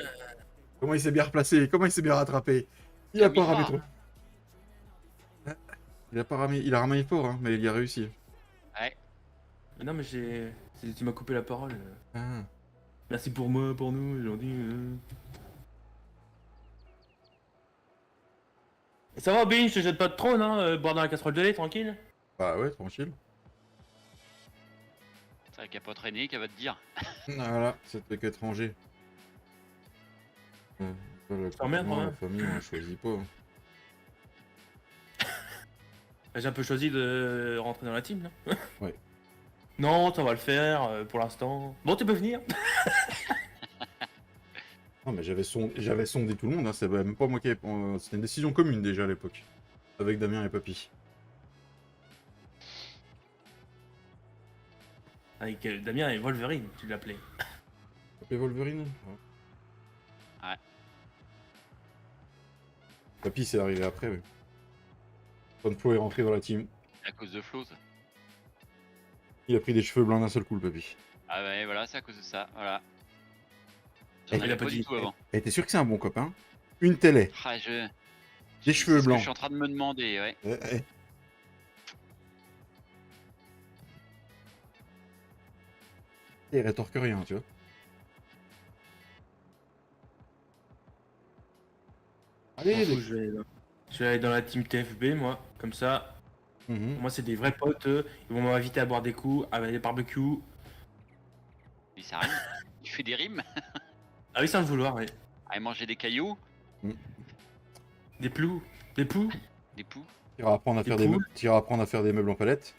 comment il s'est bien replacé, comment il s'est bien rattrapé. Il a pas ramé trop. Il a ramé fort, hein, mais il y a réussi. ouais. Mais non, mais tu m'as coupé la parole. Ah. Merci pour moi, pour nous, aujourd'hui. Ça va, Bin, je te jette pas de trône, hein, boire dans la casserole de lait, tranquille. Bah ouais, tranquille. C'est vrai qu'elle a pas traîné, qu'elle va te dire. Voilà, c'était qu'étranger. t'emmerdes, La Romain. famille, on la choisit pas. Hein. J'ai un peu choisi de rentrer dans la team, là. Ouais. Non, ça va le faire, pour l'instant. Bon, tu peux venir. Non, mais j'avais sondé tout le monde, hein, c'est même pas moi qui avais... C'était une décision commune déjà à l'époque. Avec Damien et Papy. Avec Damien et Wolverine, tu l'appelais. Papy Wolverine? Ouais. Papy, c'est arrivé après, oui. Quand Flo est rentré dans la team, À cause de Flo, ça. il a pris des cheveux blancs d'un seul coup, le Papy. Ah ouais, voilà, c'est à cause de ça, voilà. Eh, J'en il a avais pas pas du dit. tout avant. Et t'es sûr que c'est un bon copain? Une télé, Ah, des cheveux c'est ce que blancs. je suis en train de me demander, ouais. Il rétorque rien, tu vois. Allez, Je vais aller dans la team TFB, moi. Comme ça, Mhm. pour moi, c'est des vrais potes. Ils vont m'inviter à boire des coups, à des barbecues. Mais ça rime. Il fait des rimes. Ah oui, sans le vouloir, oui. À manger des cailloux, Des plous. Des poux. des poux. Tu iras apprendre à faire des poules. meubles. Tu iras apprendre à faire des meubles en palette.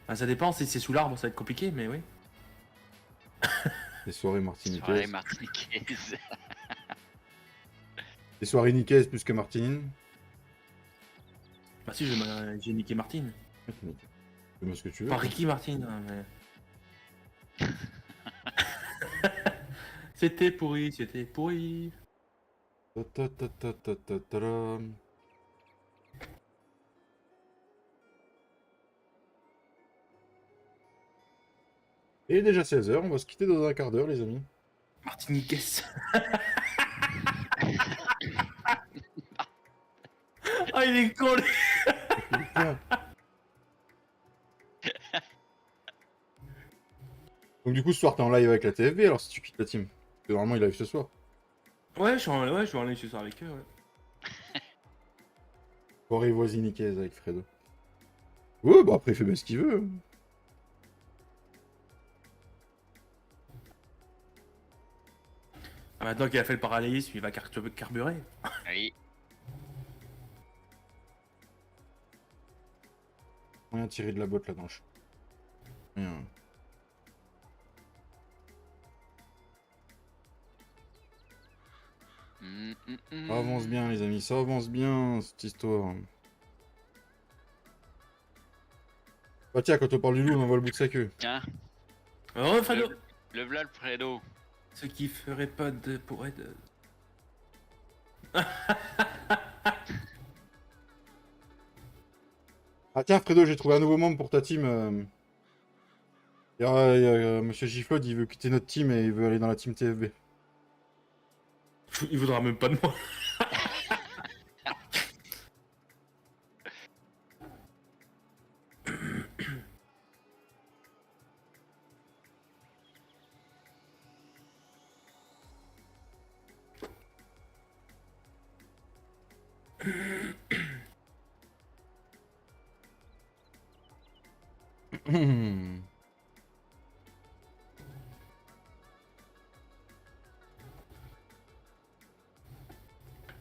Ah, ça dépend, si c'est sous l'arbre, ça va être compliqué, mais oui. Des soirées Soirée martiniquaises. martiniquaise. Des soirées niquaises plus que martinines. Bah si, j'ai niqué Martine. Fais-moi ce que tu veux. Pas Ricky Martin, hein, mais... C'était pourri, c'était pourri. Ta ta ta ta ta ta ta. Il est déjà 16h, on va se quitter dans un quart d'heure, les amis. Martiniquais. Ah, il est con, lui. Putain. Donc du coup, ce soir, t'es en live avec la TFB, alors si tu quittes la team. Parce que normalement, il live ce soir. Ouais, je vais en live ce soir avec eux, ouais. Soirée voisiniquaise avec Fredo. Ouais, bah après, il fait bien ce qu'il veut. Ah, maintenant qu'il a fait le parallélisme, il va carburer. Allez. Rien tiré de la botte là dans le champ. Rien. Ça avance bien, les amis, ça avance bien, cette histoire. Bah tiens, quand on parle du loup, on envoie le bout de sa queue. Tiens, Oh, Fredo. le v'là le Fredo. Ce qui ferait pas de pourrait de... Ah tiens, Fredo, j'ai trouvé un nouveau membre pour ta team. Monsieur Giflod, il veut quitter notre team et il veut aller dans la team TFB. Il voudra même pas de moi.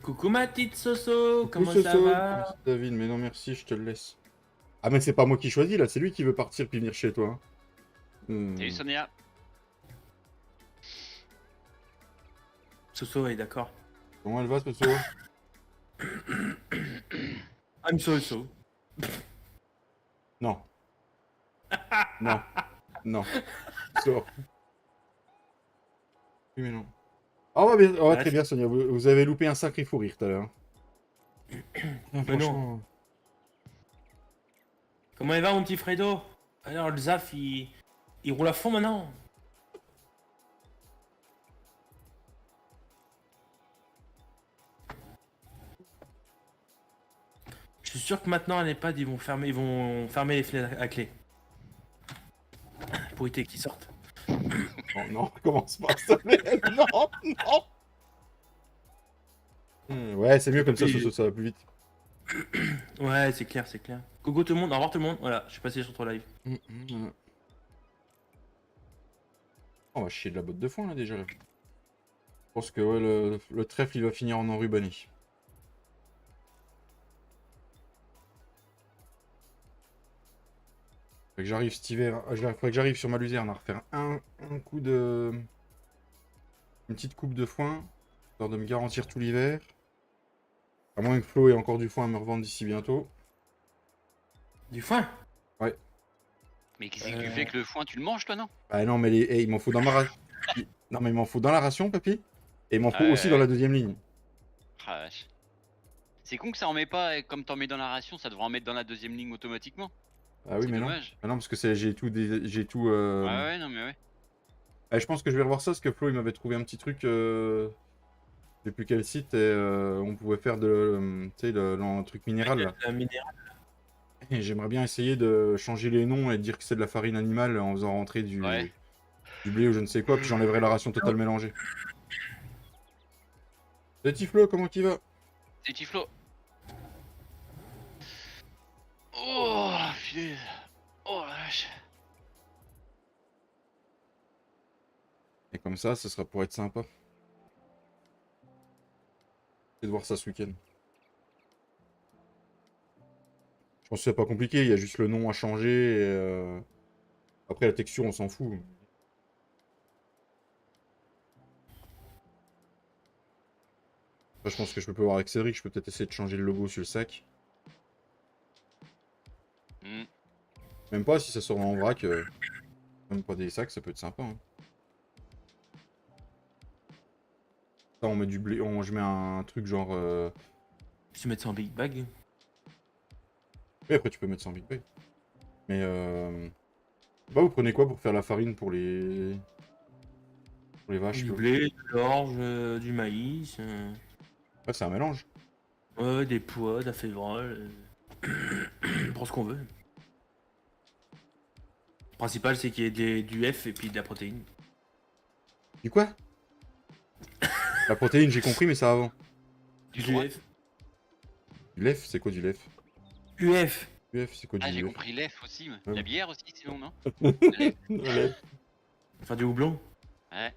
Coucou ma petite Soso, comment ça va? Merci, David, mais non merci, je te le laisse. Ah mais c'est pas moi qui choisis là, c'est lui qui veut partir puis venir chez toi. Salut Sonia. Soso est d'accord. Comment elle va, ce I'm Soso. Non. Non. Non. Sors. Oui mais non. Ah ouais, bien... oh, très bien Sonia, vous avez loupé un sacré fou rire tout à l'heure. Mais non. Comment il va mon petit Fredo? Alors le Zaf il roule à fond maintenant. Je suis sûr que maintenant à l'EHPAD ils vont fermer les fenêtres à clé. Pour éviter qu'ils sortent. Oh non, commence pas ça. Non, non. Ouais, c'est mieux comme ça, ça va plus vite. Ouais, c'est clair, c'est clair. Coucou tout le monde, au revoir tout le monde. Voilà, je suis passé sur ton live. On va chier de la botte de foin là déjà. Là. Je pense que ouais, le trèfle il va finir en enrubanné. Faudrait que j'arrive cet hiver, faudrait que j'arrive sur ma luzerne à refaire un coup de... Une petite coupe de foin, histoire de me garantir tout l'hiver. À moins que Flo ait encore du foin à me revendre d'ici bientôt. Du foin? Ouais. Mais qu'est-ce que tu fais avec le foin? Tu le manges toi, non? Bah non, mais il m'en faut dans ma ration. Non, mais il m'en faut dans la ration, papy. Et il m'en faut aussi dans la deuxième ligne. Ah, vache. C'est con que ça en met pas, et comme t'en mets dans la ration, ça devrait en mettre dans la deuxième ligne automatiquement. Ah oui, C'est mais dommage. non. Ah non, parce que j'ai tout... J'ai tout Ah ouais, non mais ouais. je pense que je vais revoir ça, parce que Flo, il m'avait trouvé un petit truc... Je sais plus quel site, et on pouvait faire de... tu sais, le truc minéral, là. La minérale. Et j'aimerais bien essayer de changer les noms et de dire que c'est de la farine animale en faisant rentrer du blé ou je ne sais quoi, puis j'enlèverai la ration totale mélangée. Petit Flo, comment tu vas? C'est Tiflo. Oh, putain. Oh la vache. Et comme ça sera pour être sympa. C'est de voir ça ce week-end. Je pense que c'est pas compliqué, il y a juste le nom à changer et après la texture on s'en fout. Après, je pense que je peux voir avec Cédric, je peux peut-être essayer de changer le logo sur le sac. Même pas si ça sort en vrac, même pas des sacs, ça peut être sympa. Hein. Ça, on met du blé, je mets un truc genre... Tu mets ça en big bag. Oui, après tu peux mettre ça en big bag. Mais bah, vous prenez quoi pour faire la farine pour les vaches Du là blé, de l'orge, du maïs. Ouais, c'est un mélange. Ouais, des pois, de la févrole. Pour ce qu'on veut. Le principal, c'est qu'il y ait du F et puis de la protéine. Du quoi? La protéine, j'ai compris, mais ça avant. Du droit. UF. Du lef, c'est quoi du lef? UF. UF, c'est quoi Ah, du j'ai UF? compris l'EF aussi. Ouais. La bière aussi, c'est bon, non? Lef. Faire du houblon. Ouais.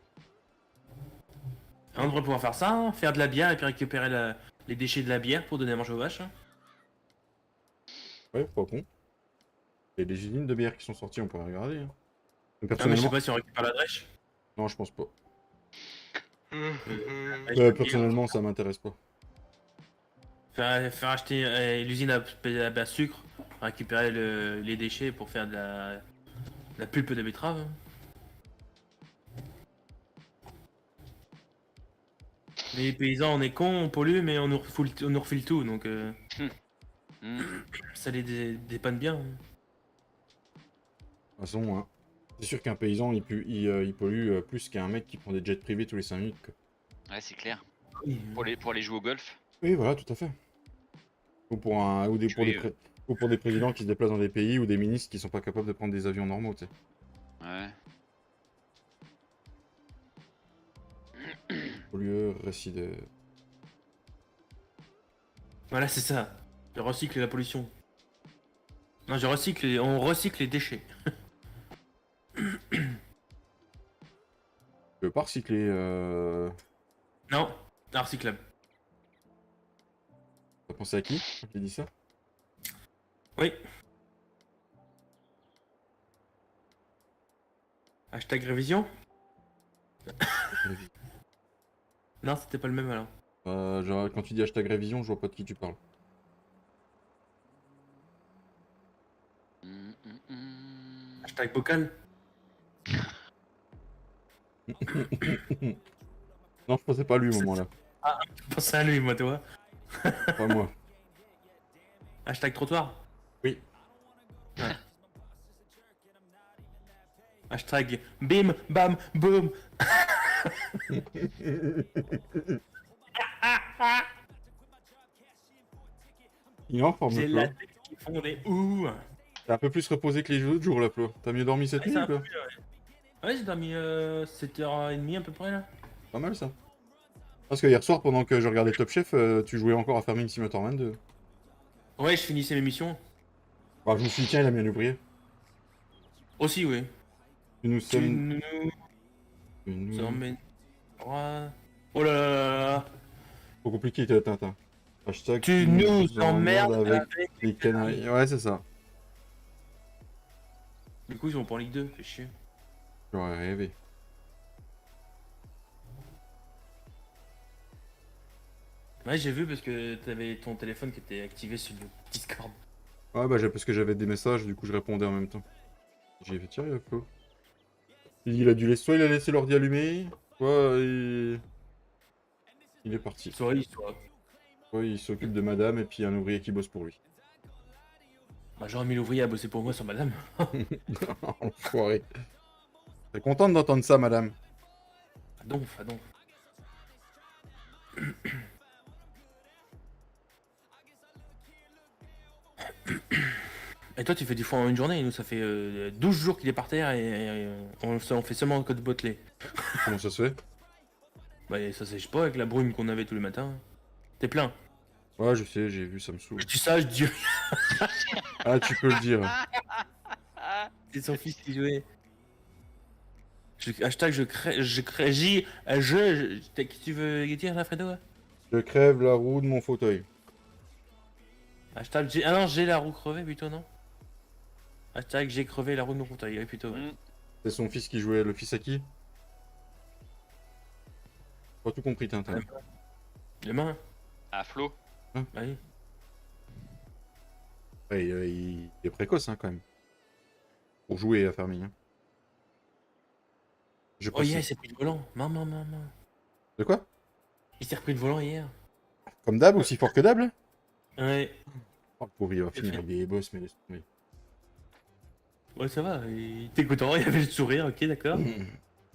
On devrait pouvoir faire ça, hein, faire de la bière et puis récupérer les déchets de la bière pour donner à manger aux vaches. Hein. Ouais, pas con. Il y a des usines de bière qui sont sorties, on pourrait regarder. Hein. Ah, mais je sais Personnellement, pas si on récupère la drèche. non, je pense pas. Bière. Personnellement, ça m'intéresse pas. Faire acheter l'usine à sucre, récupérer les déchets pour faire de la pulpe de betterave. Hein. Mais les paysans, on est cons, on pollue, mais on nous refile tout, donc ça les dépanne bien. Hein. De toute façon, hein, c'est sûr qu'un paysan, il pollue plus qu'un mec qui prend des jets privés tous les 5 minutes. Quoi. Ouais, c'est clair. Oui. Pour aller jouer au golf. Oui, voilà, tout à fait. Ou pour, ou pour des présidents qui se déplacent dans des pays ou des ministres qui sont pas capables de prendre des avions normaux, tu sais. Ouais. Pollueur, récideur. Voilà, c'est ça. Je recycle la pollution. Non, on recycle les déchets. Tu veux pas recycler Non, recyclable. T'as pensé à qui quand tu dis ça? Oui. Hashtag révision. Non, c'était pas le même alors. Genre, quand tu dis hashtag révision, je vois pas de qui tu parles. Hashtag bocal. Non, je pensais pas à lui au moment-là. Pense à lui, moi, toi. Pas moi. Hashtag trottoir. Oui. Ouais. Hashtag bim, bam, boum. Il est en forme, J'ai le la Flo. tête qui fond des ouh. T'es un peu plus reposé que les autres jours, là, Flo. T'as mieux dormi cette Ouais, nuit c'est ou un peu quoi? mieux, ouais. Ouais, j'ai dormi 7h30 à peu près là. Pas mal, ça. Parce que hier soir, pendant que je regardais Top Chef, tu jouais encore à Farming Simulator 22. Ouais, je finissais mes missions. Alors, je me suis dit, tiens, il a mis un ouvrier. Aussi, oui. Tu nous Tu sommes... nous tu nous- emmènes. Oh là là là là. Trop compliqué, Tintin. Hashtag Tu nous emmerdes avec avec les Canaries. Ouais, c'est ça. Du coup, ils vont pas en Ligue 2, fait chier. J'aurais rêvé. Ouais, j'ai vu parce que t'avais ton téléphone qui était activé sur le Discord. Ouais, bah, parce que j'avais des messages, du coup, je répondais en même temps. J'ai fait, tiens, il y a Flo. Il a dû laisser... Soit il a laissé l'ordi allumé, soit il est parti. Soit histoire. Soit il s'occupe de madame et puis un ouvrier qui bosse pour lui. Bah, j'aurais mis l'ouvrier à bosser pour moi sur madame. Enfoiré. T'es contente d'entendre ça, madame? Ah donc, ah donc. Et toi, tu fais 10 fois en une journée, et nous, ça fait 12 jours qu'il est par terre et on fait seulement un code bottelé. Comment ça se fait? Bah, ça sèche pas avec la brume qu'on avait tous les matins. T'es plein. Ouais, je sais, j'ai vu, ça me saoule. Je dis ça, je dis. Ah, tu peux le dire. C'est son fils qui jouait. Hashtag qu'est-ce que tu veux dire là, Fredo? Je crève la roue de mon fauteuil. Hashtag ah non, j'ai la roue crevée plutôt, non? Hashtag j'ai crevé la roue de mon fauteuil, oui, plutôt. Ouais. C'est son fils qui jouait, le fils à qui? Pas tout compris, Tintin. Les mains. À Flo. Bah oui. Ouais, il est précoce, hein, quand même. Pour jouer à Farming. Hein. Je Oh yeah, c'est pris le volant. Maman. De quoi? Il s'est repris le volant hier. Comme d'hab, aussi fort que d'hab, là. Ouais. Oh, le pauvre, il va finir avec des boss, mais laisse tomber. Ouais, ça va. Il était content, il avait le sourire, ok, d'accord. La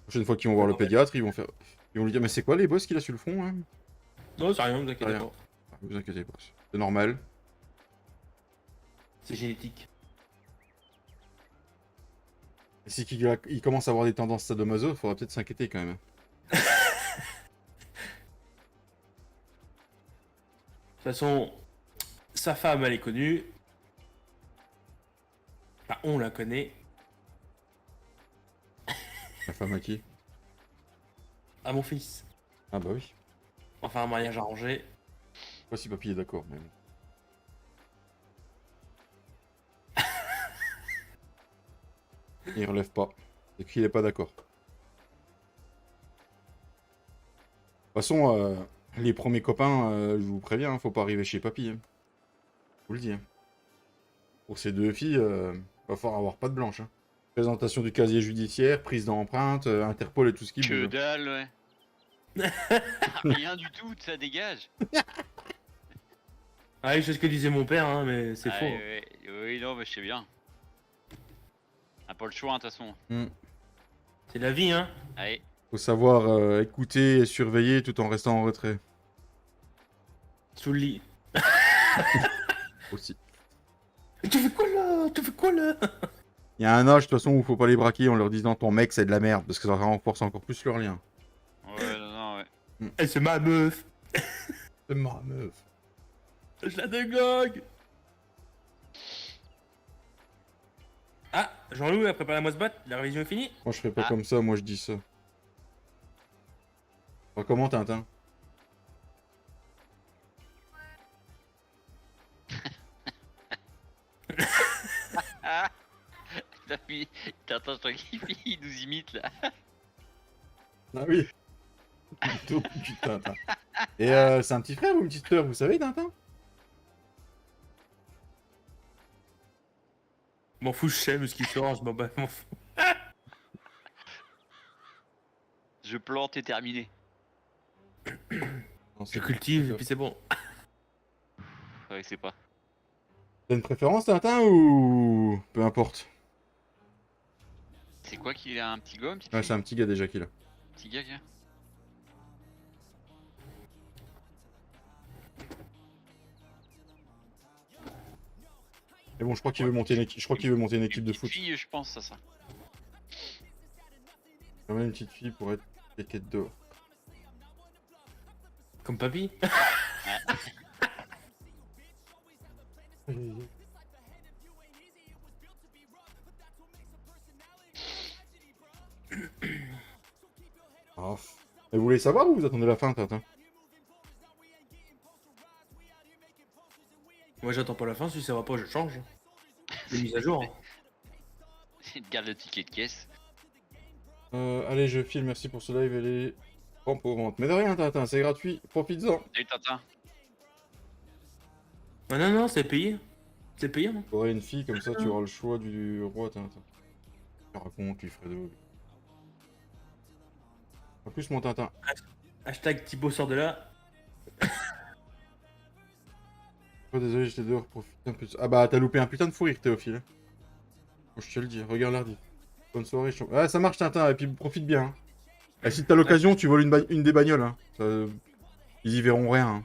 prochaine fois qu'ils vont voir le pédiatre, ils vont lui dire, mais c'est quoi les boss qu'il a sur le front, hein? Non, c'est rien, vous inquiétez Rien. pas. Ah, vous inquiétez pas, c'est normal. C'est génétique. Et si il commence à avoir des tendances sadomaso, il faudra peut-être s'inquiéter quand même. De toute façon, sa femme, elle est connue. Enfin, on la connaît. La femme à qui? À mon fils. Ah bah oui. Enfin, un mariage arrangé. Je sais pas si papy est d'accord, mais bon. Il relève pas. C'est qu'il est pas d'accord. De toute façon, les premiers copains, je vous préviens, hein, faut pas arriver chez papy. Hein. Je vous le dis. Hein. Pour ces deux filles, va falloir avoir patte blanche. Hein. Présentation du casier judiciaire, prise d'empreinte, Interpol et tout ce qui Que bouge. dalle, ouais. Rien du tout, ça dégage. Ah oui, c'est ce que disait mon père, hein, mais c'est faux. Ouais, oui, non, mais je sais bien. On a pas le choix, hein, de toute façon. C'est la vie, hein. Allez. Faut savoir écouter et surveiller tout en restant en retrait. Sous le lit. Aussi. Mais tu fais quoi là? Tu fais quoi là? Il y a un âge, de toute façon, où faut pas les braquer en leur disant ton mec c'est de la merde, parce que ça renforce encore plus leur lien. Ouais, non, ouais. Eh, c'est ma meuf. C'est ma meuf. Je la déglingue. Ah, Jean-Loup a préparé moi ce battre, la révision est finie. Moi je ferais pas Ah. comme ça, moi je dis ça. Enfin, comment Tintin? Ah. T'attends, je crois qu'il nous imite là. Ah oui. Plutôt du Tintin. Et c'est un petit frère ou une petite sœur, vous savez, Tintin? M'en fous, je sais, mais ce qui sort, je m'en bats, m'en fous. Je plante et terminé. Non, Je cultive et puis c'est bon. Ouais, c'est pas. T'as une préférence, Tintin, ou peu importe? C'est quoi qu'il a un petit gomme, Ouais, c'est un petit gars déjà qui l'a. petit gars, gars. Mais bon, je crois qu'il veut monter une équipe. Je crois qu'il veut monter une équipe de foot. Fille, je pense à ça. Quand même une petite fille pour être quéquette dehors. Comme papy. Ah. Et vous voulez savoir ou vous attendez la fin, Tintin? Moi j'attends pas la fin, si ça va pas, je change. Les mises à jour. Garde le ticket de caisse. Allez, je file, merci pour ce live, elle est empourante. Mais de rien, Tintin, c'est gratuit, profites-en. Salut Tintin. Ah non, non, c'est payé. C'est payé, non? T'auras une fille, comme ça tu auras le choix du roi, Tintin. Je raconte, Wilfredo. En plus, mon Tintin. Hashtag Thibaut sort de là. Oh, désolé, j'étais dehors, profite un peu. Ah bah, t'as loupé un putain de fou rire, Théophile. Oh, je te le dis, regarde l'ardi. Bonne soirée, Ah, ça marche, Tintin, et puis profite bien. Hein. Et si t'as l'occasion, tu voles une des bagnoles. Hein. Ça, ils y verront rien. Hein.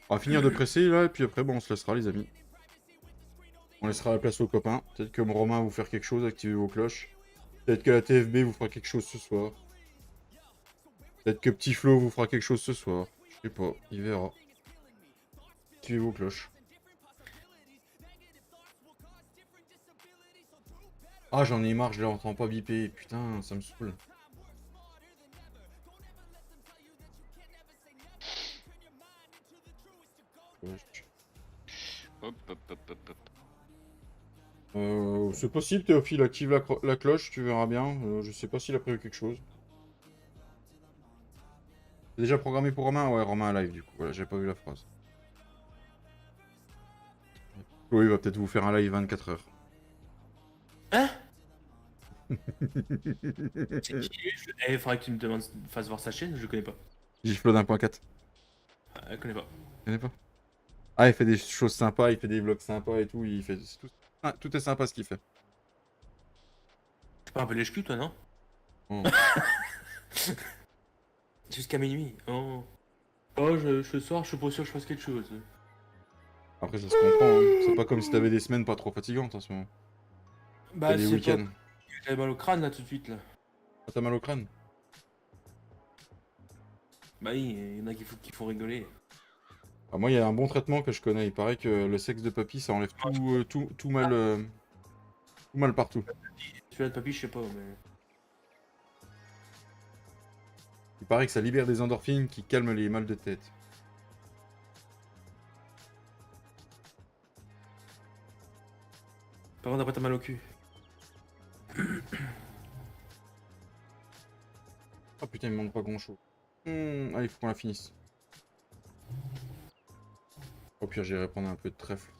On va finir de presser, là, et puis après, bon, on se laissera, les amis. On laissera la place aux copains. Peut-être que Romain va vous faire quelque chose, activer vos cloches. Peut-être que la TFB vous fera quelque chose ce soir. Peut-être que Petit Flo vous fera quelque chose ce soir. Je sais pas, il verra. Activez vos cloches. Ah, j'en ai marre, je l'entends pas biper. Putain, ça me saoule. Hop, hop, hop, hop, hop. C'est possible, Théophile, active la cloche, tu verras bien. Je sais pas s'il a prévu quelque chose. C'est déjà programmé pour Romain? Ouais, Romain live du coup. Voilà, j'ai pas vu la phrase. Chloé va peut-être vous faire un live 24 heures. Hein? C'est qui lui? Eh, faudrait que tu me demandes, fasses voir sa chaîne, je le connais pas. Giflod 1.4. Je connais pas. Tu connais pas? Ah, il fait des choses sympas, il fait des vlogs sympas et tout. Tout est sympa ce qu'il fait. T'es pas un peu lèche-cul, toi, non? Oh. Jusqu'à minuit. Oh. Ce soir, je suis pas sûr que je fasse quelque chose. Après, ça se comprend. Hein. C'est pas comme si t'avais des semaines pas trop fatigantes en ce moment. T'as Bah, des c'est pas. week-ends. J'avais mal au crâne là tout de suite là. Ah, t'as mal au crâne? Bah oui, il y en a qui font rigoler. Ah, moi, il y a un bon traitement que je connais. Il paraît que le sexe de papy, ça enlève tout mal partout. Celui-là de papy, je sais pas, mais. Il paraît que ça libère des endorphines qui calment les mal de tête. Par contre, après, t'as mal au cul. Oh putain, il me manque pas grand-chose. Ah, il faut qu'on la finisse. Au pire, j'irai prendre un peu de trèfle.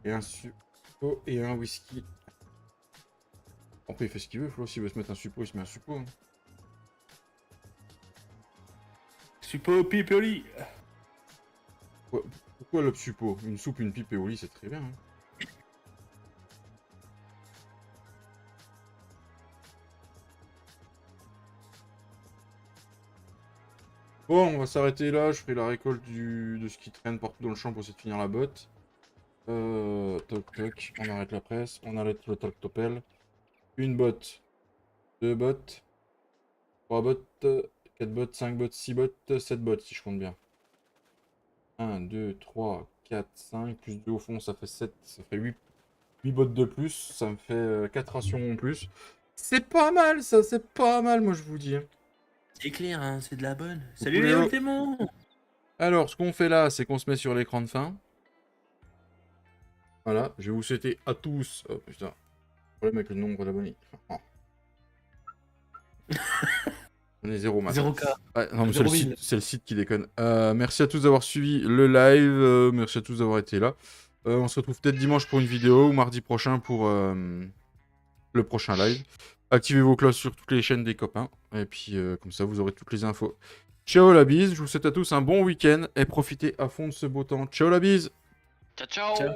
Et un suppo et un whisky. Après, il fait ce qu'il veut. Flo, s'il veut se mettre un suppo, il se met un suppo. Hein. Suppo, pipe et au lit. Pourquoi le suppo? Une soupe, une pipe et au lit, c'est très bien. Hein. Bon, on va s'arrêter là. Je ferai la récolte de ce qui traîne partout dans le champ pour essayer de finir la botte. Toc toc. On arrête la presse. On arrête le tractopelle. Une botte. Deux bottes. Trois bottes. 4 bottes. 5 bottes. 6 bottes. 7 bottes si je compte bien. 1, 2, 3, 4, 5. Plus 2 au fond, ça fait 7. Ça fait 8 bottes de plus. Ça me fait 4 rations en plus. C'est pas mal ça. C'est pas mal, moi je vous dis. Hein. C'est clair, hein, c'est de la bonne. Vous Salut pouvez- les démons. Alors, ce qu'on fait là, c'est qu'on se met sur l'écran de fin. Voilà, je vais vous souhaiter à tous. Oh putain, problème avec le nombre d'abonnés. Oh. On est 0 maintenant. 0K. Ouais, non, mais Zéro c'est le site qui déconne. Merci à tous d'avoir suivi le live. Merci à tous d'avoir été là. On se retrouve peut-être dimanche pour une vidéo ou mardi prochain pour le prochain live. Activez vos cloches sur toutes les chaînes des copains. Et puis, comme ça, vous aurez toutes les infos. Ciao la bise. Je vous souhaite à tous un bon week-end et profitez à fond de ce beau temps. Ciao la bise. Ciao, ciao. Ciao.